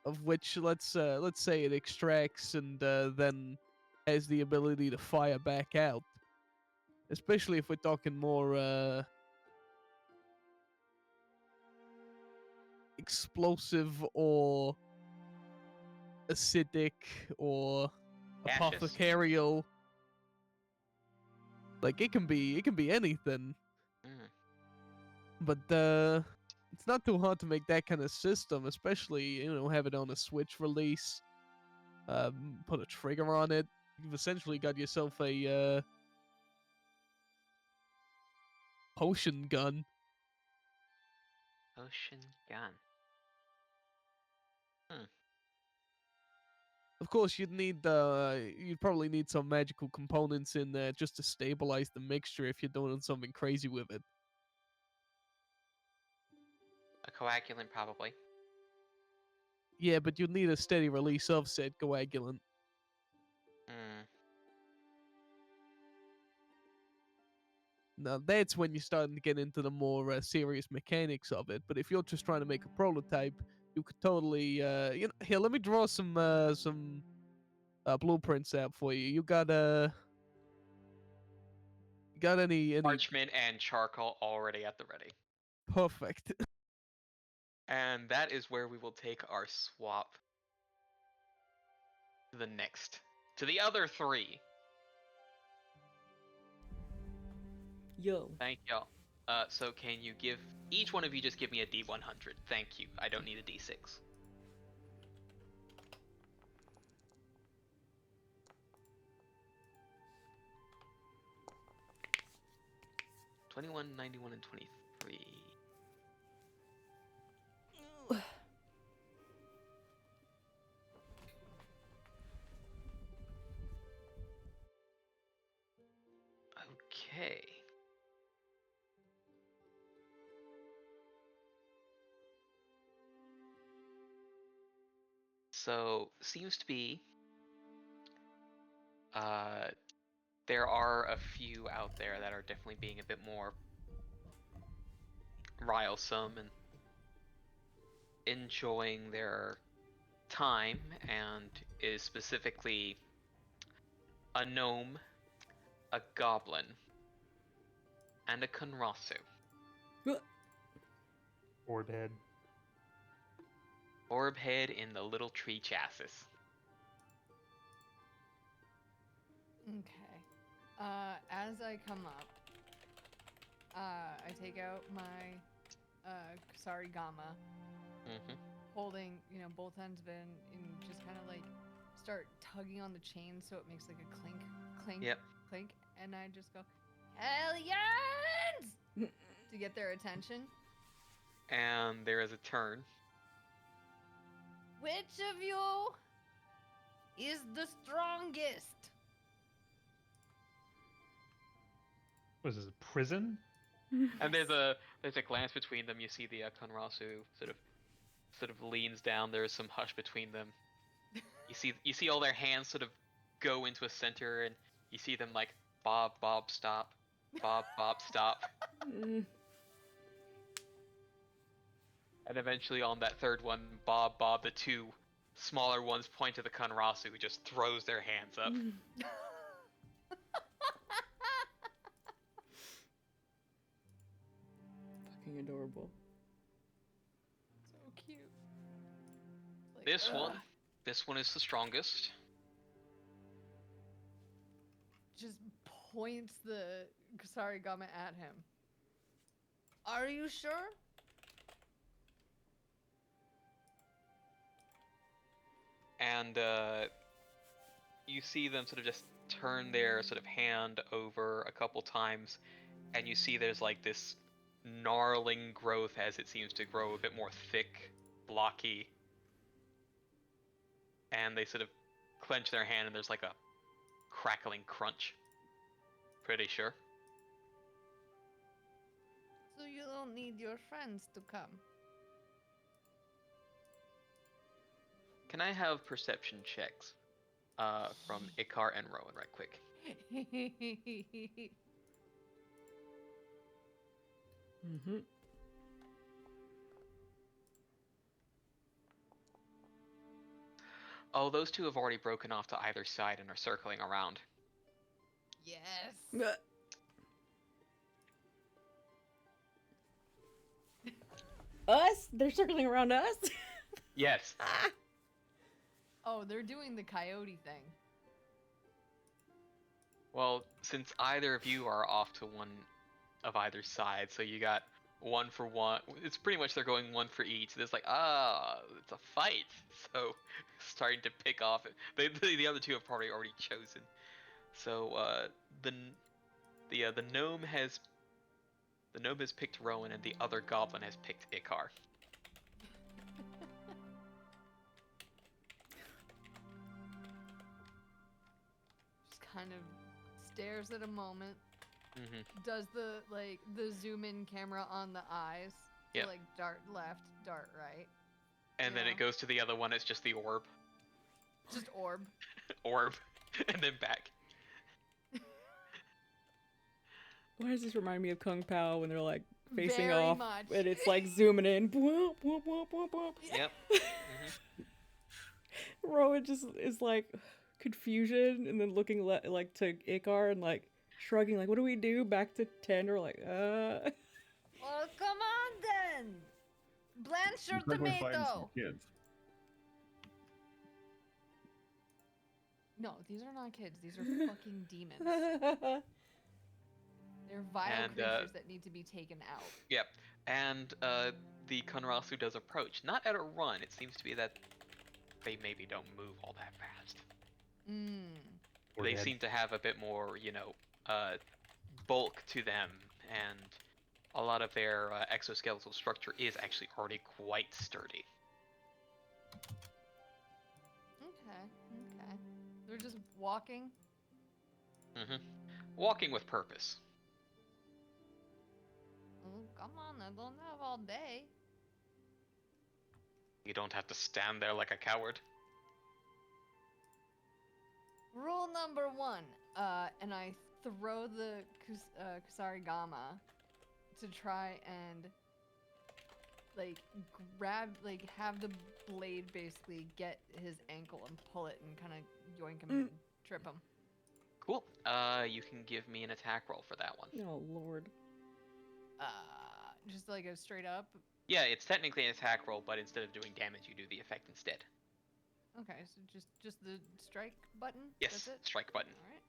of which let's say it extracts and then has the ability to fire back out. Especially if we're talking more explosive or acidic or Gaseous. apothecarial. Like it can be anything. Mm. But it's not too hard to make that kind of system, especially have it on a Switch release. Put a trigger on it. You've essentially got yourself a potion gun. Ocean gun. Of course, you'd probably need some magical components in there just to stabilize the mixture if you're doing something crazy with it. A coagulant, probably. Yeah, but you'd need a steady release of said coagulant. Mm. Now that's when you're starting to get into the more serious mechanics of it. But if you're just trying to make a prototype, you could totally here. Let me draw some blueprints out for you. You got any Parchment and charcoal already at the ready. perfect. And that is where we will take our swap to the other three. Yo. Thank y'all. So can you give each one of you just give me a D100? Thank you. I don't need a D6. $21, $91, and $23. Okay. So, seems to be there are a few out there that are definitely being a bit more rilesome and enjoying their time, and is specifically a gnome, a goblin, and a Conrasu. Orb head. Orb head in the little tree chassis. Okay. As I come up, I take out my Kusarigama, Mm-hmm. holding, both ends of it, and just kind of like start tugging on the chain so it makes like a clink, clink, Yep. clink, and I just go, Hellions! to get their attention. And there is a turn. Which of you is the strongest? Was this a prison? And there's a glance between them. You see the Conrasu sort of leans down. There is some hush between them. You see all their hands sort of go into a center, and you see them like Bob, stop, Bob, stop. Mm. And eventually on that third one, Bob, the two smaller ones point to the Conrasu, who just throws their hands up. Fucking adorable. So cute. Like, This one is the strongest. just points the Kusarigama at him. Are you sure? And you see them sort of just turn their sort of hand over a couple times, and you see there's like this gnarling growth as it seems to grow a bit more thick, blocky. And they sort of clench their hand, and there's like a crackling crunch. Pretty sure. So you don't need your friends to come. Can I have perception checks from Ikar and Rowan right quick? Mm-hmm. Oh, those two have already broken off to either side and are circling around. Yes. Us? They're circling around us? Yes. Oh, they're doing the coyote thing. Well, since either of you are off to one of either side, so you got one for one. It's pretty much they're going one for each. It's like, it's a fight. So, starting to pick off. The other two have probably already chosen. So, the gnome has picked Rowan, and the other goblin has picked Ikar. Just kind of stares at a moment. Mm-hmm. Does the zoom in camera on the eyes? Yeah. So, like dart left, dart right. And then Yeah. it goes to the other one. It's just the orb. Just orb. Orb, and then back. Why does this remind me of Kung Pao when they're like facing Very off much. and it's like zooming in? Whoop, whoop, whoop, whoop, whoop. Yep. Rowan just is like confusion and then looking like to Ikar and like shrugging like, what do we do? Back to Tender like, Well, come on then. Blanch your It's like we're fighting some tomato. kids. No, these are not kids. These are fucking demons. They're vile And, creatures that need to be taken out. Yep. And the Konrasu does approach. Not at a run. It seems to be that they maybe don't move all that fast. We're They dead. seem to have a bit more, bulk to them, and a lot of their exoskeletal structure is actually already quite sturdy. Okay. They're just walking. Walking with purpose. Oh, come on, I don't have all day. You don't have to stand there like a coward. Rule number 1, and I throw the Kusarigama to try and have the blade basically get his ankle and pull it and kind of yoink him and trip him. Cool. You can give me an attack roll for that one. oh lord. Just like a straight up. Yeah, it's technically an attack roll, but instead of doing damage, you do the effect instead. Okay, so just the strike button. Yes, That's it. strike button. All right.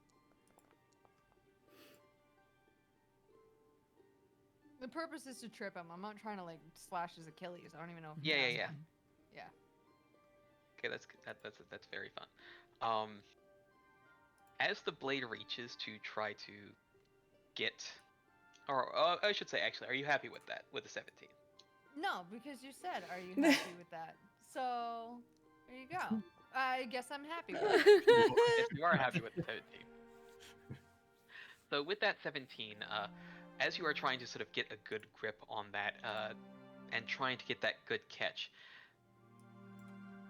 The purpose is to trip him. I'm not trying to like slash his Achilles. I don't even know if he Yeah, has yeah, yeah. one. Yeah. Okay, that's very fun. As the blade reaches to try to get, or I should say, actually, are you happy with that? With the 17? No, because you said, "Are you happy with that?" So there you go. I guess I'm happy with it. Yes, you are happy with the 17. So with that 17, as you are trying to sort of get a good grip on that, and trying to get that good catch,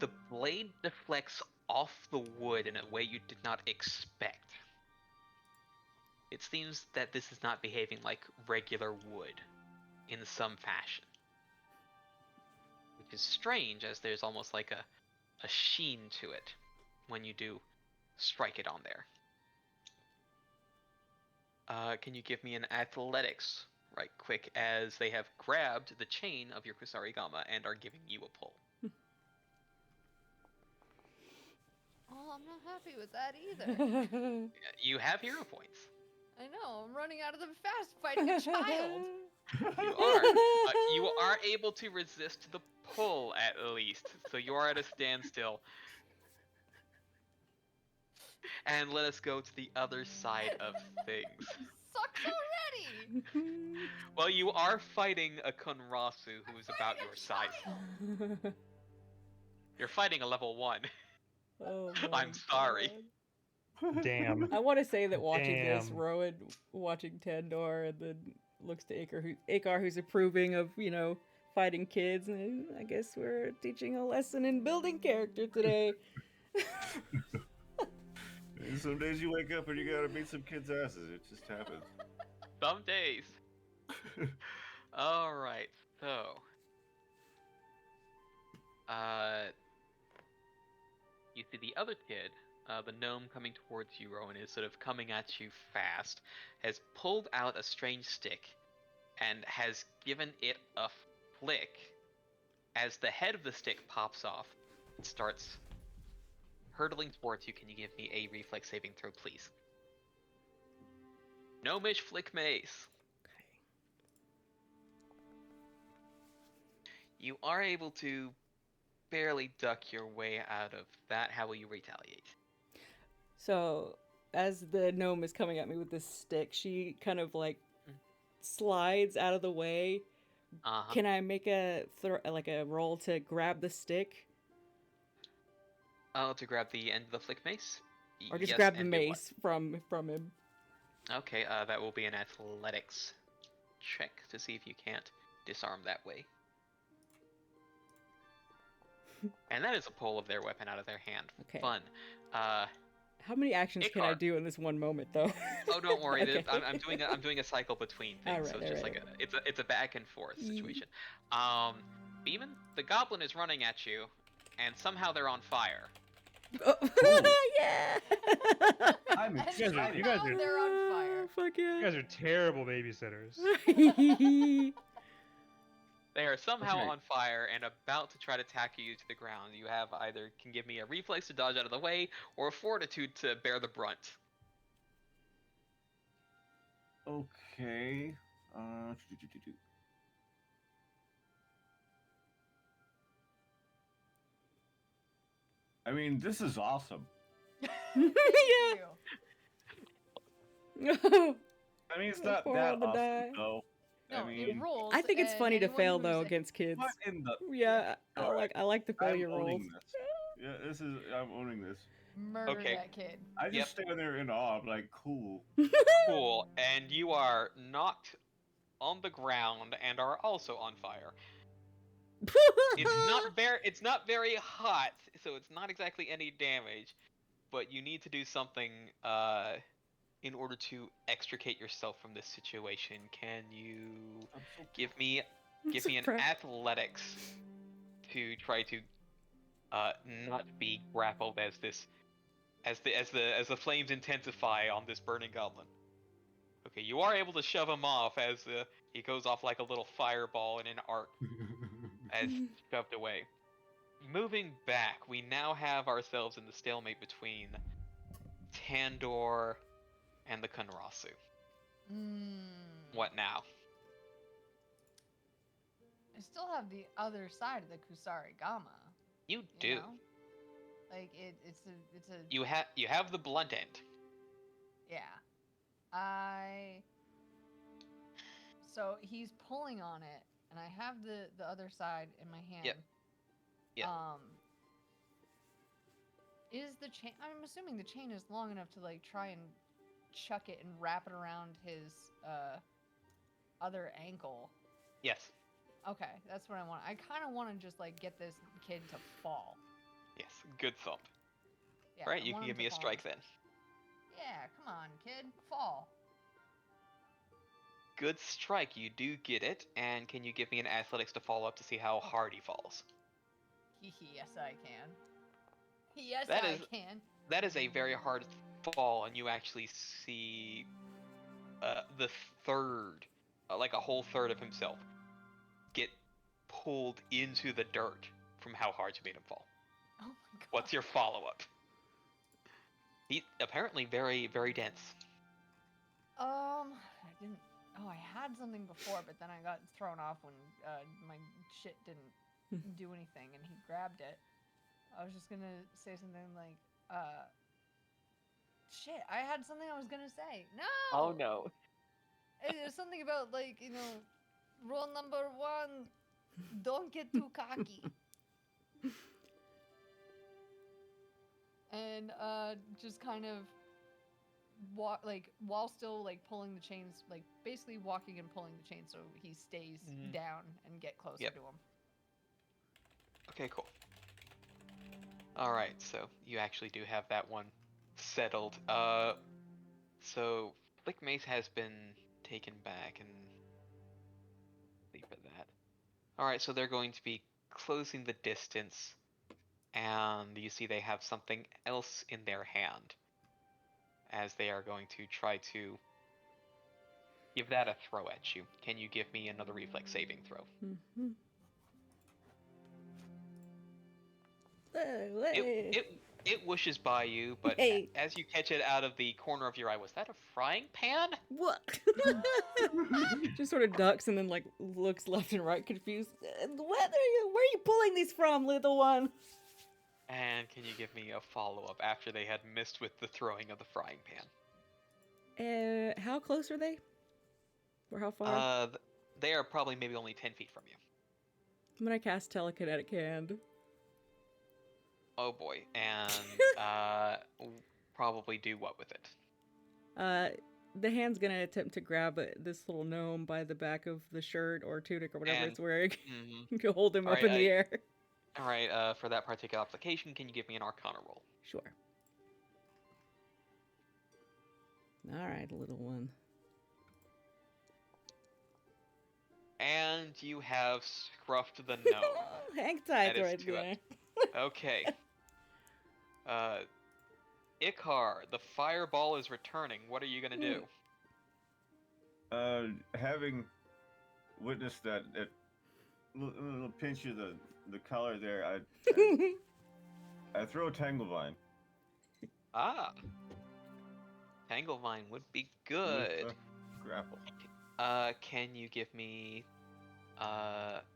the blade deflects off the wood in a way you did not expect. It seems that this is not behaving like regular wood in some fashion. Which is strange, as there's almost like a sheen to it when you do strike it on there. Can you give me an athletics right quick, as they have grabbed the chain of your Kusarigama and are giving you a pull? Oh, I'm not happy with that either. You have hero points. I know. I'm running out of them fast, fighting a child. You are. You are able to resist the pull at least, so you are at a standstill. And let us go to the other side of things. Sucks already. Well, you are fighting a Konrasu who is about your size. You're fighting a level 1. Oh my I'm sorry. God. Damn. I want to say that watching this, Damn. Rowan watching Tandor and then looks to Ikar who's approving of, fighting kids, and I guess we're teaching a lesson in building character today. Some days you wake up and you gotta beat some kids' asses. It just happens. Some days. All right. So, you see the other kid, the gnome coming towards you, Rowan, is sort of coming at you fast, has pulled out a strange stick, and has given it a flick. As the head of the stick pops off, it starts hurtling towards you. Can you give me a reflex saving throw, please? Gnomish flick mace. Okay. You are able to barely duck your way out of that. How will you retaliate? So, as the gnome is coming at me with this stick, she kind of like slides out of the way. Uh-huh. Can I make a roll to grab the stick, Oh, to grab the end of the flick mace? or just Yes, grab the and do what? mace from him? Okay, that will be an athletics check to see if you can't disarm that way. And that is a pull of their weapon out of their hand. Okay. Fun. How many actions can I Icar. do in this one moment, though? Oh, don't worry. Okay. I'm doing a cycle between things, so it's just like it's a back and forth situation. Beeman, the goblin is running at you, and somehow they're on fire. Yeah! I'm And excited. you guys somehow are- they're on fire. Fuck You yeah! guys are terrible babysitters. They are somehow Okay. on fire and about to try to tackle you to the ground. You have either can give me a reflex to dodge out of the way, or a fortitude to bear the brunt. Okay. I mean, this is awesome. Thank Yeah. you. I mean, it's Let's not pour that on the awesome, die. though. No, I it mean, rolls. I think it's and funny to anyone fail who's though a- against kids. what in the? Yeah, Alright. I like the failure I'm rolls. owning this. Yeah, I'm owning this. Murder Okay. that kid. I just Yep. stand there in awe. I'm like, cool. Cool, and you are knocked on the ground and are also on fire. It's not very hot, so it's not exactly any damage, but you need to do something in order to extricate yourself from this situation. Can you I'm so give me an Surprise. athletics to try to not be grappled as the flames intensify on this burning goblin? Okay, you are able to shove him off as he goes off like a little fireball in an arc as shoved away. Moving back, we now have ourselves in the stalemate between Tandor and the Kunrasu. What now? I still have the other side of the Kusari Gama. You You do. know? Like it's a You have the blunt end. yeah. So he's pulling on it, and I have the other side in my hand. Yep. Is the chain? I'm assuming the chain is long enough to like try and chuck it and wrap it around his other ankle. Yes. Okay, that's what I want. I kind of want to just like get this kid to fall. Yes. Good thump. Yeah, Alright, I you want can him give me to a fall. strike then. Yeah, come on, kid, fall. Good strike, you do get it, and can you give me an athletics to follow up to see how hard he falls? Yes, I can. Yes, That I is- can. That is a very hard fall, and you actually see the third, like a whole third of himself, get pulled into the dirt from how hard you made him fall. Oh my god. What's your follow-up? He apparently very, very dense. I didn't. Oh, I had something before, but then I got thrown off when my shit didn't do anything, and he grabbed it. I was just gonna say something like, shit. I had something I was gonna say. No. Oh no. It was something about like rule number 1, don't get too cocky. And just kind of walk while still like pulling the chains, like basically walking and pulling the chain so he stays down and get closer to him. Okay, cool. Alright, so you actually do have that one settled. So Flick Mace has been taken back, and All right, so they're going to be closing the distance, and you see they have something else in their hand, as they are going to try to give that a throw at you. Can you give me another reflex saving throw? Mm-hmm. It whooshes by you, but Hey. as you catch it out of the corner of your eye, was that a frying pan? What? Just sort of ducks and then like looks left and right confused. Where are you pulling these from, little one? And can you give me a follow-up after they had missed with the throwing of the frying pan? How close are they? Or how far? They are probably maybe only 10 feet from you. I'm gonna cast telekinetic hand. Oh boy, and probably do what with it? The hand's gonna attempt to grab this little gnome by the back of the shirt or tunic or whatever it's wearing. To hold him up in the air. All right, for that particular application, can you give me an Arcana roll? Sure. All right, little one. And you have scruffed the gnome. Hang tight That is right to there. it. Okay. Ikar, the fireball is returning. What are you gonna do? Having witnessed that little pinch of the collar there, I throw a Tanglevine. Ah. Tanglevine would be good. With grapple. Can you give me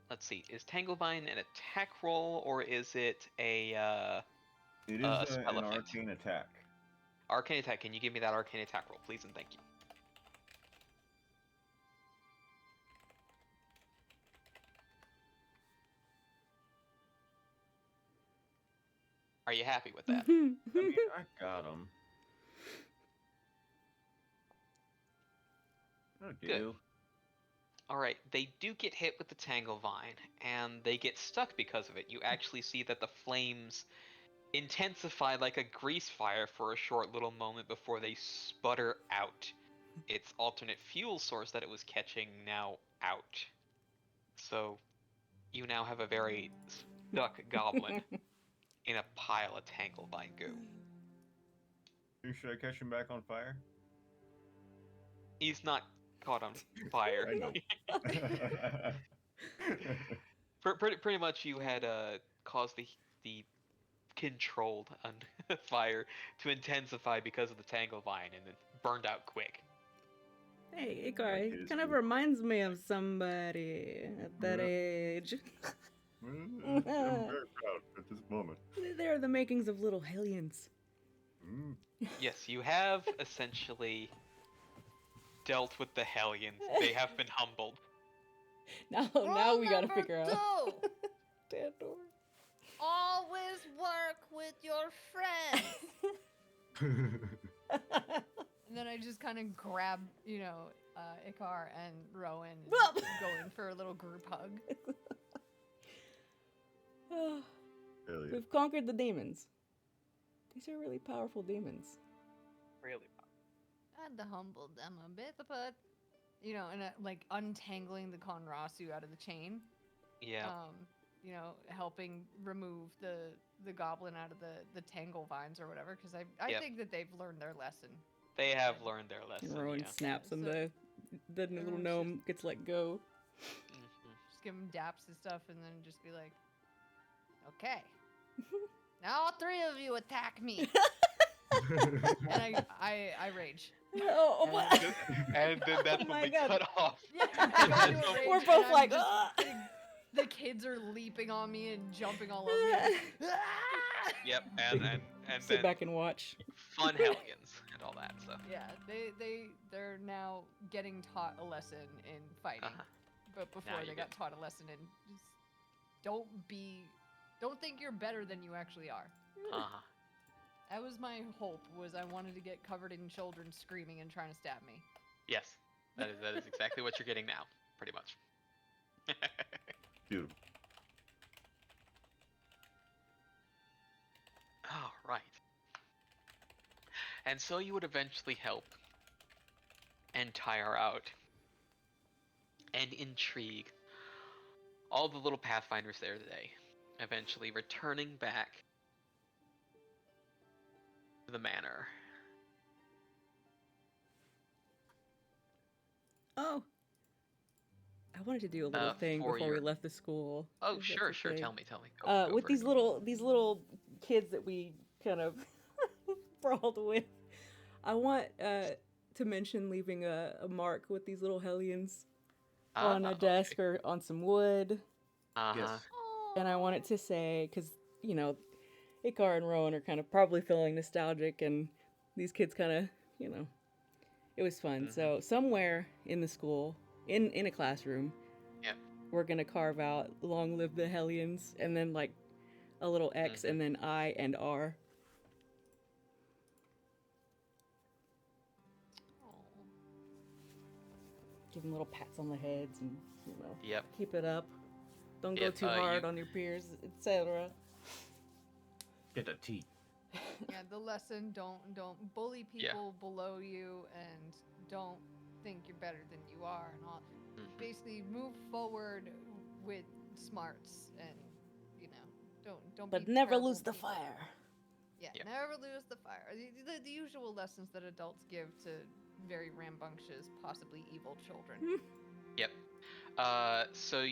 let's see, is Tanglevine an attack roll or is it a It a is spell an effect? arcane attack. Arcane attack, can you give me that arcane attack roll, please and thank you. Are you happy with that? I mean, I got him. Oh, Good. Alright, they do get hit with the Tanglevine, and they get stuck because of it. You actually see that the flames intensify like a grease fire for a short little moment before they sputter out. Its alternate fuel source that it was catching now out. So, you now have a very stuck goblin in a pile of Tanglevine goo. Should I catch him back on fire? He's not caught on fire. I know. Pretty much you had caused the controlled fire to intensify because of the Tanglevine and it burned out quick. Hey, Ikar, it kind of reminds me of somebody at that age. I'm very proud at this moment. They're the makings of little Hellions. Yes, you have essentially dealt with the Hellions. They have been humbled. Now we gotta figure out. Dandor. Always work with your friends. And then I just kind of grab, Ikar and Rowan and go in for a little group hug. We've conquered the demons. These are really powerful demons. Really Had to humble them a bit, but, and like untangling the Konrasu out of the chain. Yeah. Helping remove the goblin out of the tangle vines or whatever, because I think that they've learned their lesson. They have learned their lesson. And Rowan snaps and the little gnome gets let go. Just give him daps and stuff and then just be like, okay. Now all three of you attack me. And I rage. Oh, and then that's when we cut off. Yeah, we're both like, the kids are leaping on me and jumping all over me. Yep, and sit then back and watch. Fun Hellions and all that stuff. Yeah, they're now getting taught a lesson in fighting, but before they got taught a lesson in just don't think you're better than you actually are. That was my hope. Was I wanted to get covered in children screaming and trying to stab me. Yes, that is exactly what you're getting now, pretty much. Beautiful. All right. And so you would eventually help and tire out and intrigue all the little Pathfinders there today, eventually returning back to the manor. Oh, I wanted to do a little thing for before we your- left the school. Oh, if sure, that's sure. okay. Tell me. Go With for these it. little kids that we kind of brawled with, I want to mention leaving a mark with these little Hellions on a desk or on some wood. Yes. And I want it to say, because, you know, Ikar and Rowan are kind of probably feeling nostalgic, and these kids kind of, you know, it was fun. So somewhere in the school, in a classroom, Yep. we're going to carve out "Long Live the Hellions," and then like a little X, and then I and R. Give them little pats on the heads and, you know, Yep. keep it up. Don't go Yep, too hard on your peers, etc. Get the tea. Yeah, the lesson: don't bully people below you, and don't think you're better than you are, and all. Basically, move forward with smarts, and you know, don't. But be never terrible lose the people. fire. Yeah, Yep. never lose the fire. The usual lessons that adults give to very rambunctious, possibly evil children. Yep. So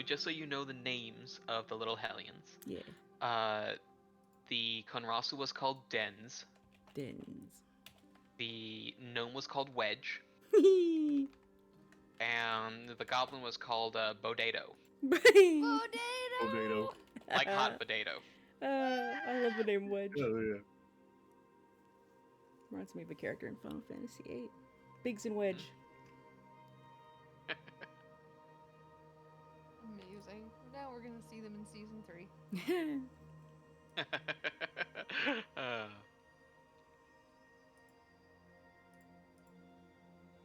just so you know the names of the little Hellions. Yeah. The Konrasu was called Dens. Dens. The gnome was called Wedge. And the goblin was called Bodato. Potato! Like hot potato. I love the name Wedge. Oh yeah. Reminds me of a character in Final Fantasy VIII. Biggs and Wedge. Amazing. Now we're gonna see them in season 3.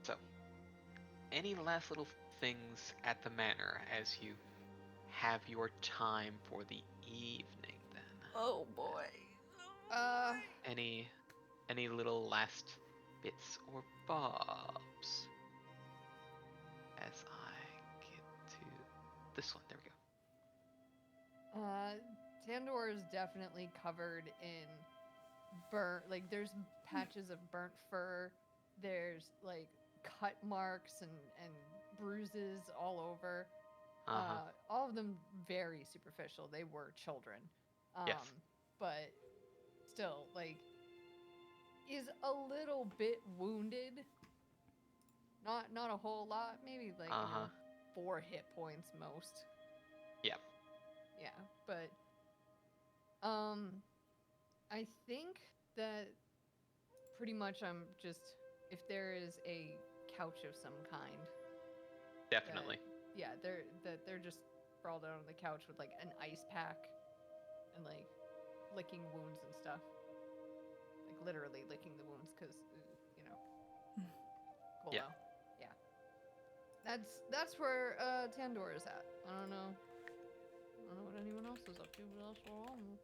So, any last little things at the manor as you have your time for the evening then? Oh boy. Any little last bits or bobs as I get to this one. There we go. Tandor is definitely covered in burnt, like there's patches of burnt fur, there's like cut marks and bruises all over. All of them very superficial. They were children. Yes. But still, like, is a little bit wounded. Not a whole lot. Maybe like 4 hit points most. Yep. Yeah, but I think that pretty much I'm just, if there is a couch of some kind. Definitely. They're just sprawled out on the couch with like an ice pack and like licking wounds and stuff. Like literally licking the wounds because you know. Cool. Yeah. Yeah. That's where Tandor is at. I don't know what anyone else is up to, but that's where I'm.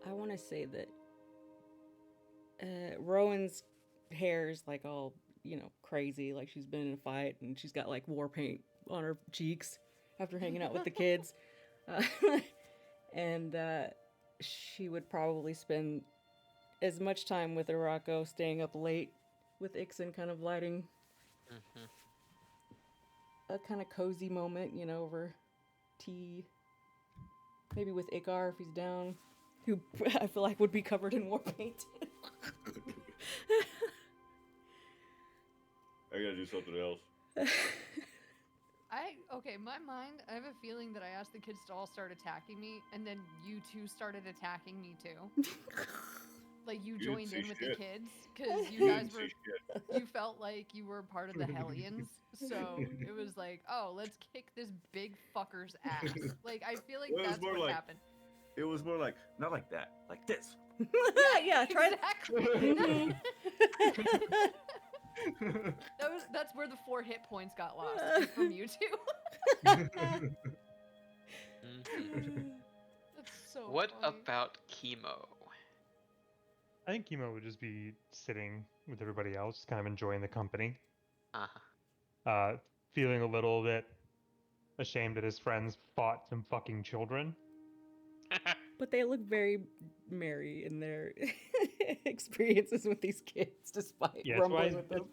I want to say that Rowan's hair is like all, you know, crazy, like she's been in a fight and she's got like war paint on her cheeks after hanging out with the kids. And she would probably spend as much time with Arako, staying up late with Ixen, kind of lighting a kind of cozy moment, you know, over tea. Maybe with Ikar if he's down, who I feel like would be covered in war paint. I gotta do something else. Okay, my mind, I have a feeling that I asked the kids to all start attacking me, and then you two started attacking me too. Like you You joined didn't in see with shit. the kids, because you guys were, you felt like you were part of the Hellions, so it was like, oh, let's kick this big fucker's ass. Like, I feel like Well, it was that's more what like- happened. It was more like not like that, like this. Yeah, try Exactly. That's where the 4 hit points got lost, is from you two. That's so What funny. about Chemo? I think Kimo would just be sitting with everybody else, kind of enjoying the company. Uh-huh. feeling a little bit ashamed that his friends fought some fucking children. But they look very merry in their experiences with these kids, despite Yeah, rumbling with them.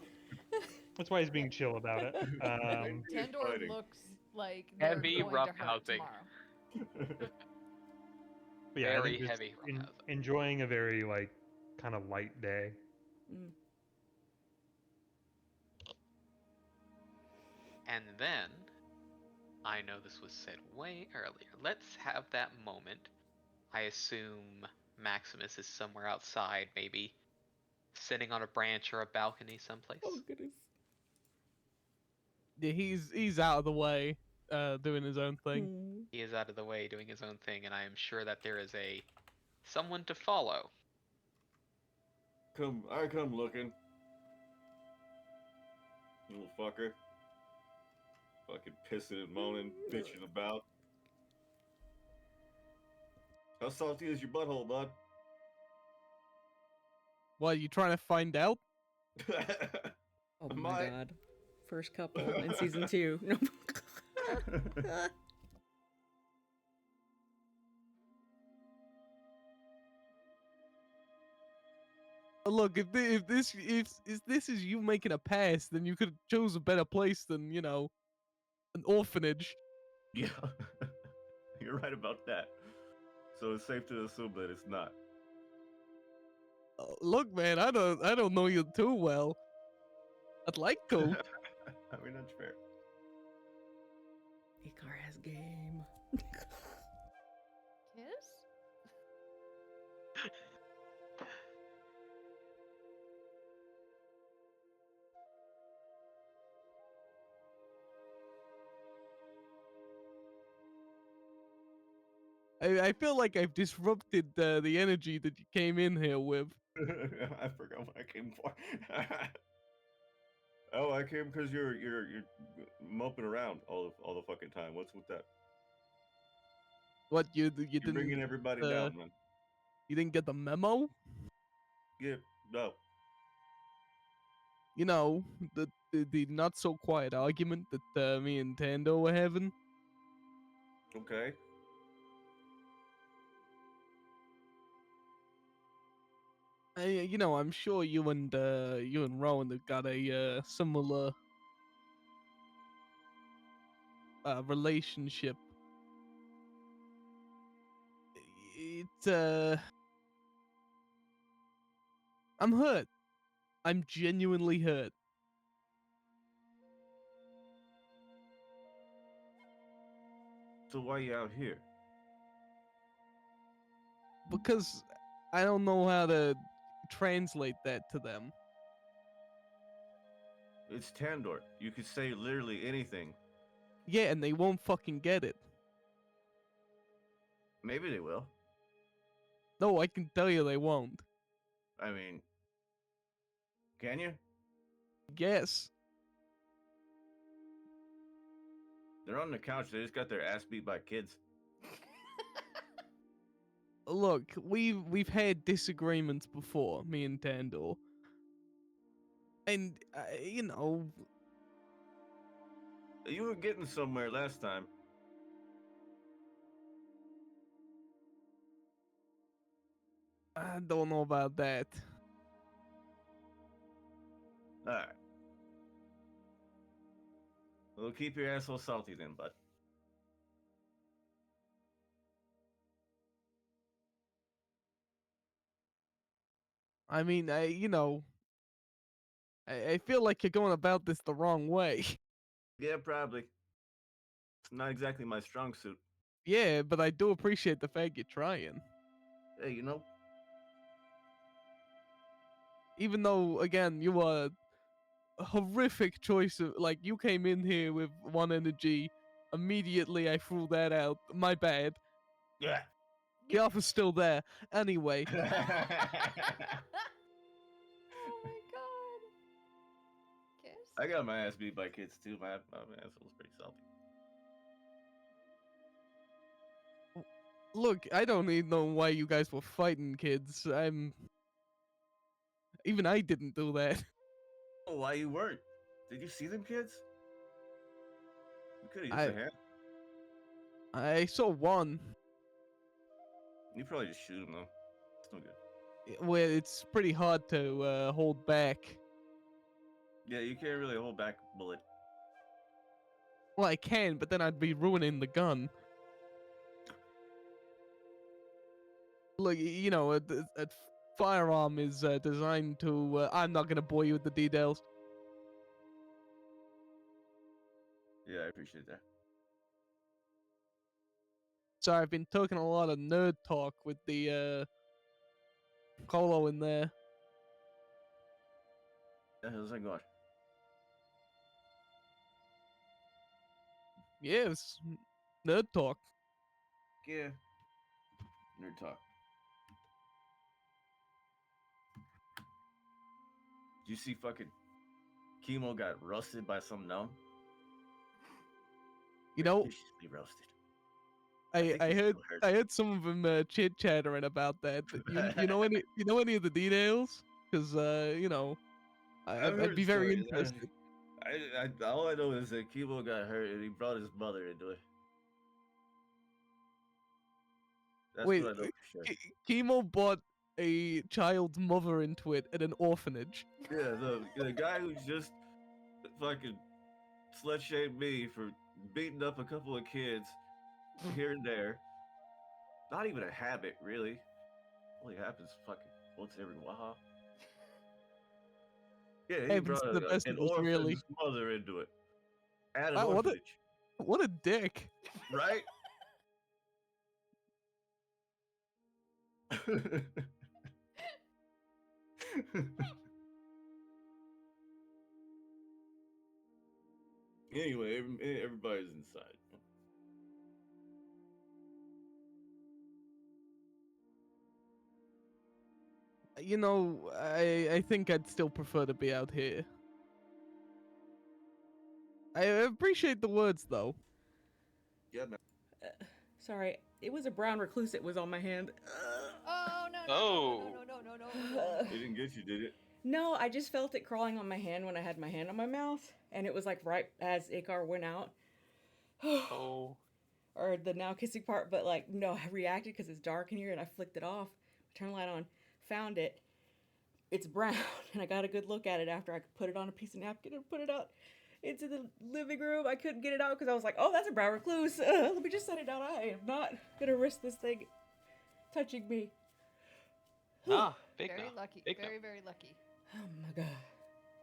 that's why he's being chill about it. Tandor fighting. looks like they're Heavy going to hurt roughhousing. tomorrow. But yeah, I Very think just heavy roughhousing. enjoying a very like kind of light day. Mm. And then, I know this was said way earlier. Let's have that moment. I assume Maximus is somewhere outside, maybe sitting on a branch or a balcony someplace. Oh goodness. Yeah, he's out of the way, doing his own thing. Mm. He is out of the way doing his own thing, and I am sure that there is someone to follow. I come looking. Little fucker. Fucking pissing and moaning, bitching about. How salty is your butthole, bud? What, you trying to find out? Oh Am my I? god. First couple in season 2. No. Look, if this is you making a pass, then you could have chose a better place than an orphanage. Yeah. You're right about that. So it's safe to assume that it's not. Look, man, I don't know you too well. I'd like to. I mean, that's fair. Icar has game. Kiss? I feel like I've disrupted the energy that you came in here with. I forgot what I came for. Oh, I came because you're moping around all the fucking time. What's with that? What you You're didn't bringing everybody uh, down, man. you didn't get the memo? Yeah, no. You know, the not so quiet argument that me and Tando were having. Okay. I'm sure you and Rowan have got a similar relationship. It's I'm hurt. I'm genuinely hurt. So why you out here? Because I don't know how to translate that to them. It's Tandor. You could say literally anything. Yeah, and they won't fucking get it. Maybe they will. No, I can tell you they won't. I mean, can you? Yes. They're on the couch. They just got their ass beat by kids. Look, we've had disagreements before, me and Tandor. And You were getting somewhere last time. I don't know about that. All right. Well, keep your asshole salty then, bud. I mean, I feel like you're going about this the wrong way. Yeah, probably. It's not exactly my strong suit. Yeah, but I do appreciate the fact you're trying. Hey, Even though, again, you are a horrific choice of, like, you came in here with one energy. Immediately, I threw that out. My bad. Yeah. The offer's still there. Anyway, Oh my god. Kiss? I got my ass beat by kids too. My asshole's pretty salty. look, I don't even know why you guys were fighting, kids. Even I didn't do that. Oh, why you weren't? Did you see them kids? We could have used a hand. I saw one. You probably just shoot him though. It's no good. Where it's pretty hard to hold back. Yeah, you can't really hold back a bullet. Well, I can, but then I'd be ruining the gun. Look, you know, a firearm is designed to. I'm not gonna bore you with the details. Yeah, I appreciate that. Sorry, I've been talking a lot of nerd talk with the Colo in there. Yeah, how's that going? Yeah, it's nerd talk. Yeah. Nerd talk. Did you see fucking Chemo got roasted by some gnome? You know, Viciously roasted. I think he heard still hurts. I heard some of them chit chattering about that. You know any of the details? Because you know, I've I'd heard be very stories. interested. All I know is that Chemo got hurt and he brought his mother into it. That's Wait, what I know for sure. Chemo brought a child's mother into it at an orphanage. Yeah, the guy who just fucking slut shamed me for beating up a couple of kids here and there. Not even a habit, really. Only happens fucking once every while. Yeah, he Happens brought to the best an of us, orphan's really. mother into it. At an Wow, orphanage. what a dick. Right? Anyway, everybody's inside. You know, I think I'd still prefer to be out here. I appreciate the words, though. Yeah, man. Sorry, it was a brown recluse that was on my hand. Oh no no Oh. no no no no no no. It didn't get you, did it? No, I just felt it crawling on my hand when I had my hand on my mouth, and it was like right as Ikar went out. Oh. Or the now kissing part, but like, no, I reacted because it's dark in here and I flicked it off. Turned the light on, found it. It's brown, and I got a good look at it after I put it on a piece of napkin and put it out into the living room. I couldn't get it out because I was like, oh, that's a brown recluse. Let me just set it down. I am not gonna risk this thing touching me. Ah, big Very no. lucky. Big no. Very very lucky. Oh my god.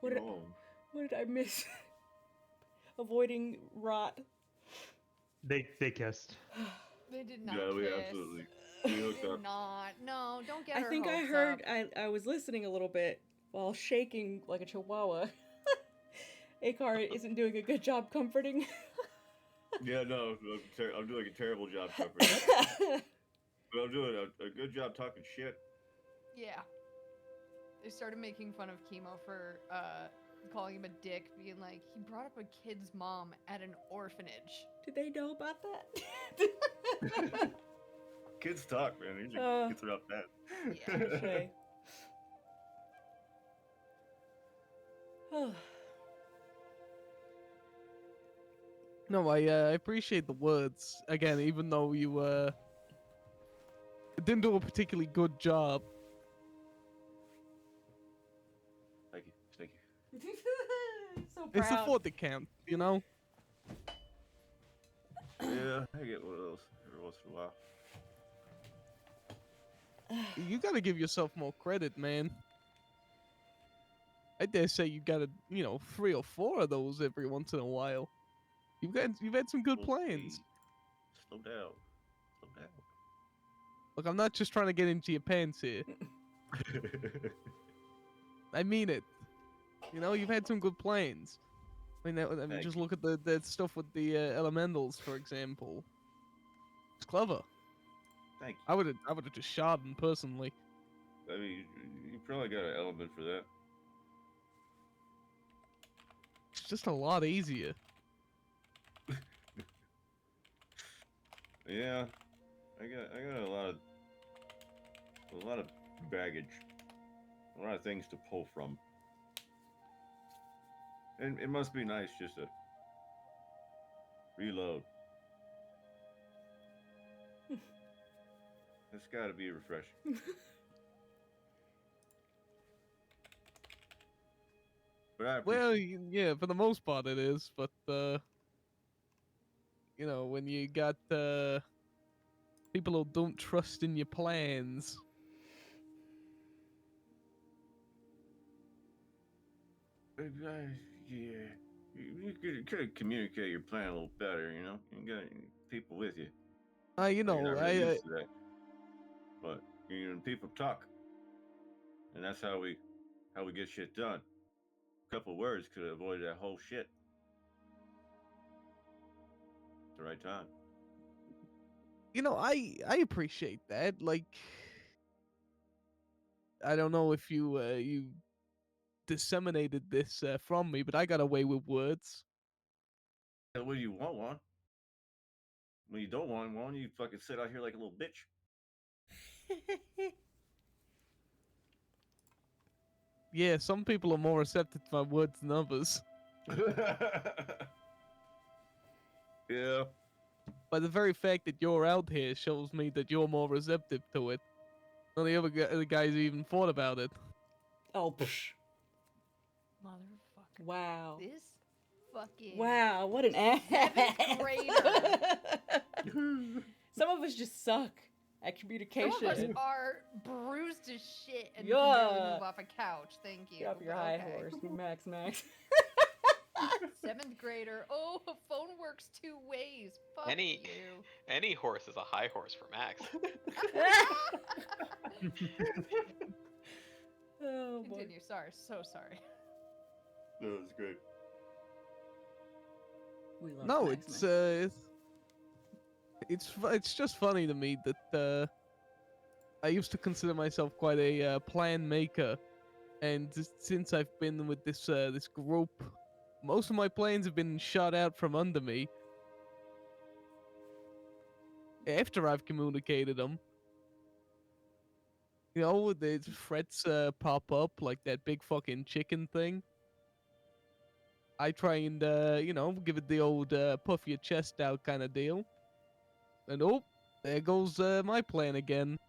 What did, Oh. what did I miss? Avoiding rot. They kissed. They did not Yeah, we kiss. absolutely. We They hooked did up. not. No, don't get I her think I hopes heard, up. I was listening a little bit while shaking like a chihuahua. Akar isn't doing a good job comforting. Yeah, no, I'm doing a terrible job covering. But I'm doing a good job talking shit. Yeah. They started making fun of Chemo for calling him a dick, being like, he brought up a kid's mom at an orphanage. Did they know about that? Kids talk, man. Usually kids are up that. Yeah. Shay. No, I appreciate the words. Again, even though you didn't do a particularly good job. Thank you. Thank you. So proud. It's the thought that counts, you know? Yeah, I get one of those every once in a while. You gotta give yourself more credit, man. I dare say you gotta, 3 or 4 of those every once in a while. You've had some good Slow plans. speed. Slow down. Slow down. Look, I'm not just trying to get into your pants here. I mean it. You know, you've had some good plans. I mean, just look at the stuff with the elementals, for example. It's clever. Thank you. I would have just shot him personally. I mean, you probably got an element for that. It's just a lot easier. Yeah, I got a lot of baggage, a lot of things to pull from. And it must be nice just to reload. It's got to be refreshing. But I appreciate. Well, yeah, for the most part it is, but when you got people who don't trust in your plans. Yeah, you could communicate your plan a little better. You got people with you. You're not really used to that, but people talk, and that's how we get shit done. A couple words could have avoided that whole shit at the right time. I appreciate that. Like, I don't know if you disseminated this from me, but I got away with words. When you want one, when you don't want one, you fucking sit out here like a little bitch. Yeah, some people are more receptive to my words than others. Yeah. But the very fact that you're out here shows me that you're more receptive to it. None of the guys even thought about it. Oh, psh. Motherfucker. Wow. This fucking Wow, what an ass. 7th grader. Some of us just suck at communication. Some of us are bruised as shit and Yeah. can barely move off a couch. Thank you. Get off your high horse, Max. 7th grader. Oh, a phone works 2 ways. Fuck Any horse is a high horse for Max. Oh, boy. Continue. Sorry. So sorry. No, it's great. We love No, Max, it's just funny to me that I used to consider myself quite a plan maker, and since I've been with this group, most of my plans have been shot out from under me after I've communicated them. The threats pop up like that big fucking chicken thing. I try and give it the old puff your chest out kind of deal, and there goes my plan again.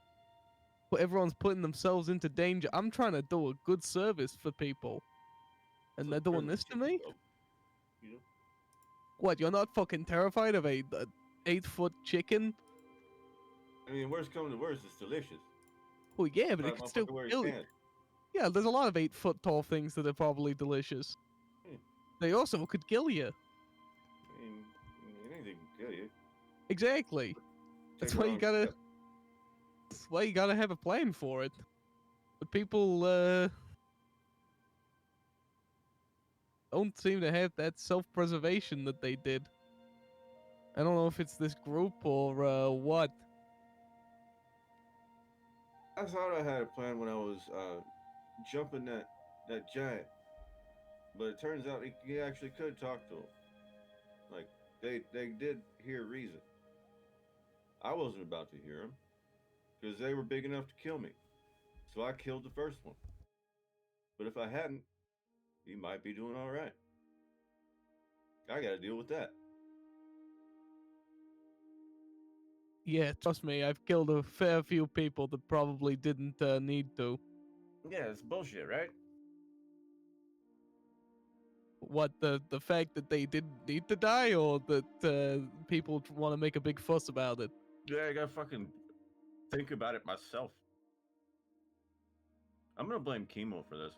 But everyone's putting themselves into danger. I'm trying to do a good service for people, and they're doing this to me. What? You're not fucking terrified of a 8-foot chicken? I mean, worst comes to worst, it's delicious. Well, yeah, but it can still kill you. Yeah, there's a lot of 8-foot tall things that are probably delicious. They also could kill you. I mean, anything can kill you. Exactly. That's why you gotta. That's why you gotta have a plan for it. But people don't seem to have that self-preservation that they did. I don't know if it's this group or what. I thought I had a plan when I was jumping that giant, but it turns out he actually could talk to him. Like they did hear reason. I wasn't about to hear him because they were big enough to kill me, so I killed the first one. But if I hadn't, he might be doing all right. I got to deal with that. Yeah, trust me, I've killed a fair few people that probably didn't need to. Yeah, it's bullshit, right? What, the fact that they didn't need to die, or that people want to make a big fuss about it? Yeah, I gotta fucking think about it myself. I'm gonna blame Chemo for this.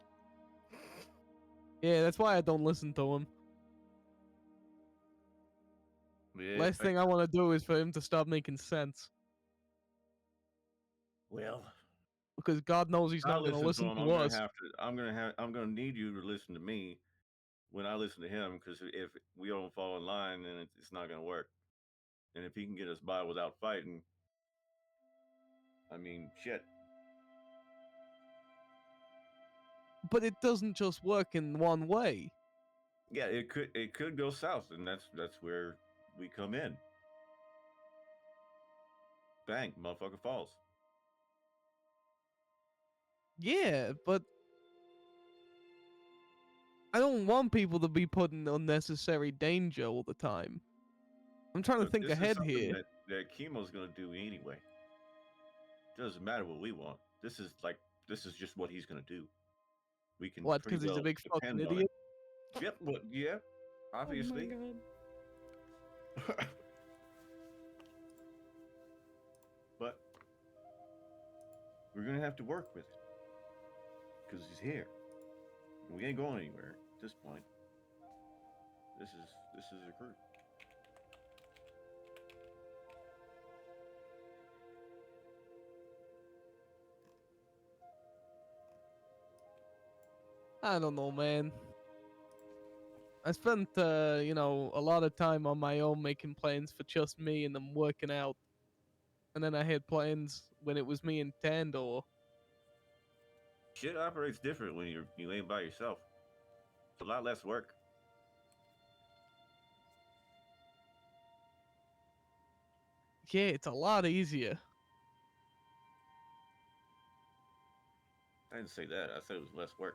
Yeah, that's why I don't listen to him. Yeah, Last thing I want to do is for him to stop making sense. Well, because God knows he's not going to listen to us. I'm gonna need you to listen to me when I listen to him, because if we don't fall in line, then it's not gonna work. And if he can get us by without fighting, I mean, shit. But it doesn't just work in one way. Yeah, it could go south, and that's where we come in. Bang, motherfucker falls. Yeah, but I don't want people to be put in unnecessary danger all the time. I'm trying to Look, think this is ahead something here. that chemo's gonna do anyway. Doesn't matter what we want. This is just what he's gonna do. We can What? pretty Because he's a well big fucking depend on it. idiot. Yep. Well, yeah. Oh my Obviously. god. But we're gonna have to work with it because he's here. We ain't going anywhere at this point. This is a crew. I don't know, man. I spent, a lot of time on my own making plans for just me and them working out. And then I had plans when it was me and Tandor. Shit operates different when you ain't by yourself. It's a lot less work. Yeah, it's a lot easier. I didn't say that. I said it was less work.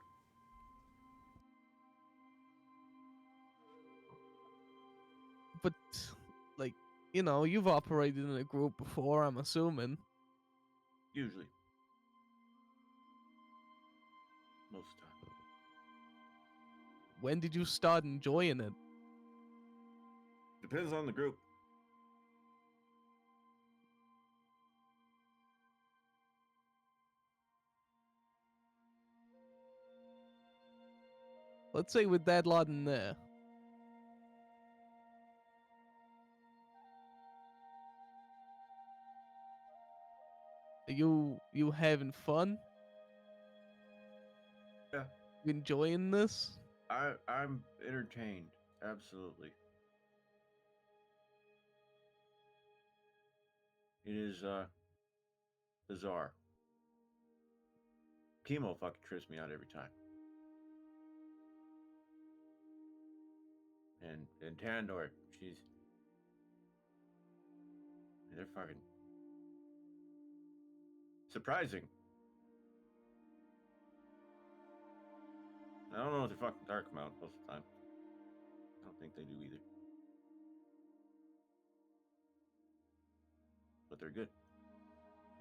But, like, you've operated in a group before, I'm assuming. Usually. Most of the time. When did you start enjoying it? Depends on the group. Let's say with that lot in there. Are you having fun? Yeah. You enjoying this? I'm entertained. Absolutely. It is bizarre. Chemo fucking trips me out every time. And Tandor, they're fucking surprising. I don't know if they're fucking dark mount most of the time. I don't think they do either. But they're good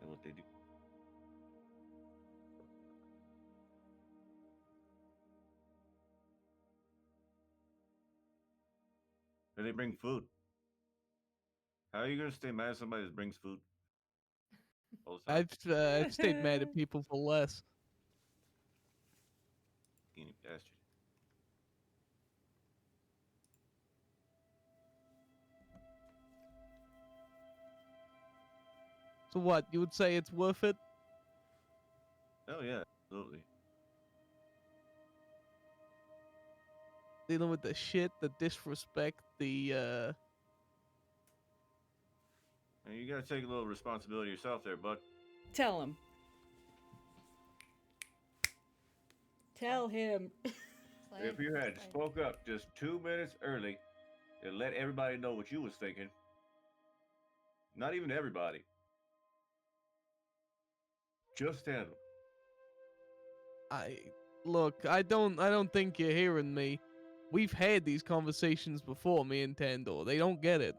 at what they do. And they bring food. How are you gonna stay mad at somebody that brings food all the time? I've stayed mad at people for less. Skinny bastard. So what? You would say it's worth it? Oh yeah, absolutely. Dealing with the shit, the disrespect, the And you gotta take a little responsibility yourself there, bud. Tell him. Tell him. If you had spoke up just 2 minutes early and let everybody know what you was thinking, not even everybody, just him. I don't think you're hearing me. We've had these conversations before, me and Tandor. They don't get it.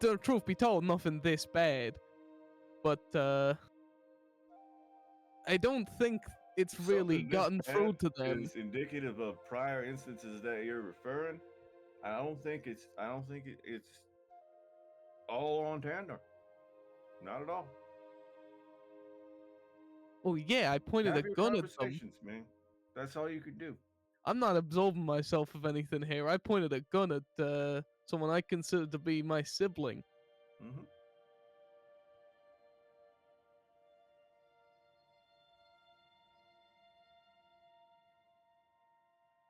The truth be told, nothing this bad. But I don't think it's really Something this gotten through bad to them. is indicative of prior instances that you're referring. I don't think it's all on Tandor. Not at all. Oh yeah, I pointed a Have your gun at them. conversations, man. That's all you can do. I'm not absolving myself of anything here. I pointed a gun at someone I consider to be my sibling. Mm-hmm.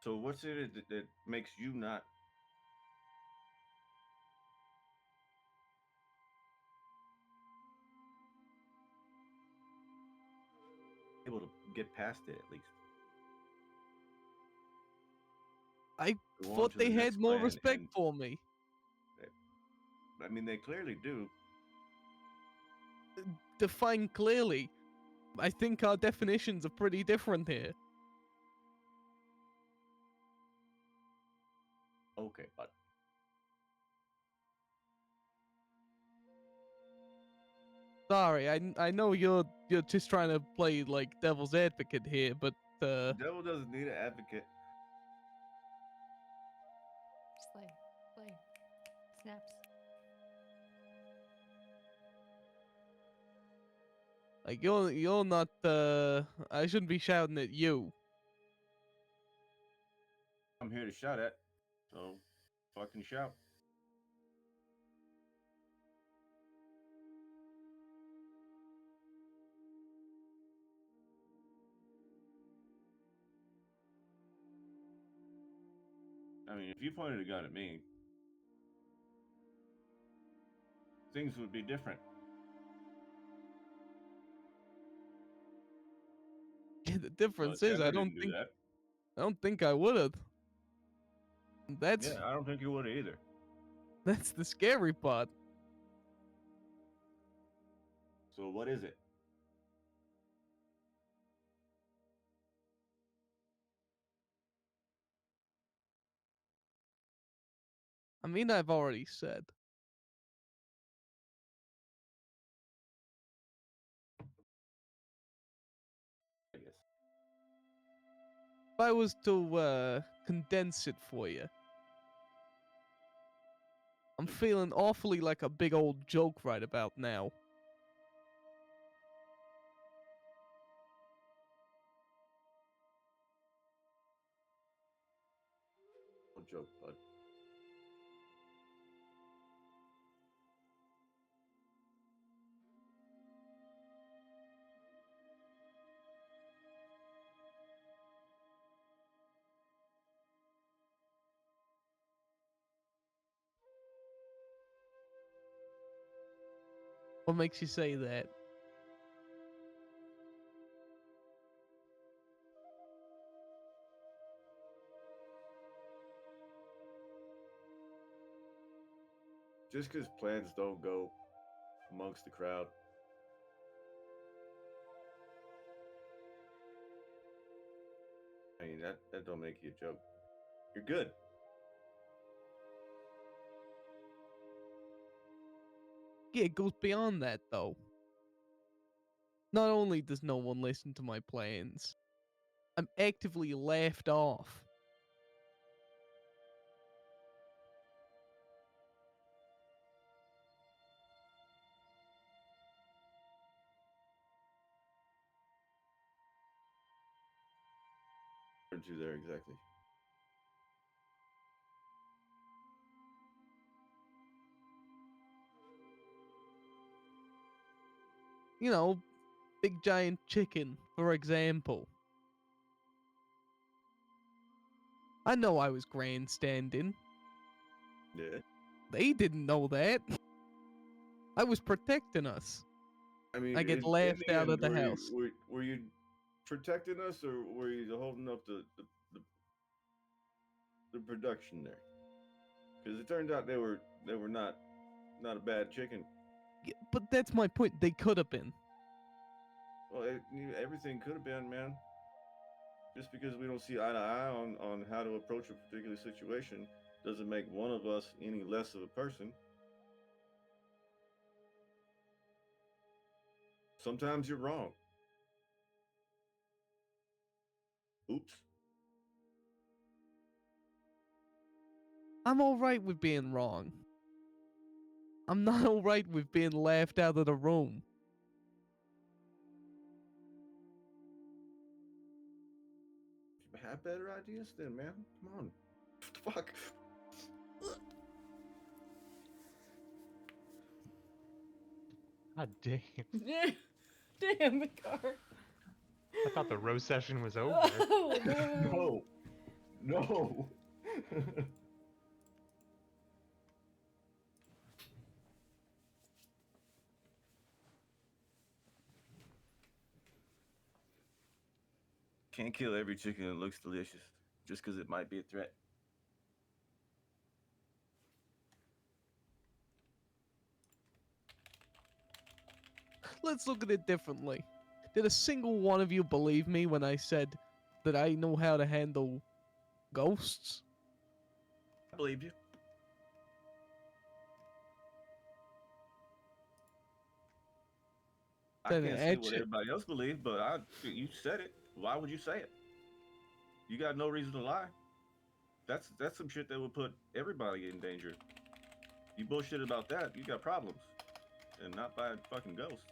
So what's it that makes you not able to get past it at least? I Go on thought to the they next had more plan respect and for me. I mean, they clearly do. Define clearly. I think our definitions are pretty different here. Okay, bud. Sorry, I know you're just trying to play like devil's advocate here, but The devil doesn't need an advocate. Slay. Slay. Snaps. like you're not I shouldn't be shouting at you. I'm here to shout at, so fucking shout. I mean, if you pointed a gun at me, things would be different. Yeah, the difference is Tanner I didn't do that. don't think I would have. That's Yeah, I don't think you would either. that's the scary part. So what is it? I mean, I've already said. I guess. If I was to condense it for you, I'm feeling awfully like a big old joke right about now. No joke, bud. What makes you say that? Just because plans don't go amongst the crowd. I mean, that don't make you a joke. You're good. Yeah, it goes beyond that though. Not only does no one listen to my plans, I'm actively laughed off. Aren't you there exactly? You know, big giant chicken, for example. I know I was grandstanding. Yeah. They didn't know that. I was protecting us. I mean, I get in laughed the out end, of the house. were you protecting us, or were you holding up the production there? Because it turned out they were not a bad chicken. Yeah, but that's my point. They could have been. Well, everything could have been, man. Just because we don't see eye to eye on how to approach a particular situation doesn't make one of us any less of a person. Sometimes you're wrong. Oops. I'm alright with being wrong. I'm not alright with being laughed out of the room. Have better ideas then, man. Come on. What the fuck? God damn. Damn, Car. I thought the roast session was over. Oh, no. No. No. Can't kill every chicken that looks delicious just because it might be a threat. Let's look at it differently. Did a single one of you believe me when I said that I know how to handle ghosts? believe you. I Then can't say what edge it. everybody else believes, but you said it. Why would you say it? You got no reason to lie. That's some shit that would put everybody in danger. You bullshit about that, you got problems. And not by a fucking ghost.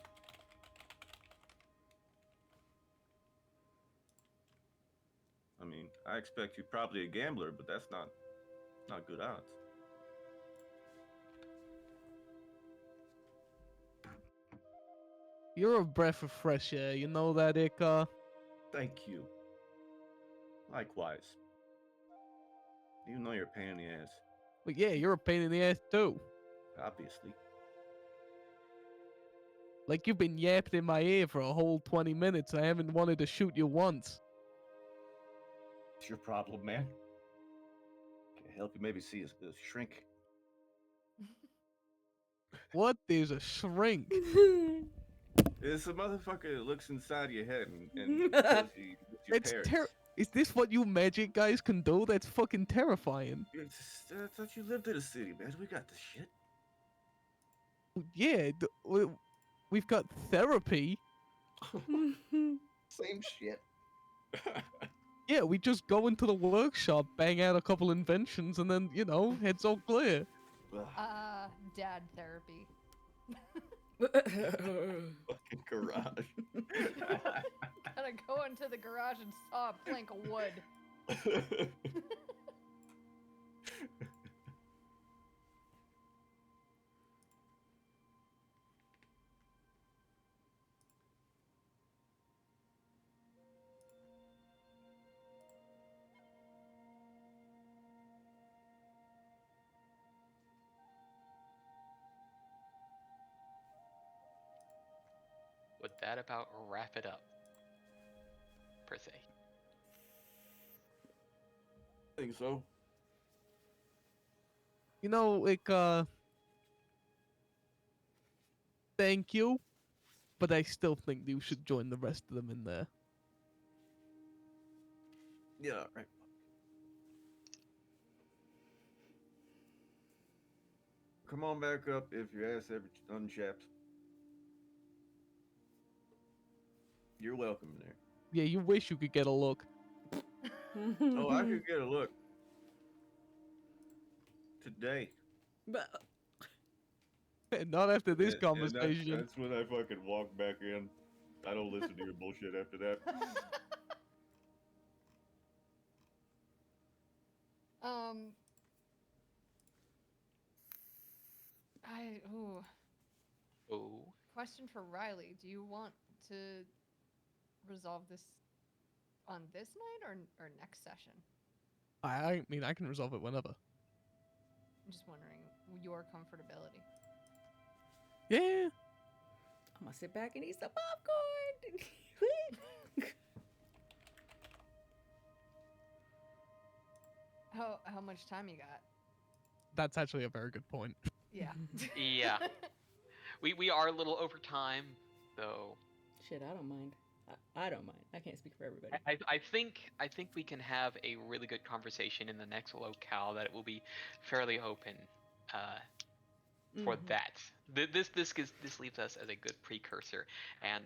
I mean, I expect you're probably a gambler, but that's not good odds. You're a breath of fresh air. You know that, Icar? Thank you. Likewise. Even though you're a pain in the ass, But yeah, you're a pain in the ass too. obviously. Like you've been yapped in my ear for a whole 20 minutes. I haven't wanted to shoot you once. It's your problem, man. Can't help you maybe see a shrink. What is a shrink? It's a motherfucker that looks inside your head and tells you your It's parents. Is this what you magic guys can do? That's fucking terrifying. I thought you lived in a city, man. We got this shit. Yeah, we've got therapy. Same shit. Yeah, we just go into the workshop, bang out a couple inventions, and then, heads all clear. Dad therapy. Fucking garage. Gotta go into the garage and saw a plank of wood. Would that about wrap it up? Per se. I think so. Thank you, but I still think you should join the rest of them in there. Yeah, right. Come on back up if your ass ever unchapped. You're welcome there. Yeah, you wish you could get a look. Oh, I could get a look. Today. But Not after this And conversation. that's when I fucking walk back in. I don't listen to your bullshit after that. Oh. Question for Riley. Do you want to resolve this on this night or next session? I mean, I can resolve it whenever. I'm just wondering your comfortability. Yeah. I'm gonna sit back and eat some popcorn. How much time you got? That's actually a very good point. Yeah. Yeah. We are a little over time, though. Shit, I don't mind. I don't mind. I can't speak for everybody. I think we can have a really good conversation in the next locale that it will be fairly open for that. This leaves us as a good precursor, and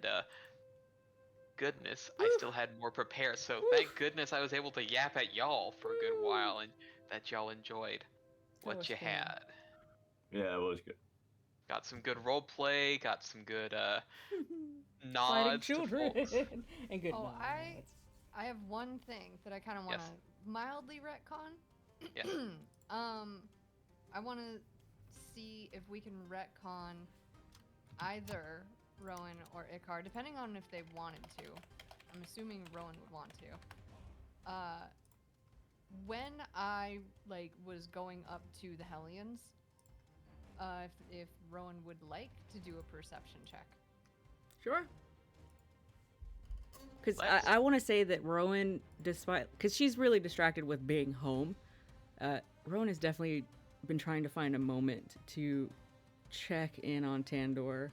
goodness, I still had more prepared. So thank goodness I was able to yap at y'all for a good while, and that y'all enjoyed what you fun. had. Yeah, it was good. Got some good role play. Got some good Fighting nods to children folks. and good Oh, nods. I have one thing that I kind of want to Yes. mildly retcon. Yes. I want to see if we can retcon either Rowan or Icar, depending on if they wanted to. I'm assuming Rowan would want to. When I was going up to the Hellions, if Rowan would like to do a perception check. Sure. Because Let's. I want to say that Rowan, because she's really distracted with being home, Rowan has definitely been trying to find a moment to check in on Tandor.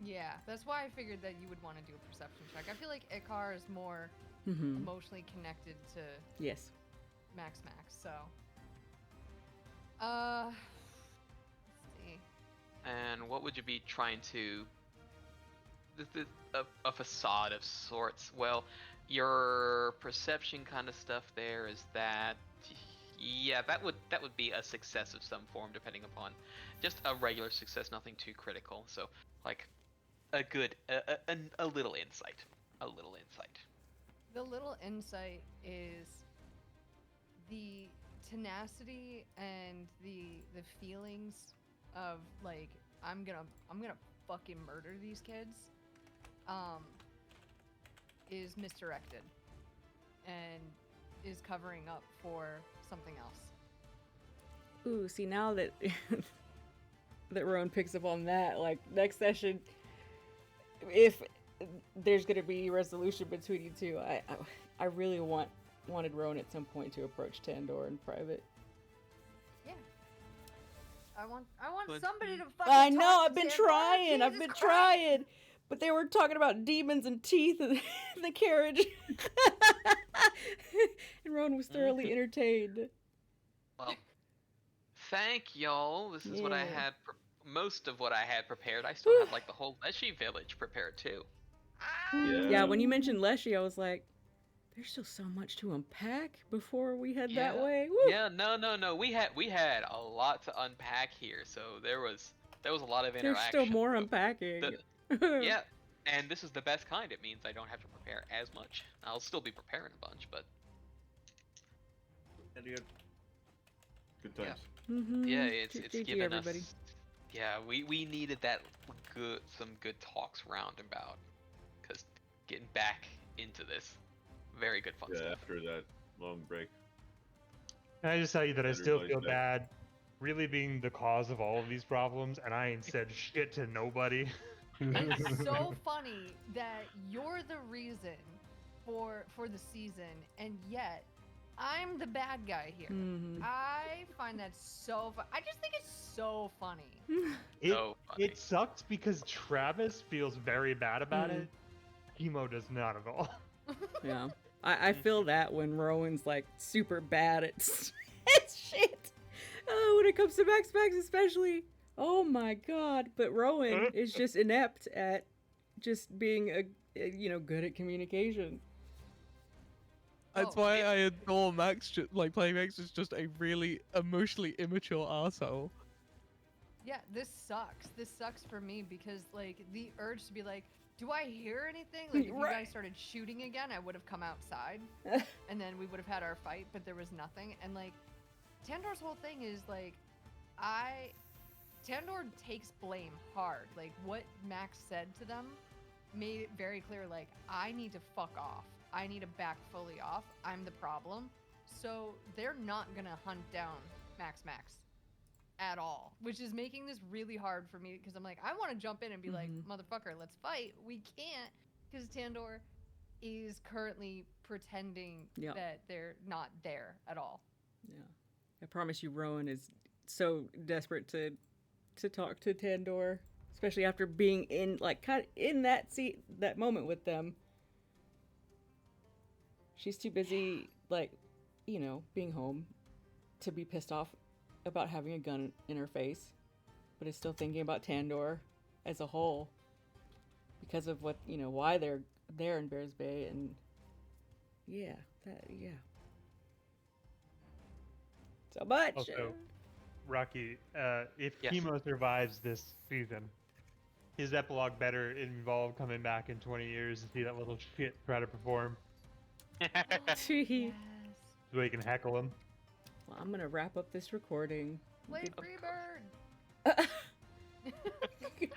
Yeah, that's why I figured that you would want to do a perception check. I feel like Icar is more Mm-hmm. emotionally connected to Yes. Max, so Let's see. And what would you be trying to? A facade of sorts. Well, your perception kind of stuff there is that. Yeah, that would be a success of some form, depending upon just a regular success, nothing too critical. So like a good a little insight, a little insight. The little insight is the tenacity and the feelings of like I'm gonna fucking murder these kids is misdirected and is covering up for something else. Ooh, see now that that Rowan picks up on that, like next session, if there's gonna be resolution between you two, I really wanted Rowan at some point to approach Tandor in private. Yeah. I want But- somebody to fucking I know, talk I've to been Tandor. trying, I've Jesus been Christ. trying, but they were talking about demons and teeth in the carriage, and Rowan was thoroughly entertained. Well, thank y'all. This is what I Yeah. had. Most of what I had prepared. I still have like the whole Leshy village prepared too. Yeah, when you mentioned Leshy, I was like, there's still so much to unpack before we head that Yeah. way. Woo! Yeah, no. We had a lot to unpack here, so there was a lot of interaction. There's still more so unpacking. yeah, and this is the best kind. It means I don't have to prepare as much. I'll still be preparing a bunch, but Idiot. Good times. Mm-hmm. yeah, it's GG, given everybody. us. Yeah, we needed that some good talks roundabout, because getting back into this, very good fun Yeah, stuff. after that long break. Can I just tell you that I still Everybody's feel back. bad really being the cause of all of these problems, and I ain't said shit to nobody. It's so funny that you're the reason for the season, and yet I'm the bad guy here. Mm-hmm. I find that so fun. I just think it's so funny. It, So funny. it sucks because Travis feels very bad about it. Emo does not at all. Yeah. I feel that when Rowan's like super bad at at shit. Oh, when it comes to Max especially. Oh my god. But Rowan is just inept at just being good at communication. That's Oh, why I adore Max. Like playing Max is just a really emotionally immature arsehole. Yeah, this sucks. This sucks for me because like the urge to be like, do I hear anything? Like if you Right. guys started shooting again, I would have come outside and then we would have had our fight, but there was nothing. And like Tandor's whole thing is like Tandor takes blame hard. Like what Max said to them made it very clear like I need to fuck off. I need to back fully off. I'm the problem. So they're not gonna hunt down Max at all, which is making this really hard for me because I'm like, I want to jump in and be like, motherfucker, let's fight. We can't because Tandor is currently pretending Yep. that they're not there at all. Yeah. I promise you Rowan is so desperate to talk to Tandor, especially after being in like kind of in that seat that moment with them. She's too busy like, being home to be pissed off about having a gun in her face, but is still thinking about Tandor as a whole because of what, why they're there in Bears Bay. And yeah. So much. Also, Rocky, if Yes. Chemo survives this season, his epilogue better involve coming back in 20 years to see that little shit try to perform Yes. so he can heckle him. Well, I'm gonna wrap up this recording. Play Of Freebird! Good-